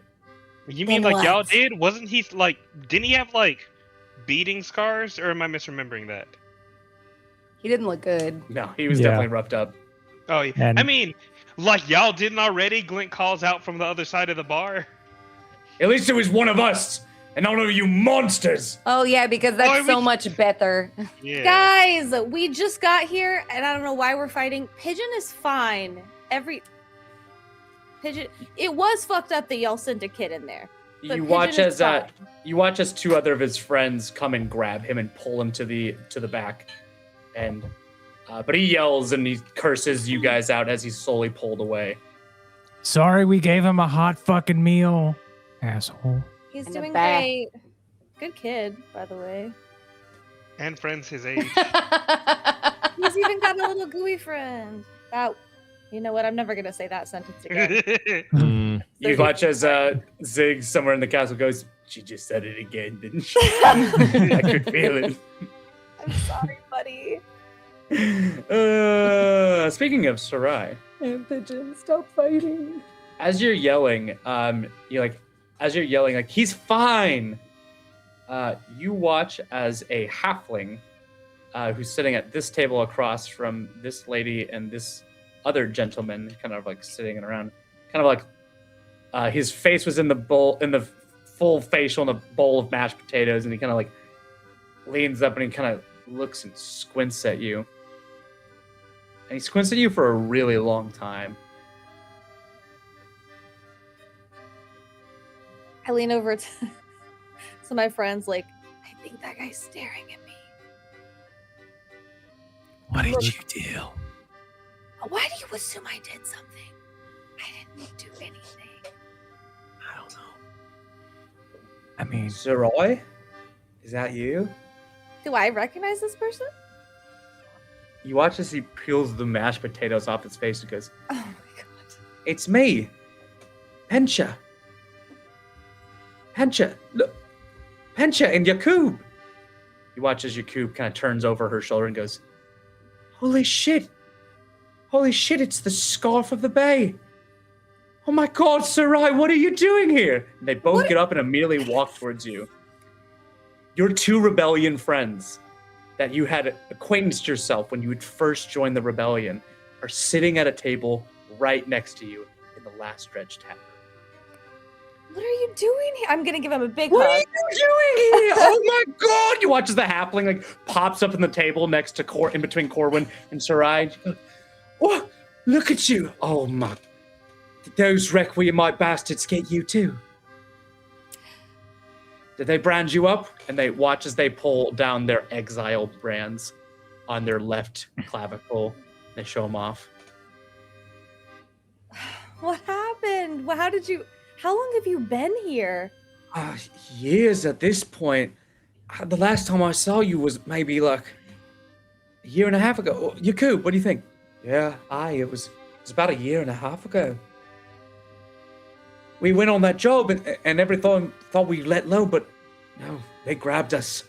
You mean Then like y'all what? did? Wasn't he like? Didn't he have like beating scars, or am I misremembering that? He didn't look good. No, he was Yeah. definitely roughed up. Oh, yeah. And- I mean, like y'all didn't already. Glint calls out from the other side of the bar. At least it was one of us, and not one of you monsters! Oh, yeah, because that's Why so we- much better. Yeah. guys, we just got here, and I don't know why we're fighting. Pigeon is fine. Pigeon. It was fucked up that y'all sent a kid in there. But You Pigeon watch is as fine. you watch as two other of his friends come and grab him and pull him to the back, and but he yells and he curses you guys out as he's slowly pulled away. Sorry we gave him a hot fucking meal, asshole. He's In the doing back. great. Good kid, by the way. And friends his age. He's even got a little gooey friend. That, you know what? I'm never gonna say that sentence again. You watch as Zig somewhere in the castle goes, "She just said it again, didn't she?" I could feel it. I'm sorry, buddy. Speaking of Sarai, Pigeon, stop fighting. as you're yelling, like he's fine. You watch as a halfling, who's sitting at this table across from this lady and this other gentleman, kind of like sitting around, kind of like his face was in the full facial in a bowl of mashed potatoes, and he kind of like leans up and he kind of looks and squints at you. And he squints at you for a really long time. I lean over to my friends, like, I think that guy's staring at me. What did you do? Why do you assume I did something? I didn't do anything. I don't know. I mean, Sarai? Is that you? Do I recognize this person? You watch as he peels the mashed potatoes off his face and goes, Oh my god. "It's me, Pencha. Look, Pencha and Yakub." You watch as Yakub kind of turns over her shoulder and goes, Holy shit, it's the Scarf of the Bay. Oh my God, Sarai, what are you doing here?" And they both get up and immediately walk towards you. Your two rebellion friends that you had acquaintanced yourself when you had first joined the rebellion are sitting at a table right next to you in the Last Stretch Tavern. What are you doing here? I'm gonna give him a big What are hug. you doing here? Oh my God! You watch as the halfling like pops up in the table next to in between Corwin and Sarai. She goes, "Oh, look at you! Oh my! Did those Requiemite bastards get you too? Did they brand you up?" And they watch as they pull down their exile brands on their left clavicle. They show them off. What happened? How long have you been here? Years at this point. The last time I saw you was maybe like a year and a half ago. Yakub, what do you think? Yeah, it was about a year and a half ago. We went on that job and everything thought we let low, but no, they grabbed us.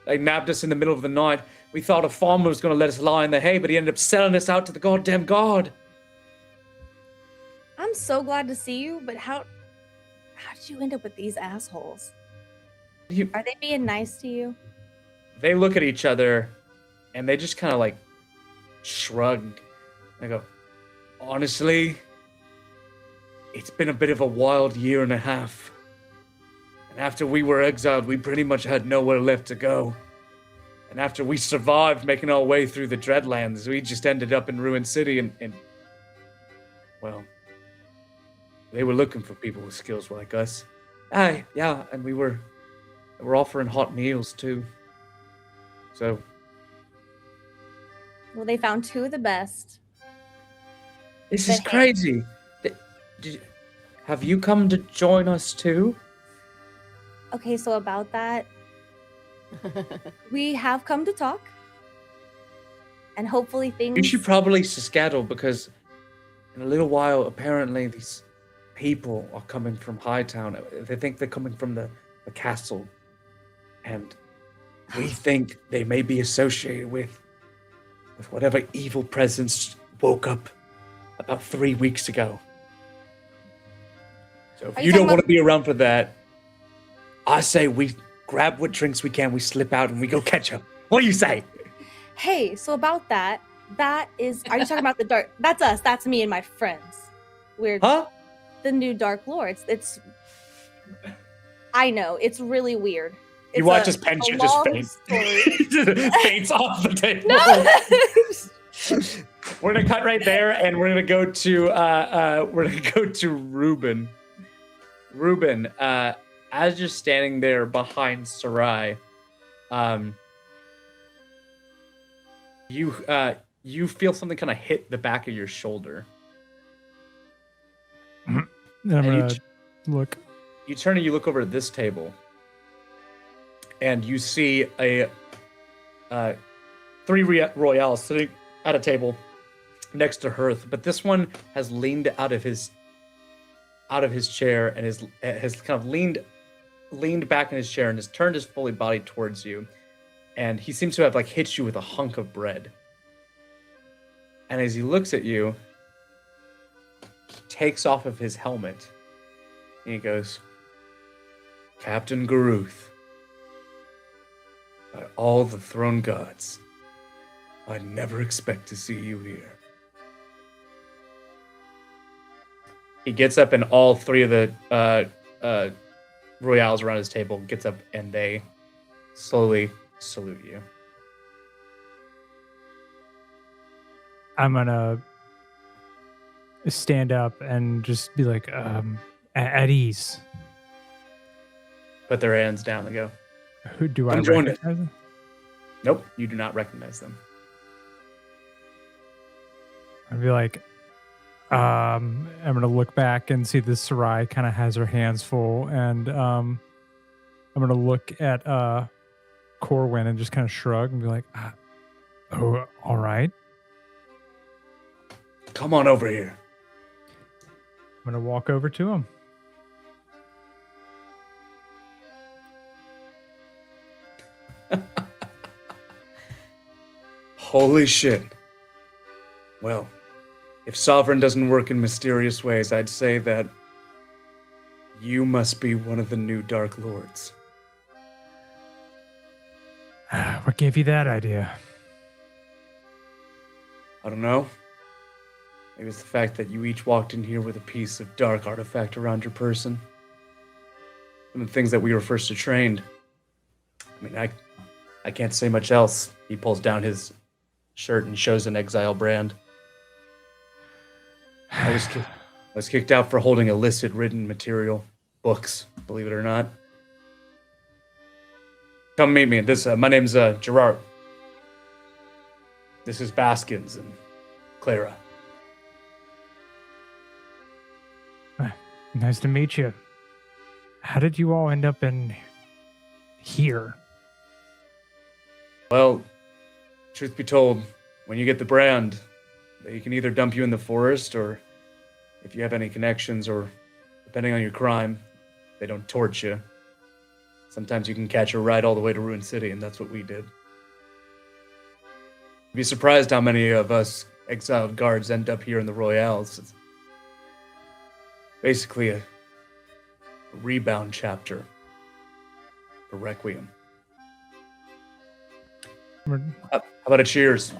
They nabbed us in the middle of the night. We thought a farmer was going to let us lie in the hay, but he ended up selling us out to the goddamn guard. I'm so glad to see you, but how did you end up with these assholes? Are they being nice to you? They look at each other and they just kind of like shrug. They go, "Honestly, it's been a bit of a wild year and a half. And after we were exiled, we pretty much had nowhere left to go. And after we survived making our way through the Dreadlands, we just ended up in Ruin City and well, they were looking for people with skills like us. Yeah, and we were offering hot meals too. So, Well, they found two of the best. this But is hey. crazy. Have you come to join us too? Okay, so about that, we have come to talk. And hopefully things... You should probably skedaddle because in a little while, apparently these people are coming from Hightown. They think they're coming from the castle. And we think they may be associated with whatever evil presence woke up about 3 weeks ago. So if Are you you don't talking want to be around for that, I say we grab what drinks we can, we slip out, and we go catch them. What do you say? Hey, so about that, that is... Are you talking about the dark... That's us. That's me and my friends. We're the new Dark Lords. It's... I know. It's really weird. You It's watch a- as Pension a just long faints. story. Just faints off the table. No! We're gonna cut right there, and we're gonna go to Ruben. Ruben, as you're standing there behind Sarai, you feel something kind of hit the back of your shoulder. And I'm And you gonna look. You turn and you look over at this table, and you see three royales sitting at a table next to Hearth, but this one has leaned out of his chair and has kind of leaned back in his chair and has turned his fully body towards you, and he seems to have like hit you with a hunk of bread. And as he looks at you, he takes off of his helmet and he goes, "Captain Garuth, by all the throne gods, I'd never expect to see you here." He gets up, and all three of the royales around his table gets up, and they slowly salute you. I'm gonna stand up and just be like, at ease. Put their hands down and go, Who do I "Come join us." recognize them? Nope, you do not recognize them. I'd be like, I'm gonna look back and see this Sarai kind of has her hands full, and I'm gonna look at Corwin and just kind of shrug and be like, "Oh, all right." Come on over here. I'm gonna walk over to him. Holy shit. Well, if Sovereign doesn't work in mysterious ways, I'd say that you must be one of the new Dark Lords. What gave you that idea? I don't know. Maybe it's the fact that you each walked in here with a piece of dark artifact around your person. Some of the things that we were first trained. I mean, I can't say much else. He pulls down his shirt and shows an exile brand. I was kicked out for holding illicit written material. Books, believe it or not. Come meet me. My name's Gerard. This is Baskins and Clara. Nice to meet you. How did you all end up in here? Well, truth be told, when you get the brand, they can either dump you in the forest, or if you have any connections, or depending on your crime, they don't torch you. Sometimes you can catch a ride all the way to Ruin City, and that's what we did. You'd be surprised how many of us exiled guards end up here in the Royales. It's basically a rebound chapter for Requiem. How about a cheers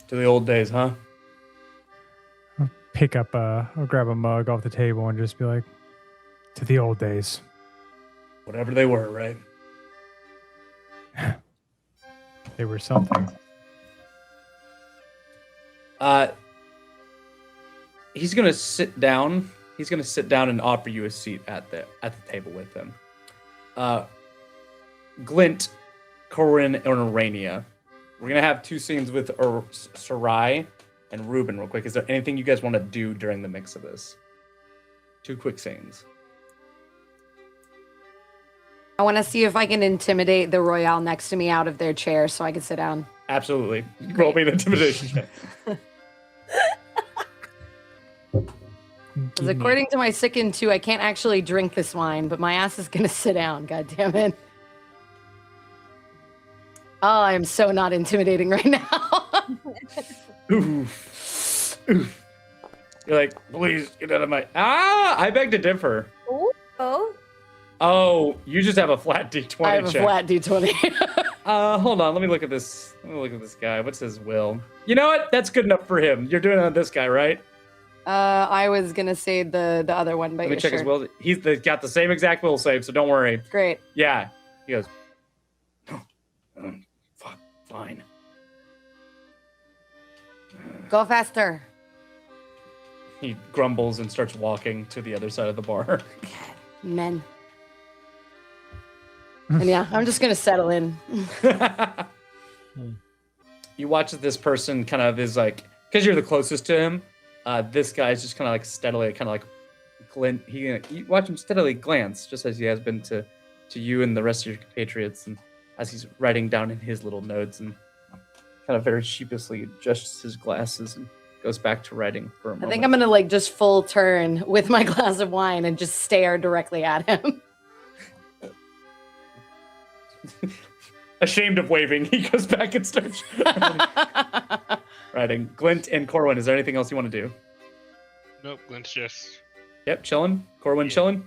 to the old days, huh? I'll grab a mug off the table and just be like, to the old days. Whatever they were, right? They were something. He's gonna sit down. He's gonna sit down and offer you a seat at the table with him. Glint, Corin, and Urania. We're gonna have 2 scenes with Sarai and Ruben real quick. Is there anything you guys want to do during the mix of this? 2 quick scenes. I want to see if I can intimidate the Royale next to me out of their chair so I can sit down. Absolutely. Roll me an intimidation check. Because according to my Sicken 2, I can't actually drink this wine, but my ass is going to sit down. God damn it. Oh, I'm so not intimidating right now. Oof. Oof. You're like, please get out of my... I beg to differ. Oh. Oh, you just have a flat D20 I have a check. flat D20. Hold on. Let me look at this. Let me look at this guy. What's his will? You know what? That's good enough for him. You're doing it on this guy, right? I was going to say the other one, but Let me check his will. He's got the same exact will save, so don't worry. Great. Yeah. He goes, fuck, fine. Go faster. He grumbles and starts walking to the other side of the bar. Men. And yeah, I'm just going to settle in. You watch as this person kind of is like, because you're the closest to him, this guy's just kind of like steadily, kind of like glint. You watch him steadily glance, just as he has been to you and the rest of your compatriots, and as he's writing down in his little notes, and kind of very sheepishly adjusts his glasses and goes back to writing for a moment. I think I'm going to like just full turn with my glass of wine and just stare directly at him. Ashamed of waving, he goes back and starts writing. Glint and Corwin, is there anything else you want to do? Nope, Glint's just... Yep, chilling. Corwin chilling?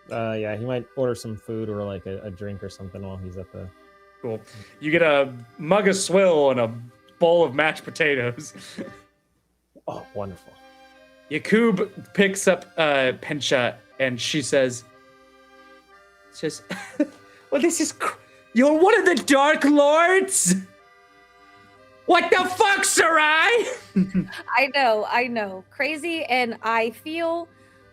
Yeah, he might order some food or like a drink or something while he's at the... Cool. You get a mug of swill and a bowl of mashed potatoes. Oh, wonderful. Yakub picks up Pensha and she says, well, this is... You're one of the Dark Lords? What the fuck, Sarai? I know. Crazy, and I feel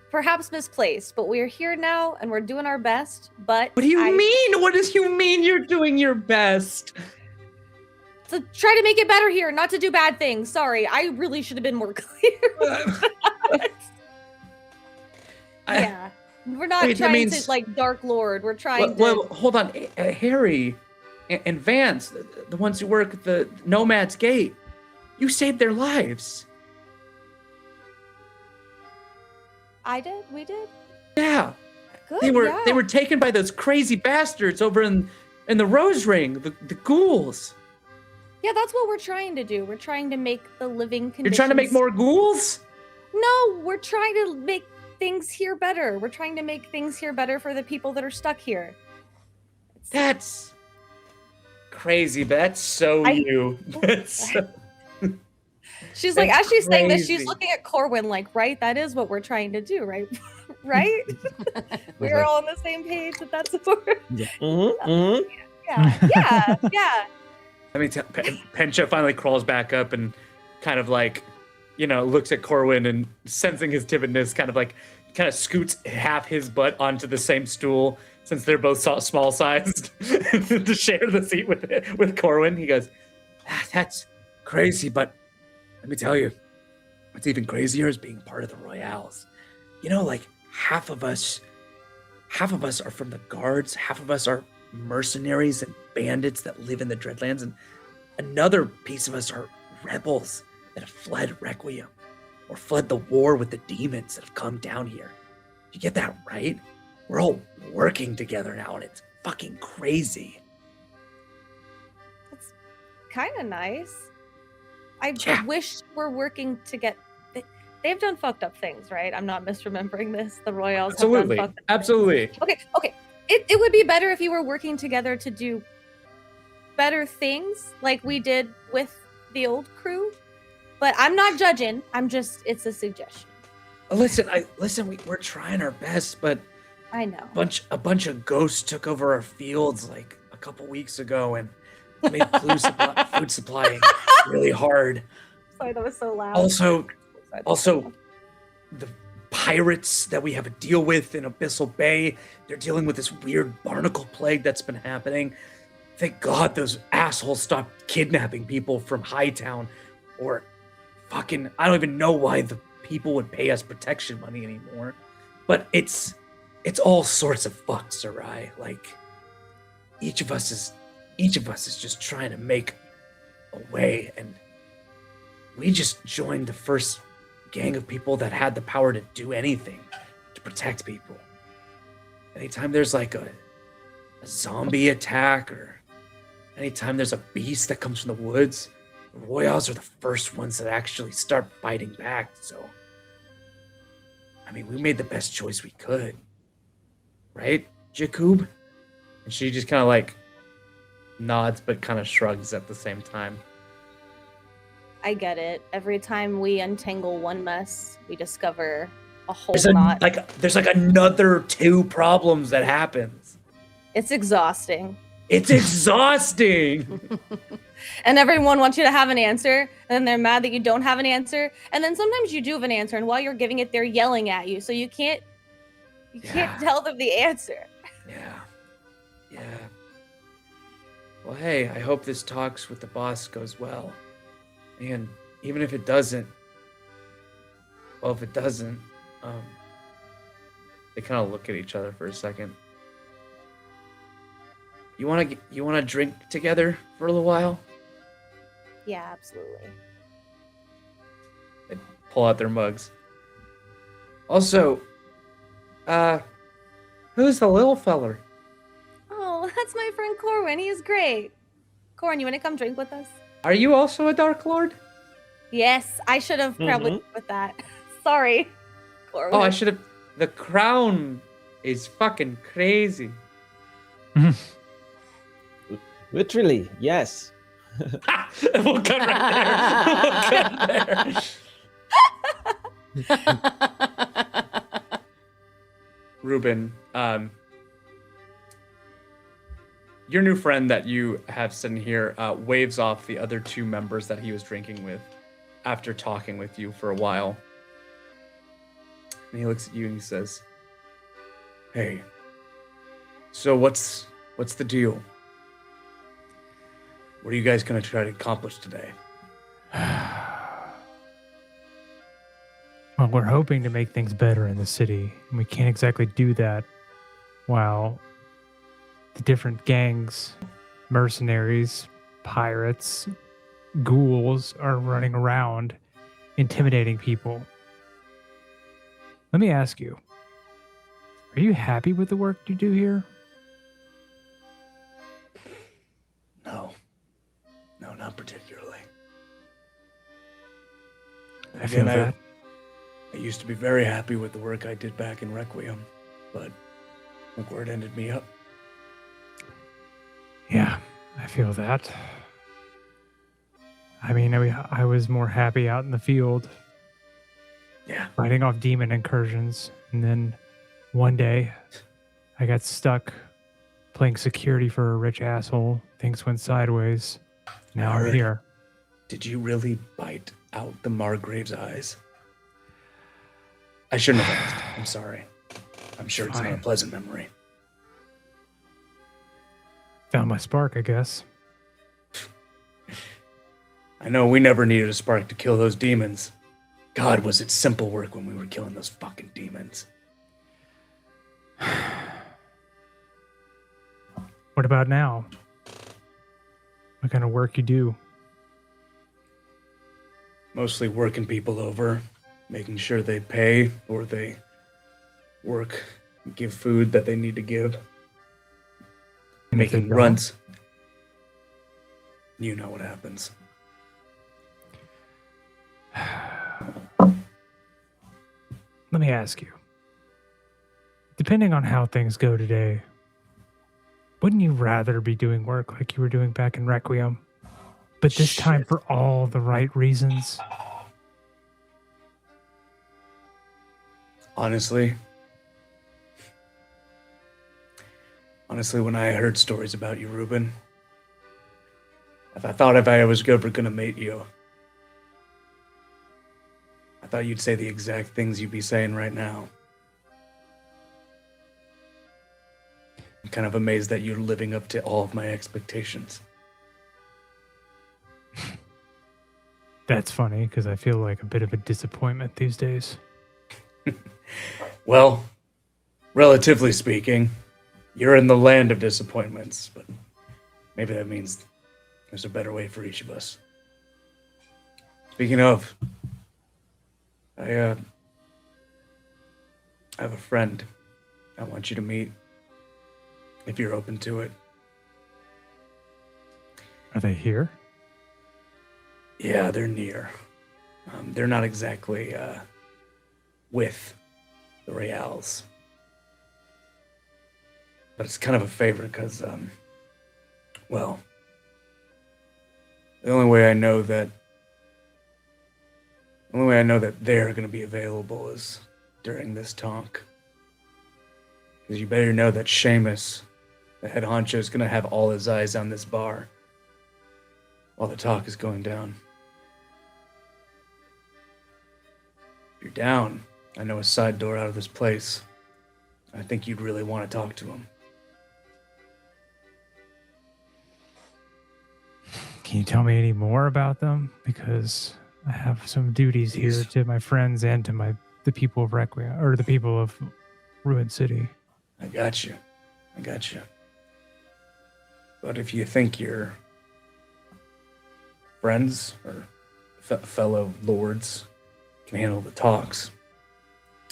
perhaps misplaced, but we're here now and we're doing our best, but... What do you mean? What does you mean you're doing your best? To try to make it better here, not to do bad things. Sorry, I really should have been more clear. Yeah. We're not trying to, like, Dark Lord. We're trying to... Well, hold on. Harry and Vance, the ones who work at the Nomad's Gate, you saved their lives. I did? We did? Yeah. Good, They were taken by those crazy bastards over in the Rose Ring, the ghouls. Yeah, that's what we're trying to do. We're trying to make the living conditions... You're trying to make more ghouls? No, we're trying to make things here better. We're trying to make things here better for the people that are stuck here. That's crazy, but that's so you. She's like, as she's saying this, she's looking at Corwin like, right? That is what we're trying to do, right? Right? We're all on the same page that that's what we're... Yeah. Mm-hmm. Yeah. I mean, Pensha finally crawls back up and kind of like, looks at Corwin and sensing his timidness, kind of scoots half his butt onto the same stool since they're both small sized to share the seat with Corwin. He goes, that's crazy, but let me tell you, what's even crazier is being part of the Royales. Like half of us are from the guards, half of us are mercenaries and bandits that live in the Dreadlands, and another piece of us are rebels that have fled Requiem or fled the war with the demons that have come down here. You get that right? We're all working together now, and it's fucking crazy. That's kind of nice. I wish we're working to get... They've done fucked up things, right? I'm not misremembering this. The Royals have done fucked up Absolutely. things. Okay. It would be better if you were working together to do better things like we did with the old crew. But I'm not judging. It's a suggestion. Listen, we're trying our best, but I know. A bunch of ghosts took over our fields like a couple weeks ago, and made food supplying really hard. Sorry, that was so loud. Also, the pirates that we have to deal with in Abyssal Bay, they're dealing with this weird barnacle plague that's been happening. Thank God those assholes stopped kidnapping people from Hightown, or fucking, I don't even know why the people would pay us protection money anymore. But it's all sorts of fucked, Sarai. Like, each of us is just trying to make a way, and we just joined the first gang of people that had the power to do anything to protect people. Anytime there's like a zombie attack, or anytime there's a beast that comes from the woods, the Royals are the first ones that actually start fighting back. So, I mean, we made the best choice we could. Right, Jakub? And she just kind of like nods but kind of shrugs at the same time. I get it. Every time we untangle one mess, we discover a whole There's knot. there's another 2 problems that happens. It's exhausting. It's exhausting. And everyone wants you to have an answer, and then they're mad that you don't have an answer. And then sometimes you do have an answer, and while you're giving it, they're yelling at you. So you can't tell them the answer. Yeah. Well, hey, I hope this talks with the boss goes well. And even if it doesn't, they kind of look at each other for a second. You want to drink together for a little while? Yeah, absolutely. They pull out their mugs. Also, who's the little feller? Oh, that's my friend Corwin. He's great. Corwin, you want to come drink with us? Are you also a Dark Lord? Yes, I should have probably with that. Sorry, Corwin. Oh, I should have. The crown is fucking crazy. Literally, yes. We'll cut right there. Ruben, your new friend that you have sitting here waves off the other 2 members that he was drinking with after talking with you for a while. And he looks at you and he says, "Hey, so what's the deal? What are you guys going to try to accomplish today?" Well, we're hoping to make things better in the city, and we can't exactly do that while the different gangs, mercenaries, pirates, ghouls are running around intimidating people. Let me ask you, are you happy with the work you do here? No, not particularly. I feel that. I used to be very happy with the work I did back in Requiem, but look where it ended me up. Yeah, I feel that. I mean, I was more happy out in the field. Yeah. Fighting off demon incursions. And then one day, I got stuck playing security for a rich asshole. Things went sideways. Now I'm here. Did you really bite out the Margrave's eyes? I shouldn't have asked. I'm sorry. I'm sure it's not a pleasant memory. Found my spark, I guess. I know we never needed a spark to kill those demons. God, was it simple work when we were killing those fucking demons. What about now? What kind of work you do? Mostly working people over, making sure they pay or they work, give food that they need to give. And if they Making don't? runs. You know what happens. Let me ask you. Depending on how things go today, wouldn't you rather be doing work like you were doing back in Requiem? But this time for all the right reasons? Honestly, when I heard stories about you, Ruben, I thought if I was ever gonna meet you, I thought you'd say the exact things you'd be saying right now. I'm kind of amazed that you're living up to all of my expectations. That's funny because I feel like a bit of a disappointment these days. Well, relatively speaking, you're in the land of disappointments, but maybe that means there's a better way for each of us. Speaking of, I have a friend I want you to meet, if you're open to it. Are they here? Yeah, they're near. They're not exactly with the Reals. But it's kind of a favor because, well, the only way I know that they're going to be available is during this talk. Because you better know that Seamus, the head honcho, is going to have all his eyes on this bar while the talk is going down. If you're down, I know a side door out of this place. I think you'd really want to talk to him. Can you tell me any more about them? Because I have some duties here to my friends and to the people of Requiem, or the people of Ruined City. I got you. But if you think your friends or fellow lords can handle the talks,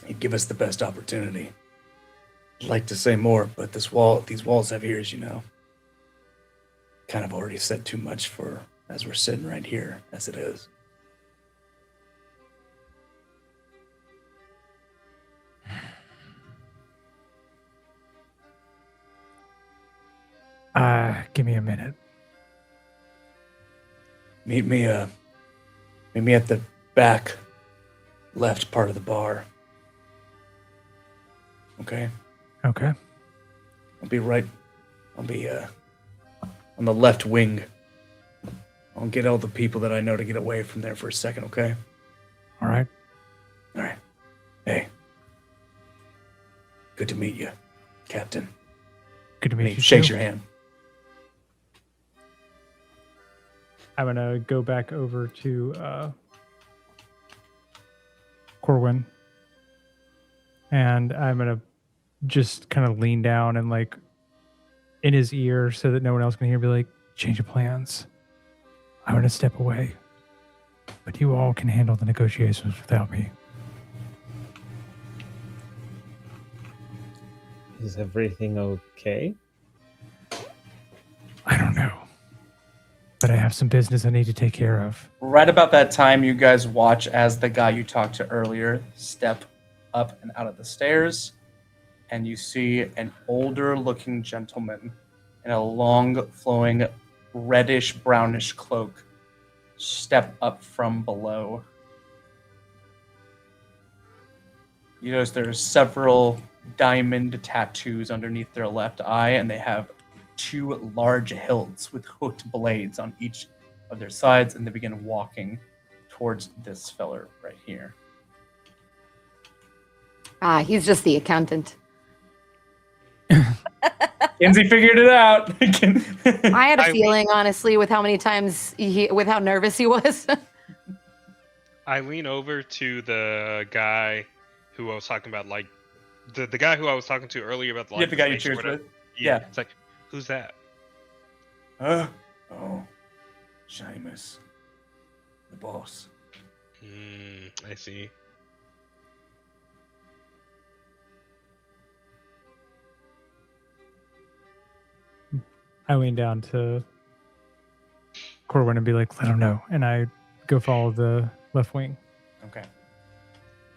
you'd give us the best opportunity. I'd like to say more, but these walls have ears, you know. Kind of already said too much for as we're sitting right here, as it is. Give me a minute. Meet me at the back left part of the bar. Okay? Okay. I'll be on the left wing. I'll get all the people that I know to get away from there for a second, okay? All right. Hey. Good to meet you, Captain. Good to meet you. Shakes too. your hand. I'm gonna go back over to Corwin, and I'm gonna just kind of lean down and like in his ear so that no one else can hear. Be like, change of plans. I'm gonna step away, but you all can handle the negotiations without me. Is everything okay? I don't know, but I have some business I need to take care of. Right about that time, you guys watch as the guy you talked to earlier step up and out of the stairs, and you see an older-looking gentleman in a long, flowing, reddish-brownish cloak step up from below. You notice there's several diamond tattoos underneath their left eye, and they have two large hilts with hooked blades on each of their sides, and they begin walking towards this feller right here. He's just the accountant. Kenzie figured it out. I had a feeling, honestly, with how many times with how nervous he was. I lean over to the guy who I was talking about, like the guy who I was talking to earlier about the Yeah, the guy you cheers with. Yeah. It's like, who's that? Oh, Seamus, the boss. I see. I lean down to Corwin and be like, let him know. And I go follow the left wing. Okay.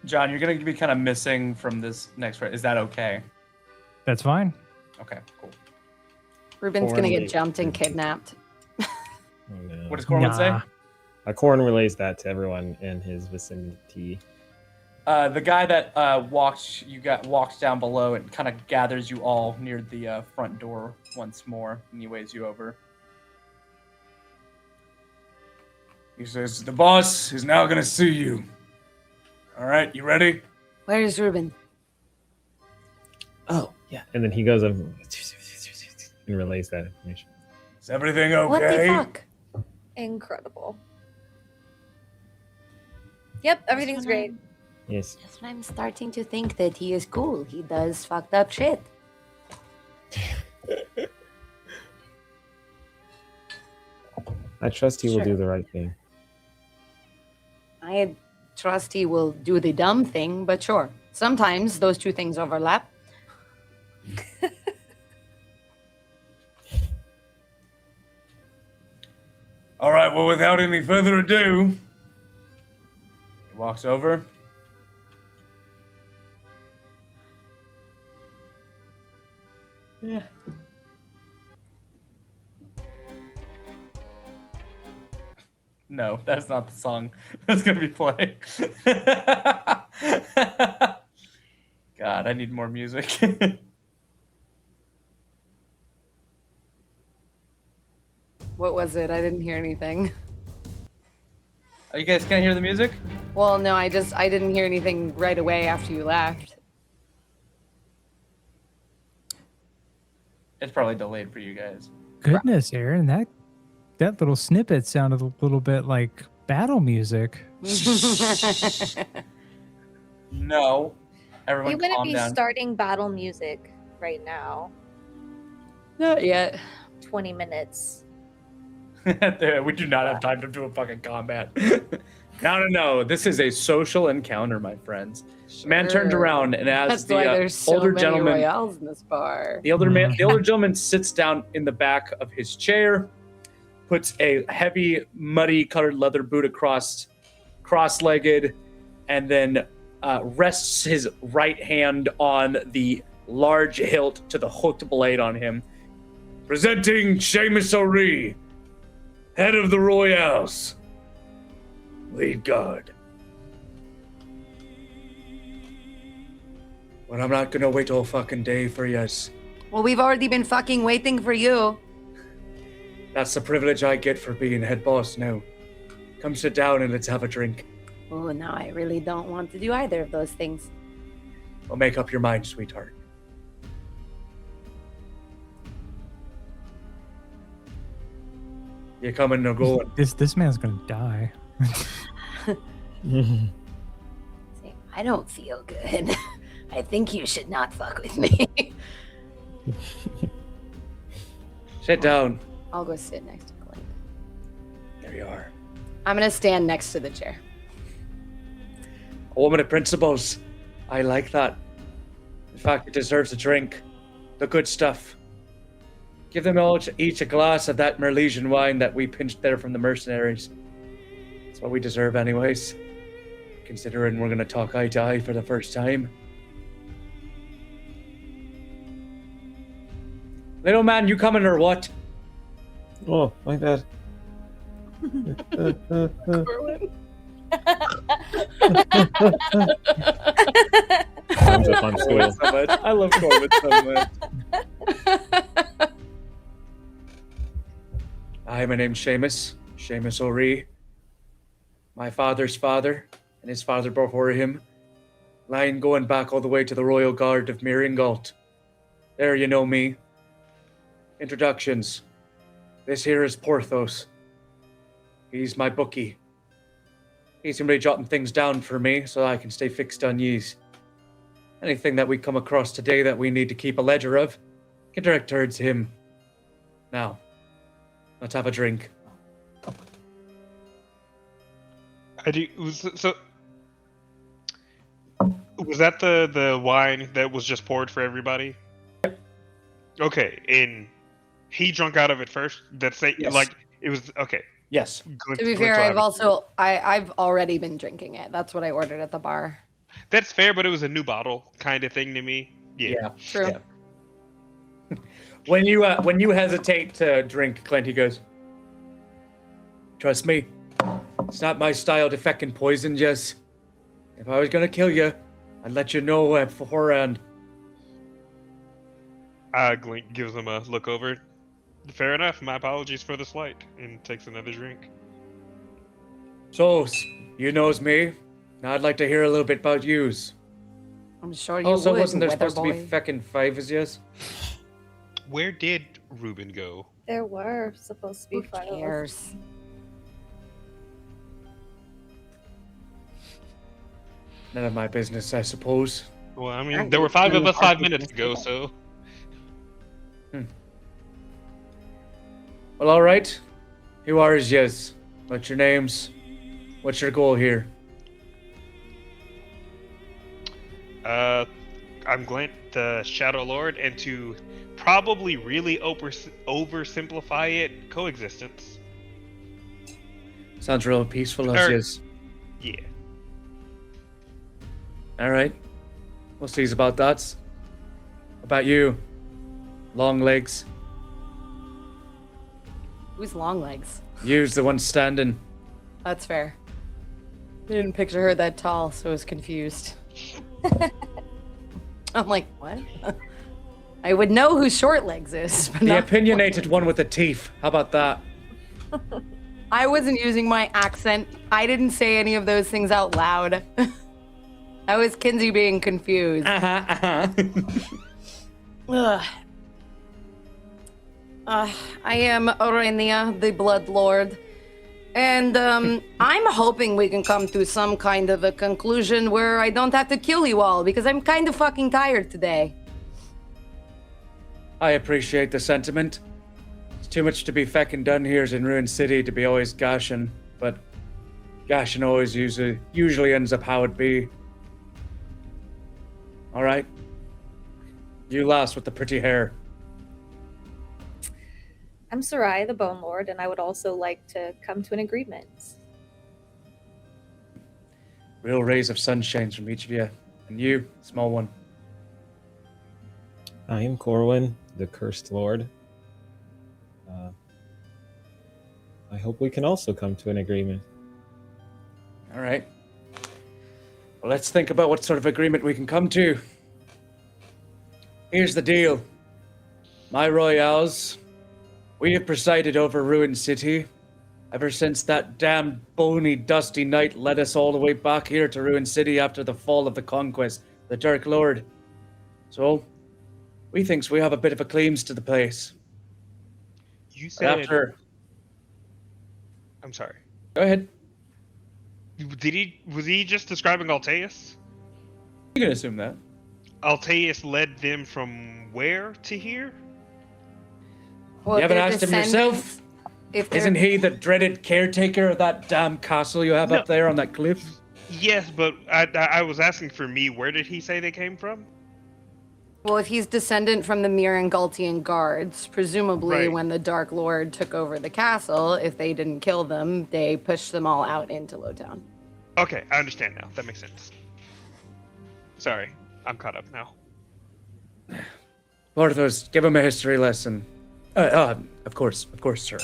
John, you're going to be kind of missing from this next part. Is that okay? That's fine. Okay, cool. Ruben's going to get jumped and kidnapped. Oh, no. What does Corwin say? Corwin relays that to everyone in his vicinity. The guy that walks down below and kind of gathers you all near the front door once more, and he waves you over. He says, the boss is now gonna see you. All right, you ready? Where is Ruben? Oh, yeah. And then he goes up and relays that information. Is everything okay? What the fuck? Incredible. Yep, everything's great. Yes. That's when I'm starting to think that he is cool. He does fucked up shit. I trust he will do the right thing. I trust he will do the dumb thing, but sure. Sometimes those two things overlap. All right, well, without any further ado, he walks over. Yeah. No, that's not the song that's gonna be playing. God, I need more music. What was it? I didn't hear anything. Oh, you guys can't hear the music? Well, no, I didn't hear anything right away after you left. It's probably delayed for you guys. Goodness, Aaron, that little snippet sounded a little bit like battle music. No. Everyone We wouldn't calm be down. starting battle music right now. Not yet. 20 minutes. We do not have time to do a fucking combat. No. This is a social encounter, my friends. The man turned Sure. around and That's as why the there's so older many gentleman, royales in this bar. the older gentleman sits down in the back of his chair, puts a heavy, muddy-colored leather boot across, cross-legged, and then rests his right hand on the large hilt to the hooked blade on him. Presenting Seamus O'Ree, head of the Royals, lead guard. But I'm not gonna wait all fucking day for yous. Well, we've already been fucking waiting for you. That's the privilege I get for being head boss now. Come sit down and let's have a drink. Oh, no, I really don't want to do either of those things. Well, make up your mind, sweetheart. You coming or going? This man's gonna die. Say, I don't feel good. I think you should not fuck with me. Sit down. I'll go sit next to Clint. There you are. I'm gonna stand next to the chair. A woman of principles. I like that. In fact, it deserves a drink. The good stuff. Give them all each a glass of that Merlesian wine that we pinched there from the mercenaries. That's what we deserve anyways. Considering we're gonna talk eye to eye for the first time. Little man, you coming or what? Oh, my bad. Arms up on stool. So much. I love Corbin so much. Hi, my name's Seamus O'Ree. My father's father, and his father before him. Line going back all the way to the Royal Guard of Miringalt. There you know me. Introductions. This here is Porthos. He's my bookie. He's gonna be jotting things down for me so I can stay fixed on yous. Anything that we come across today that we need to keep a ledger of, can direct towards him. Now, let's have a drink. So, was that the wine that was just poured for everybody? Okay, and he drunk out of it first. That's it. Yes. Like it was okay. Yes. Glint- To be glint fair, to I've already been drinking it. That's what I ordered at the bar. That's fair, but it was a new bottle kind of thing to me. Yeah. True. Yeah. When you hesitate to drink, Clint, he goes, "Trust me, it's not my style to feckin' poison yous. If I was gonna kill you, I'd let you know beforehand." Glint gives him a look over. Fair enough. My apologies for the slight, and takes another drink. So, you knows me. Now I'd like to hear a little bit about yous. I'm sure you Also, would, wasn't there weather supposed to be boy. feckin' 5 as yous? Where did Ruben go? There were supposed to be Who 5 of us. cares? None of my business, I suppose. Well, I mean, there were 5 of us 5 minutes ago, so. Well, alright. Who are yous? What's your names? What's your goal here? I'm Glint, the Shadow Lord, and to probably really oversimplify it, coexistence. Sounds real peaceful as yous. Yeah. Alright. We'll see about that. About you? Long legs. Who's long legs? You's the one standing. That's fair. I didn't picture her that tall, so I was confused. I'm like, what? I would know who short legs is, but The not opinionated one with the teeth. How about that? I wasn't using my accent. I didn't say any of those things out loud. That was Kinsey being confused. Ugh. I am Aurenia, the Blood Lord. And I'm hoping we can come to some kind of a conclusion where I don't have to kill you all, because I'm kind of fucking tired today. I appreciate the sentiment. It's too much to be feckin' done here in Ruin City to be always gashing, but gashing always usually ends up how it be. Alright. You last with the pretty hair. I'm Sarai, the Bone Lord, and I would also like to come to an agreement. Real rays of sunshine from each of you. And you, small one. I am Corwin, the Cursed Lord. I hope we can also come to an agreement. Alright. Well, let's think about what sort of agreement we can come to. Here's the deal. My royals, we have presided over Ruin City ever since that damn bony, dusty knight led us all the way back here to Ruin City after the fall of the Conquest, the Dark Lord. So, we thinks we have a bit of a claims to the place. You said. After... I'm sorry. Go ahead. Was he just describing Alteus? You can assume that. Alteus led them from where to here? Well, You haven't their asked him yourself? Isn't he the dreaded caretaker of that damn castle you have up there on that cliff? Yes, but I was asking for me. Where did he say they came from? Well, if he's descendant from the Mirangultian guards, presumably Right. when the Dark Lord took over the castle, if they didn't kill them, they pushed them all out into Lowtown. Okay, I understand now. That makes sense. Sorry, I'm caught up now. Porthos, give him a history lesson. Of course, sir.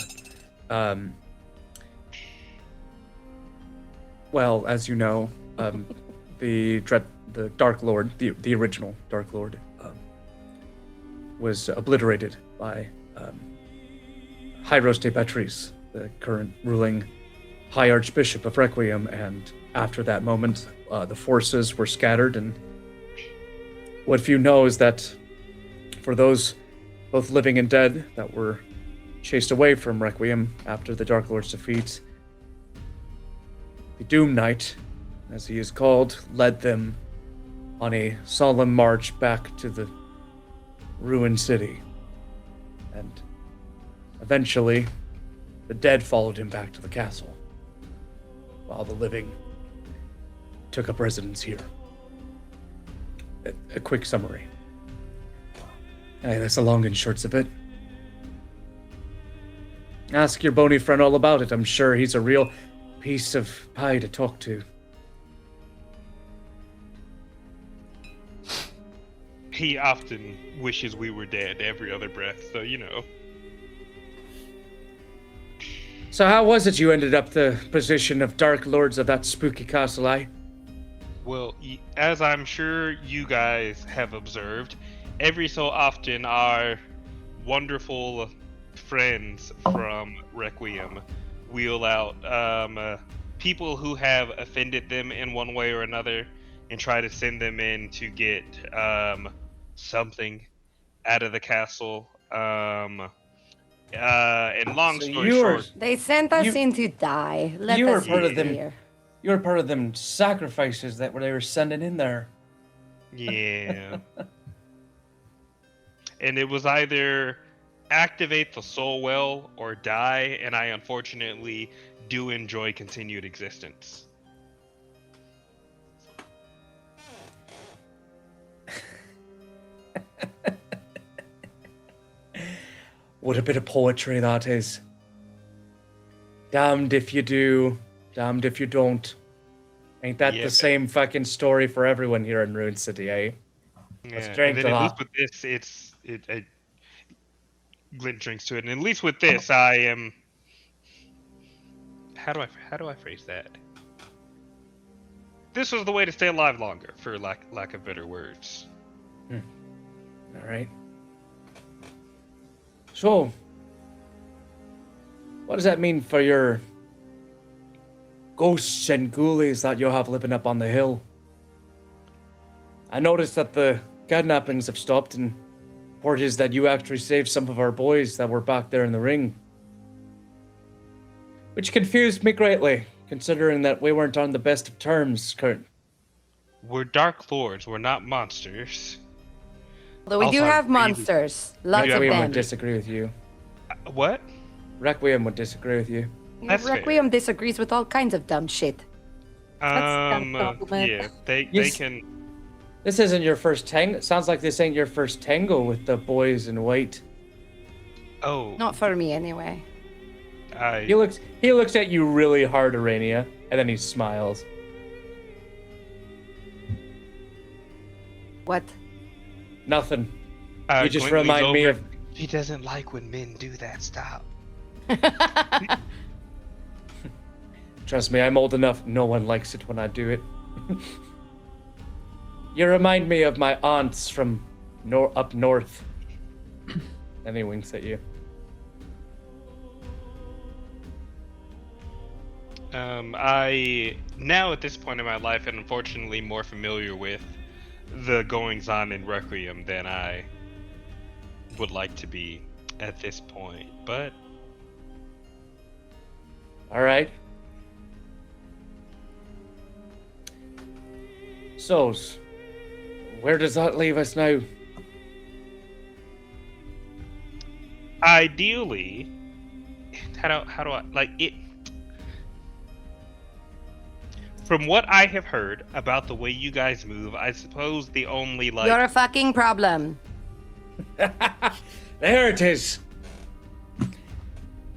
Well, as you know, the Dark Lord, the original Dark Lord, was obliterated by Hyros de Patrice, the current ruling High Archbishop of Requiem, and after that moment, the forces were scattered, and what few know is that for those both living and dead that were chased away from Requiem after the Dark Lord's defeat, the Doom Knight, as he is called, led them on a solemn march back to the ruined city. And eventually, the dead followed him back to the castle, while the living took up residence here. A quick summary. Hey, that's the long and shorts of it. Ask your bony friend all about it. I'm sure he's a real piece of pie to talk to. He often wishes we were dead every other breath, so you know. So how was it you ended up the position of Dark Lords of that spooky castle, eh? Well, as I'm sure you guys have observed, every so often our wonderful friends from Requiem wheel out people who have offended them in one way or another and try to send them in to get something out of the castle. And long So story you were- short, They sent us You- in to die. Let you were us part be of them. clear. You were part of them sacrifices that they were sending in there. yeah. And it was either activate the soul well or die, and I unfortunately do enjoy continued existence. What a bit of poetry that is. Damned if you do, damned if you don't. Ain't that Yeah. the same fucking story for everyone here in Rune City, eh? Let's Yeah, drink and to then at that. least with this, Glint drinks to it, and at least with this, I am. How do I phrase that? This was the way to stay alive longer, for lack of better words. All right. So, what does that mean for your ghosts and ghoulies that you have living up on the hill? I noticed that the kidnappings have stopped, and report is that you actually saved some of our boys that were back there in the ring. Which confused me greatly, considering that we weren't on the best of terms, Kurt. We're Dark Lords, we're not monsters. Although we do Also, have really- monsters. Lots of Requiem them. would disagree with you. What? Requiem would disagree with you. That's fair. Requiem disagrees with all kinds of dumb shit. That's a compliment. Yeah, they Yes. can. This isn't your first tango. It sounds like this ain't your first tango with the boys in white. Oh, Not for me, anyway. He looks at you really hard, Arania, and then he smiles. What? Nothing. You just Glint leans remind me over. of. He doesn't like when men do that. Stop. Trust me, I'm old enough. No one likes it when I do it. You remind me of my aunts from up north. And he winks at you. I now at this point in my life am unfortunately more familiar with the goings on in Requiem than I would like to be at this point, but All right. So, where does that leave us now? ideally, how do I like it? From what I have heard about the way you guys move, I suppose the only like You're a fucking problem. There it is.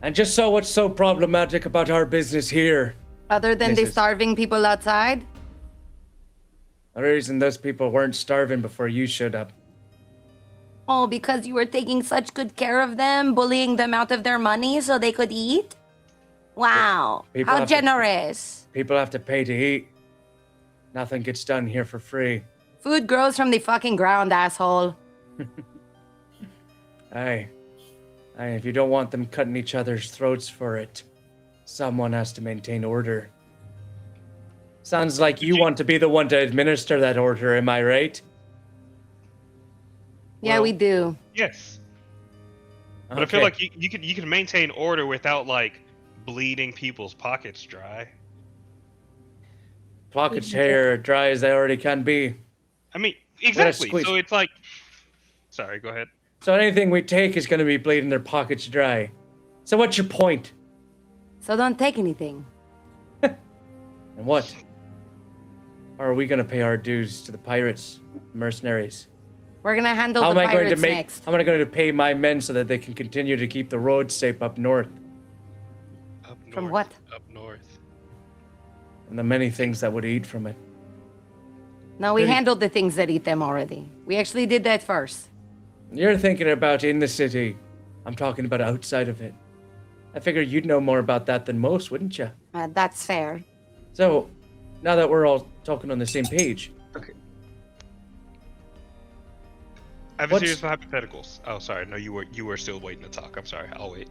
And just so what's so problematic about our business here? Other than the Mrs. starving people outside? The reason those people weren't starving before you showed up. Oh, because you were taking such good care of them, bullying them out of their money so they could eat? Wow. People How have to- generous. People have to pay to eat. Nothing gets done here for free. Food grows from the fucking ground, asshole. Aye. Aye, if you don't want them cutting each other's throats for it, someone has to maintain order. Sounds like you want to be the one to administer that order, am I right? Yeah, we do. yes. But I feel like you can maintain order without like bleeding people's pockets dry. Pockets hair dry as they already can be. I mean, Let us exactly. squeeze. So it's like, sorry, go ahead. So anything we take is going to be bleeding their pockets dry. So what's your point? So don't take anything. And what? Or are we going to pay our dues to the pirates, mercenaries? We're gonna handle How am the I going pirates to make? next. How am I going to pay my men so that they can continue to keep the roads safe up north Up north, From what? Up north. and the many things that would eat from it? No, we Really? handled the things that eat them already. We actually did that first. You're thinking about in the city. I'm talking about outside of it. I figure you'd know more about that than most, wouldn't you? That's fair. So, now that we're all talking on the same page, I have a What's- series of hypotheticals. Oh, sorry. No, you were still waiting to talk. I'm sorry. I'll wait.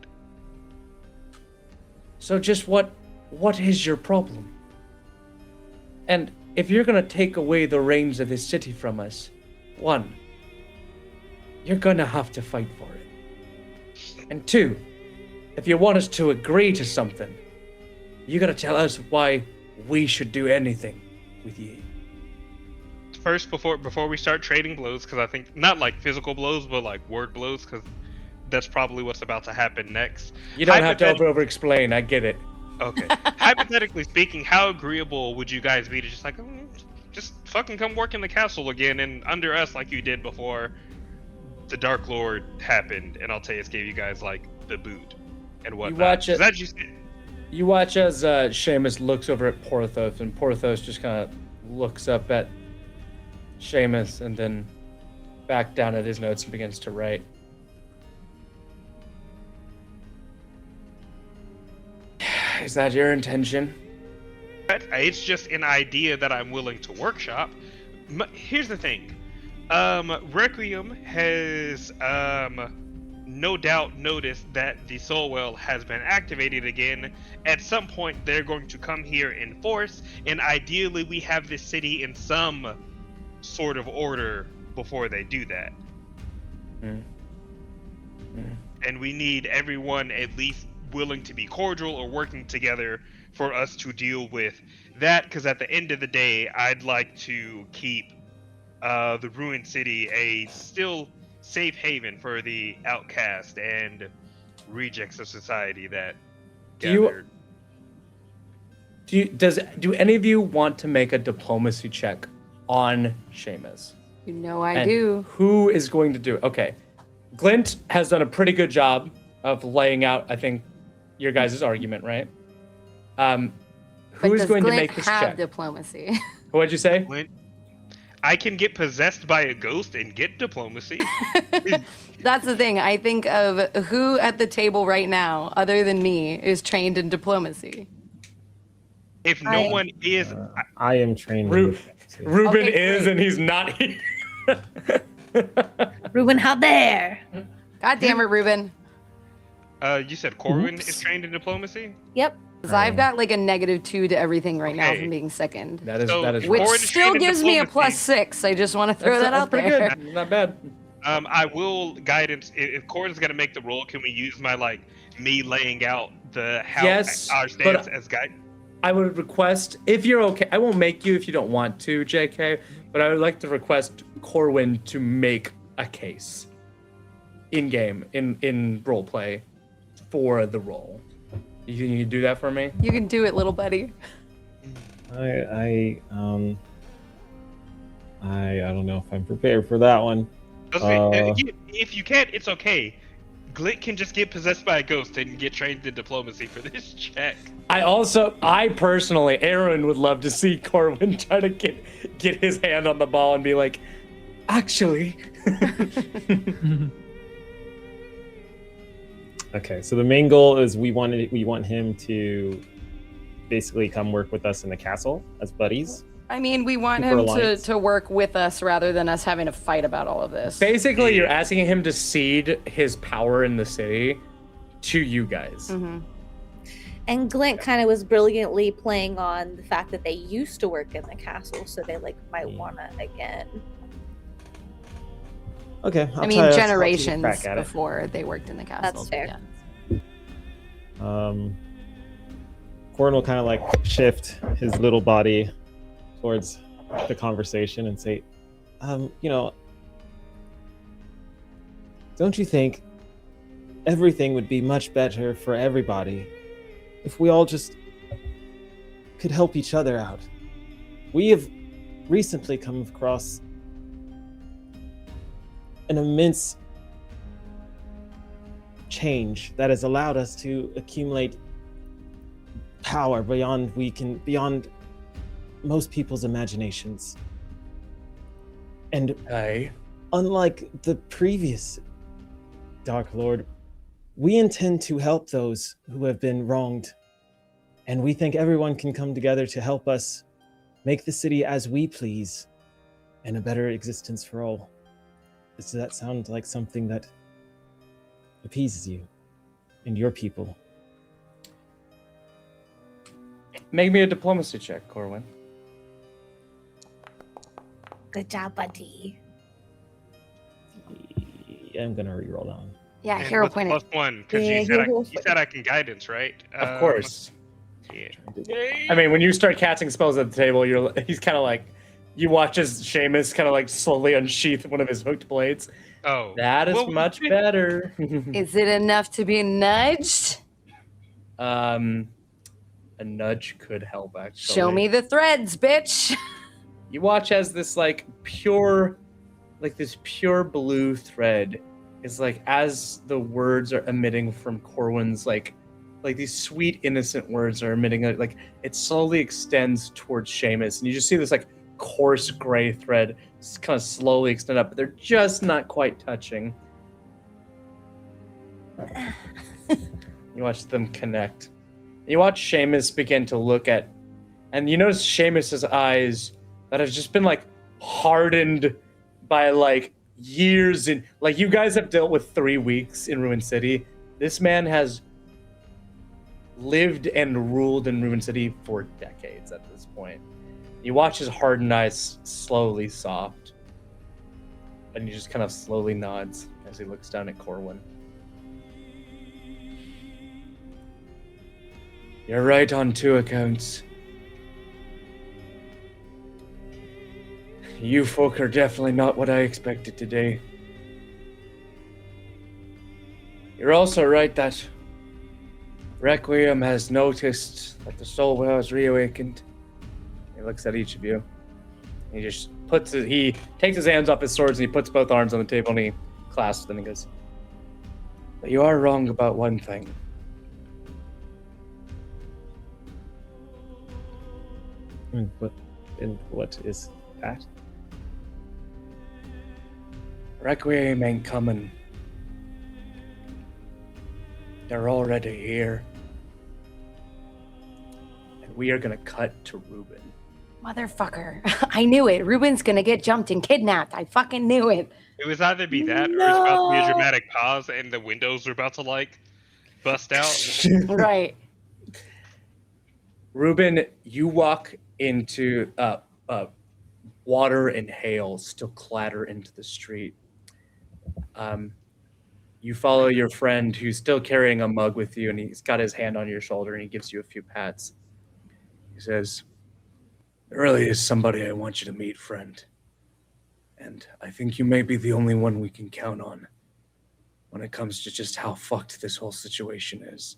so just what what is your problem? And if you're gonna take away the reins of this city from us, one, you're gonna have to fight for it. And two, if you want us to agree to something, you gotta tell us why we should do anything with you. First, before we start trading blows, because I think not like physical blows, but like word blows, because that's probably what's about to happen next. You don't have to over-explain, I get it. Okay. Hypothetically speaking, how agreeable would you guys be to just like, just fucking come work in the castle again and under us like you did before the Dark Lord happened, and Alteus gave you guys like the boot and whatnot. You watch as Seamus looks over at Porthos, and Porthos just kind of looks up at Seamus and then back down at his notes and begins to write. Is that your intention? It's just an idea that I'm willing to workshop. Here's the thing. Requiem has no doubt noticed that the soul well has been activated again. At some point, they're going to come here in force, and ideally we have this city in some sort of order before they do that. And we need everyone at least willing to be cordial or working together for us to deal with that, because at the end of the day, I'd like to keep the ruined city a still safe haven for the outcast and rejects of society that gathered. Do any of you want to make a diplomacy check on Seamus? You know I do. Who is going to do it? Okay. Glint has done a pretty good job of laying out, I think, your guys' argument, right? Who is going to make this check? Diplomacy. What'd you say? Glint, I can get possessed by a ghost and get diplomacy. That's the thing. I think of who at the table right now, other than me, is trained in diplomacy. If no one is... I am trained. Ruben is, and he's not here. Ruben, how dare? God damn it, Ruben. You said Corwin is trained in diplomacy? Yep. Because I've got like a -2 to everything right now from being second. That is which Corwin still gives me a +6. I just want to throw that out pretty there. Good. Not bad. I will guidance. If Corwin's gonna make the roll, can we use my me laying out how our stance as guide? I would request, if you're okay, I won't make you if you don't want to, JK, but I would like to request Corwin to make a case in-game, in roleplay, for the role. You think you can do that for me? You can do it, little buddy. I don't know if I'm prepared for that one. If you can't, it's okay. Glint can just get possessed by a ghost and get trained in diplomacy for this check. I personally, Aaron would love to see Corwin try to get his hand on the ball and be like, actually. Okay, so the main goal is we want him to basically come work with us in the castle as buddies. I mean, we want him to work with us rather than us having to fight about all of this. Basically, you're asking him to cede his power in the city to you guys. Mm-hmm. And Glint kind of was brilliantly playing on the fact that they used to work in the castle, so they might wanna again. Okay. I mean, generations before they worked in the castle. That's fair. Yeah. Corin will kind of shift his little body towards the conversation and say, don't you think everything would be much better for everybody if we all just could help each other out? We have recently come across an immense change that has allowed us to accumulate power beyond most people's imaginations. And unlike the previous Dark Lord, we intend to help those who have been wronged. And we think everyone can come together to help us make the city as we please and a better existence for all. Does that sound like something that appeases you and your people? Make me a diplomacy check, Corwin. Good job, buddy. Yeah, I'm gonna reroll that one. Yeah, And hero what's point. +1? Because Yeah, you said I can guidance, right? Of course. Yeah. I mean, when you start casting spells at the table, he's kind of like, you watch as Seamus kind of like slowly unsheath one of his hooked blades. Oh. That is Well, much better. Is it enough to be nudged? A nudge could help, actually. Show me the threads, bitch. You watch as this like pure blue thread is like, as the words are emitting from Corwin's like these sweet innocent words are emitting, like it slowly extends towards Seamus, and you just see this like coarse gray thread kind of slowly extend up, but they're just not quite touching. You watch them connect. You watch Seamus begin to look at, and you notice Seamus's eyes that have just been like hardened by like years in, like, you guys have dealt with 3 weeks in Ruin City. This man has lived and ruled in Ruin City for decades at this point. You watch his hardened eyes slowly soft, and he just kind of slowly nods as he looks down at Corwin. You're right on 2 accounts. You folk are definitely not what I expected today. You're also right that Requiem has noticed that the soul has reawakened. He looks at each of you. He just he takes his hands off his swords and he puts both arms on the table and he clasps them and he goes, but you are wrong about one thing. What is that? Requiem ain't coming. They're already here. And we are gonna cut to Ruben. Motherfucker. I knew it. Ruben's gonna get jumped and kidnapped. I fucking knew it. It was either be that or it's about to be a dramatic pause and the windows are about to like bust out. Right. Ruben, you walk into water and hail still clatter into the street. You follow your friend who's still carrying a mug with you, and he's got his hand on your shoulder and he gives you a few pats. He says, there really is somebody I want you to meet, friend. And I think you may be the only one we can count on when it comes to just how fucked this whole situation is.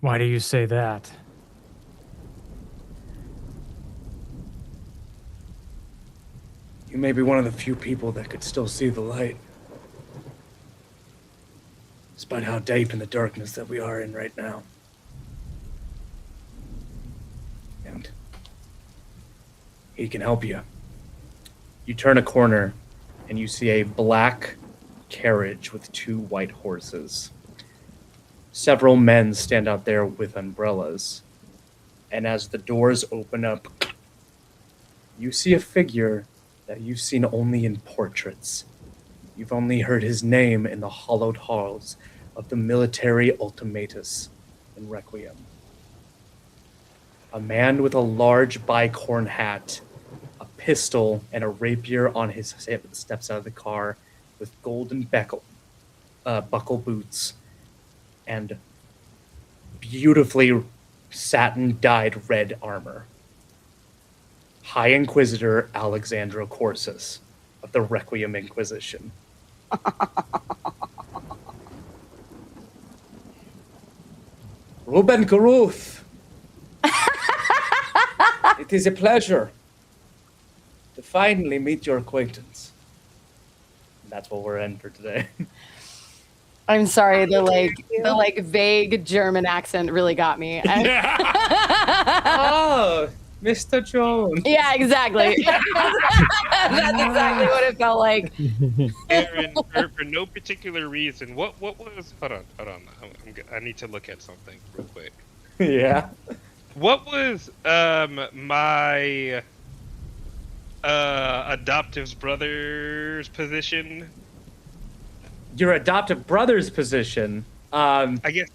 Why do you say that? You may be one of the few people that could still see the light. Despite how deep in the darkness that we are in right now. And he can help you. You turn a corner and you see a black carriage with 2 white horses. Several men stand out there with umbrellas. And as the doors open up, you see a figure that you've seen only in portraits. You've only heard his name in the hollowed halls of the military ultimatus in Requiem. A man with a large bicorn hat, a pistol, and a rapier on his hip steps out of the car with golden buckle boots and beautifully satin-dyed red armor. High Inquisitor Alexandro Corsus of the Requiem Inquisition. Ruben Garuth! It is a pleasure to finally meet your acquaintance. That's what we're in for today. I'm sorry, the vague German accent really got me. Oh, Mr. Jones. Yeah, exactly. That's exactly what it felt like. Aaron, for no particular reason, what was? Hold on. I need to look at something real quick. Yeah. What was my adoptive brother's position? Your adoptive brother's position. I guess.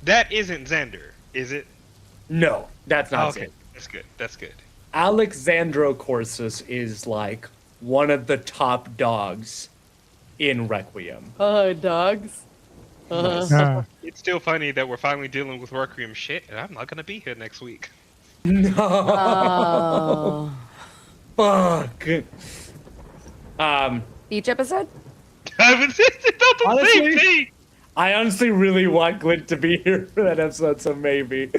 That isn't Xander, is it? No, that's not okay. Xander. That's good. That's good. Alexandrocorsus is like one of the top dogs in Requiem. Dogs. It's still funny that we're finally dealing with Requiem shit, and I'm not gonna be here next week. No. Fuck. Each episode? It's not the Honestly, same thing. I honestly really want Glint to be here for that episode, so maybe.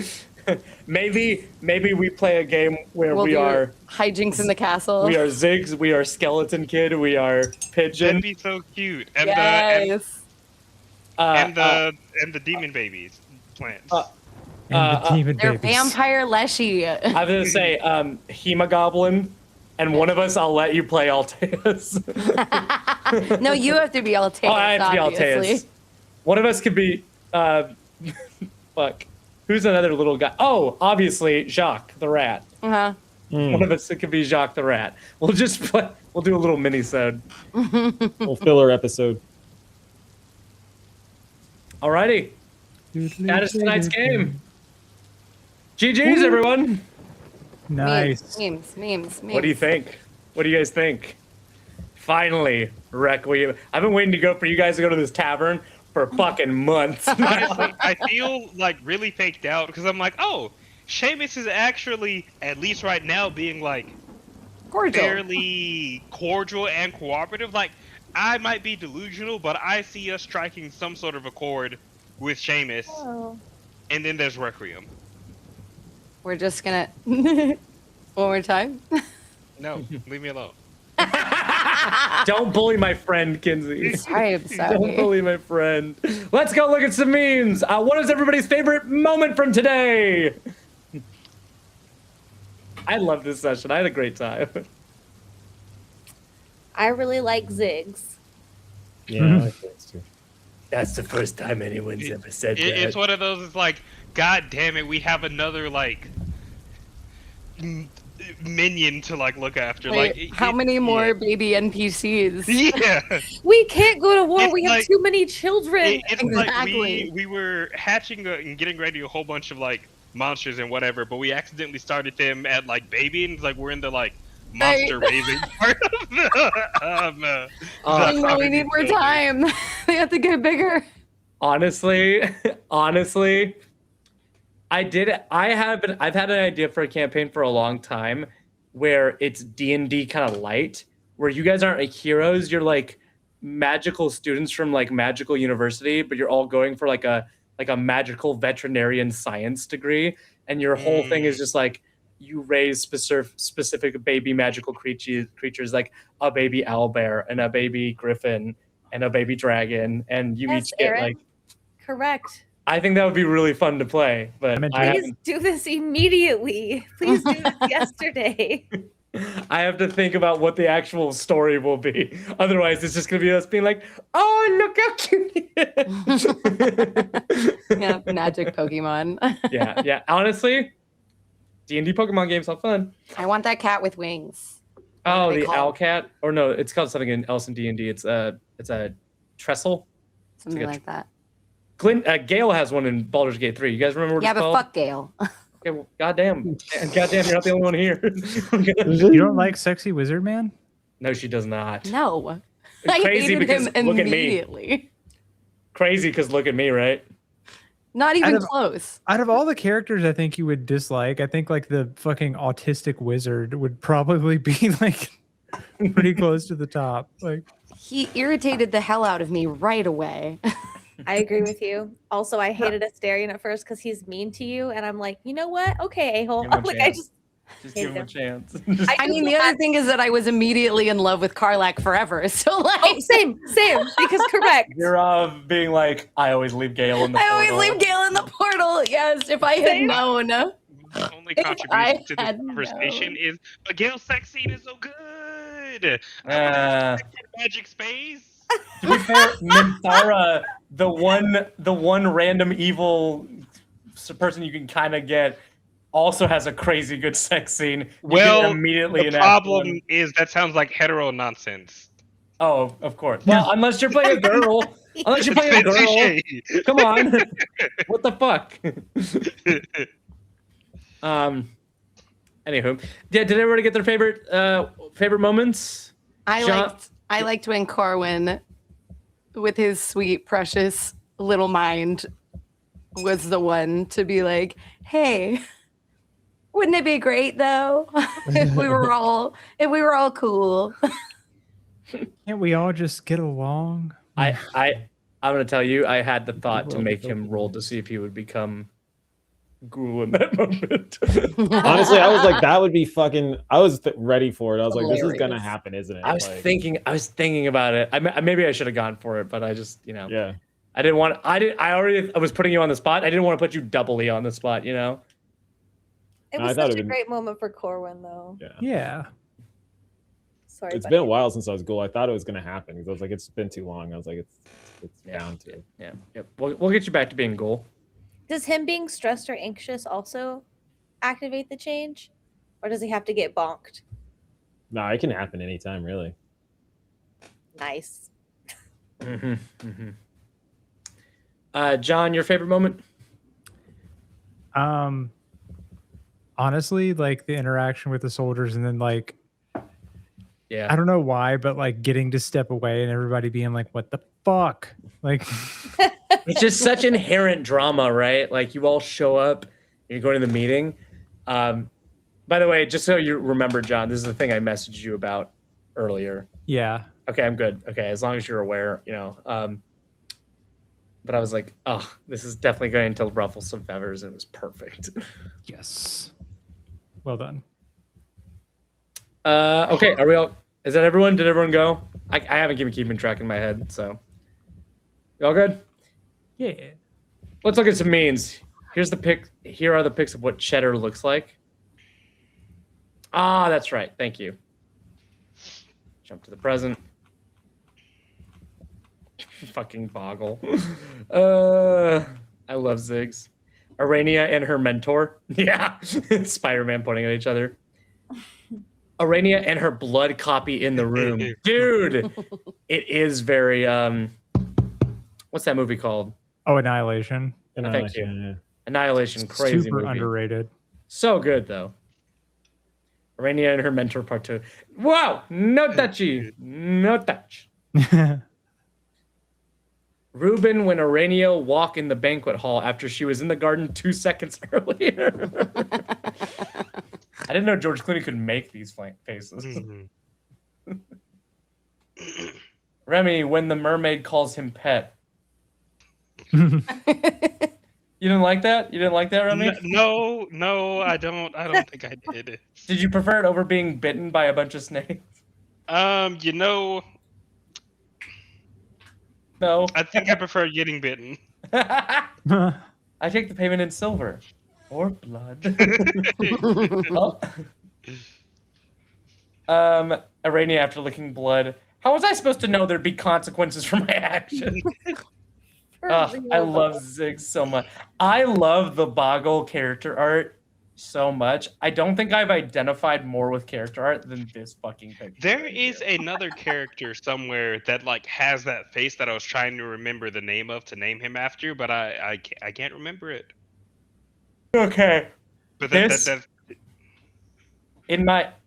maybe we play a game where We'll we do are hijinks in the castle. we are Ziggs, we are Skeleton Kid, we are Pigeon. That'd be so cute. And yes. the demon babies plants. And the demon They're babies. vampire Leshy. I was gonna say Hemogoblin, and one of us I'll let you play Alteus. No, you have to be Alteus, I have to be obviously. Alteus. One of us could be fuck. Who's another little guy? Oh, obviously Jacques the rat. Uh-huh. One of us could be Jacques the rat. We'll just play, we'll do a little mini-sode. Little filler episode. Alrighty. That is tonight's game. GG's, everyone. Nice. Memes. What do you think? What do you guys think? Finally, Requiem. I've been waiting to go for you guys to go to this tavern for fucking months. Honestly, I feel like really faked out because I'm like, oh, Seamus is actually, at least right now, being like Cordial. fairly cordial and cooperative. Like, I might be delusional, but I see us striking some sort of accord with Seamus. Oh. And then there's Requiem. We're just gonna one more time. No, leave me alone. Don't bully my friend, Kinsey. Sorry. Don't bully my friend. Let's go look at some memes. What is everybody's favorite moment from today? I love this session. I had a great time. I really like Ziggs. Yeah, I like those too. That's the first time anyone's ever said that. It's one of those, it's like, god damn it, we have another, like, minion to, like, look after. Wait, like, how many more baby NPCs? Yeah. We can't go to war. It's We have like- too many children. It's Exactly. like we were hatching and getting ready a whole bunch of, like, monsters and whatever, but we accidentally started them at, like, baby, and it's like we're in the, like, monster raising part of the we need more time. They have to get bigger. Honestly, I've had an idea for a campaign for a long time where it's D&D kind of light, where you guys aren't like heroes, you're like magical students from like magical university, but you're all going for like a magical veterinarian science degree, and your whole thing is just like you raise specific baby magical creatures like a baby owlbear and a baby griffin and a baby dragon, and you Yes, each get Aaron. like. Correct. I think that would be really fun to play, but Please do this immediately. Please do this yesterday. I have to think about what the actual story will be. Otherwise, it's just going to be us being like, oh, look how cute he is. Yeah, magic Pokemon. Yeah. Honestly, D&D Pokemon games are fun. I want that cat with wings. Oh, they the called? owl cat? Or no, it's called something else in D&D. It's a trestle. Something like a like that. Gale has one in Baldur's Gate 3. You guys remember what Yeah, it's but called? fuck Gale. Okay, well, goddamn, you're not the only one here. You don't like Sexy Wizard Man? No, she does not. No. It's I crazy hated because him look at me. immediately. Crazy because look at me, right? Not even close. Out of all the characters I think you would dislike, I think like the fucking autistic wizard would probably be like pretty close to the top. Like He irritated the hell out of me right away. I agree with you. Also, I hated Asterion at first because he's mean to you, and I'm like, you know what? Okay, a-hole. Give him a Like I chance. just Give him a chance. I mean, the other thing is that I was immediately in love with Karlak forever. So like, same. Because correct. You're being like, I always leave Gale in the I portal. always leave Gale in the portal. Yes, if I had known. The only If contribution I to this had conversation is, but Gale's sex scene is so good. Magic space. To be fair, Minthara, the one random evil person you can kind of get, also has a crazy good sex scene. You Well, can immediately the enact problem one. is that sounds like hetero nonsense. Oh, of course. Well, unless you're playing a girl. Unless you're playing a girl. Come on. What the fuck? Anywho, did everybody get their favorite moments? I liked when Corwin, with his sweet, precious little mind, was the one to be like, "Hey, wouldn't it be great though if we were all cool?" Can't we all just get along? I'm gonna tell you, I had the thought to make him roll to see if he would become Ghoul in that moment. Honestly, I was like, that would be fucking. I was ready for it. I was like, this is gonna happen, isn't it? I was thinking about it. Maybe I should have gone for it, but I just, yeah. I didn't want. I was putting you on the spot. I didn't want to put you doubly on the spot. It was such a great moment for Corwin, though. Yeah. Sorry. It's been a while since I was Ghoul. I thought it was gonna happen because I was like, it's been too long. I was like, it's bound to. Yeah. We'll get you back to being Ghoul. Does him being stressed or anxious also activate the change? Or does he have to get bonked? No, it can happen anytime, really. Nice. John, your favorite moment? Honestly, like the interaction with the soldiers, and then like, yeah, I don't know why, but like getting to step away and everybody being like, "What the fuck?" Like, it's just such inherent drama, right? Like you all show up, you're going to the meeting. By the way, just so you remember, John, this is the thing I messaged you about earlier. Yeah. Okay, I'm good. Okay, as long as you're aware, But I was like, oh, this is definitely going to ruffle some feathers. It was perfect. Yes. Well done. Okay, are we all? Is that everyone? Did everyone go? I haven't been keeping track in my head, so. You all good? Yeah. Let's look at some memes. Here's the pic. Here are the pics of what cheddar looks like. Ah, that's right. Thank you. Jump to the present. Fucking boggle. I love Ziggs. Arania and her mentor. Yeah. Spider-Man pointing at each other. Arania and her blood copy in the room. Dude, it is very what's that movie called? Oh, Annihilation. Thank you. Yeah. Annihilation, crazy Super movie. underrated. So good though. Arania and her mentor part 2. Wow, no touchy. No touch. Ruben when Arania walk in the banquet hall after she was in the garden 2 seconds earlier. I didn't know George Clooney could make these faces. Remy, when the mermaid calls him pet. You didn't like that? You didn't like that, Remy? No, I don't think I did. Did you prefer it over being bitten by a bunch of snakes? No. I think I prefer getting bitten. I take the payment in silver. Or blood. Arania after licking blood. How was I supposed to know there'd be consequences for my action? I love Ziggs so much. I love the Boggle character art so much. I don't think I've identified more with character art than this fucking picture. There is another character somewhere that like has that face that I was trying to remember the name of to name him after, but I can't remember it. Okay. But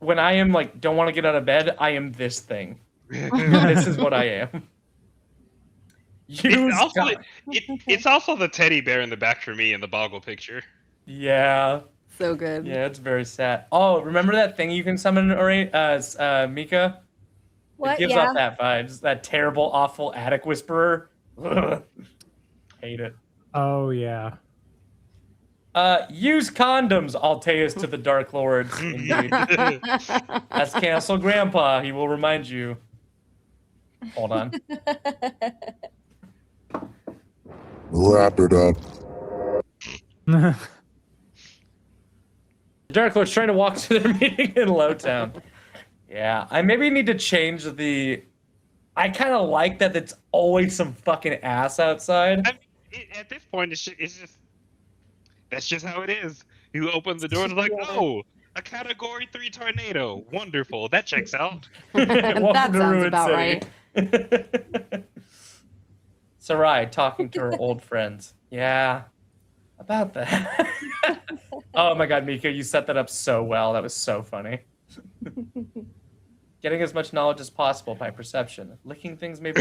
when I am like don't want to get out of bed, I am this thing. This is what I am. It's also the teddy bear in the back for me in the Boggle picture. Yeah. So good. Yeah, it's very sad. Oh, remember that thing you can summon, Mika? What? It gives off that vibes. That terrible, awful attic whisperer. Ugh. Hate it. Oh, yeah. Use condoms, Alteus to the Dark Lords. Indeed. That's Cancel Grandpa. He will remind you. Hold on. Wrap it up. The Dark Lord's trying to walk to their meeting in Lowtown. Yeah, I maybe need to change the... I kind of like that it's always some fucking ass outside. I mean, at this point, it's just... That's just how it is. You open the door and it's like, oh, a Category 3 tornado. Wonderful. That checks out. That sounds about right. Sarai talking to her old friends. Yeah, about that. Oh my God, Mika, you set that up so well. That was so funny. Getting as much knowledge as possible by perception. Licking things maybe.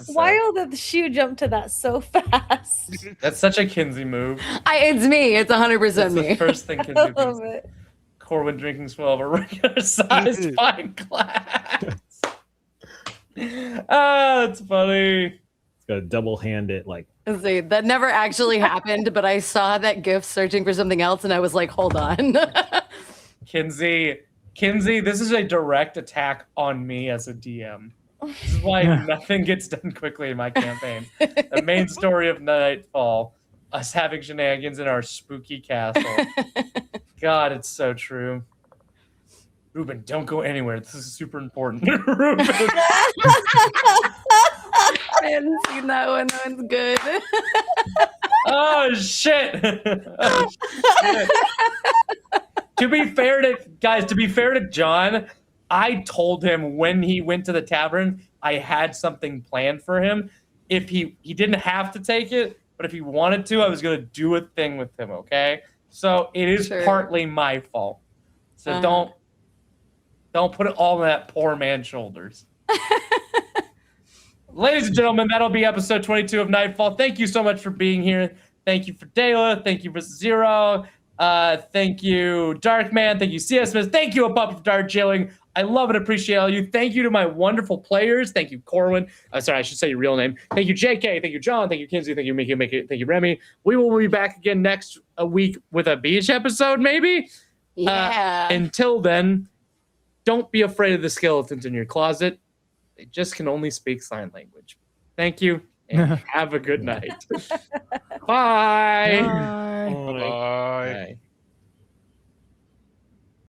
Wild that the shoe jumped to that so fast. That's such a Kinsey move. It's me. It's 100% That's me. the first thing Kinsey I does. love it. Corwin drinking swell of a regular sized pint glass. That's funny. It's got to double hand it like. See, that never actually happened, but I saw that GIF searching for something else, and I was like, hold on. Kinsey, this is a direct attack on me as a DM. This is why nothing gets done quickly in my campaign. The main story of Nightfall, us having shenanigans in our spooky castle. God, it's so true. Ruben, don't go anywhere. This is super important. Ruben. I hadn't seen that one. That one's good. Oh, shit. Oh, shit. To be fair to John, I told him when he went to the tavern, I had something planned for him. If he didn't have to take it, but if he wanted to, I was going to do a thing with him, okay? So it is partly my fault. So don't put it all on that poor man's shoulders. Ladies and gentlemen, that'll be episode 22 of Nightfall. Thank you so much for being here. Thank you for Dela. Thank you for Zero. Thank you, Darkman. Thank you, CS Smith. Thank you, Puppet for Darkjailing. I love and appreciate all you. Thank you to my wonderful players. Thank you, Corwin. Sorry, I should say your real name. Thank you, JK. Thank you, John. Thank you, Kinsey. Thank you, Mickey. Thank you, Remy. We will be back again next week with a beach episode, maybe? Yeah. Until then, don't be afraid of the skeletons in your closet. They just can only speak sign language. Thank you, and have a good night. Bye. Bye. Bye.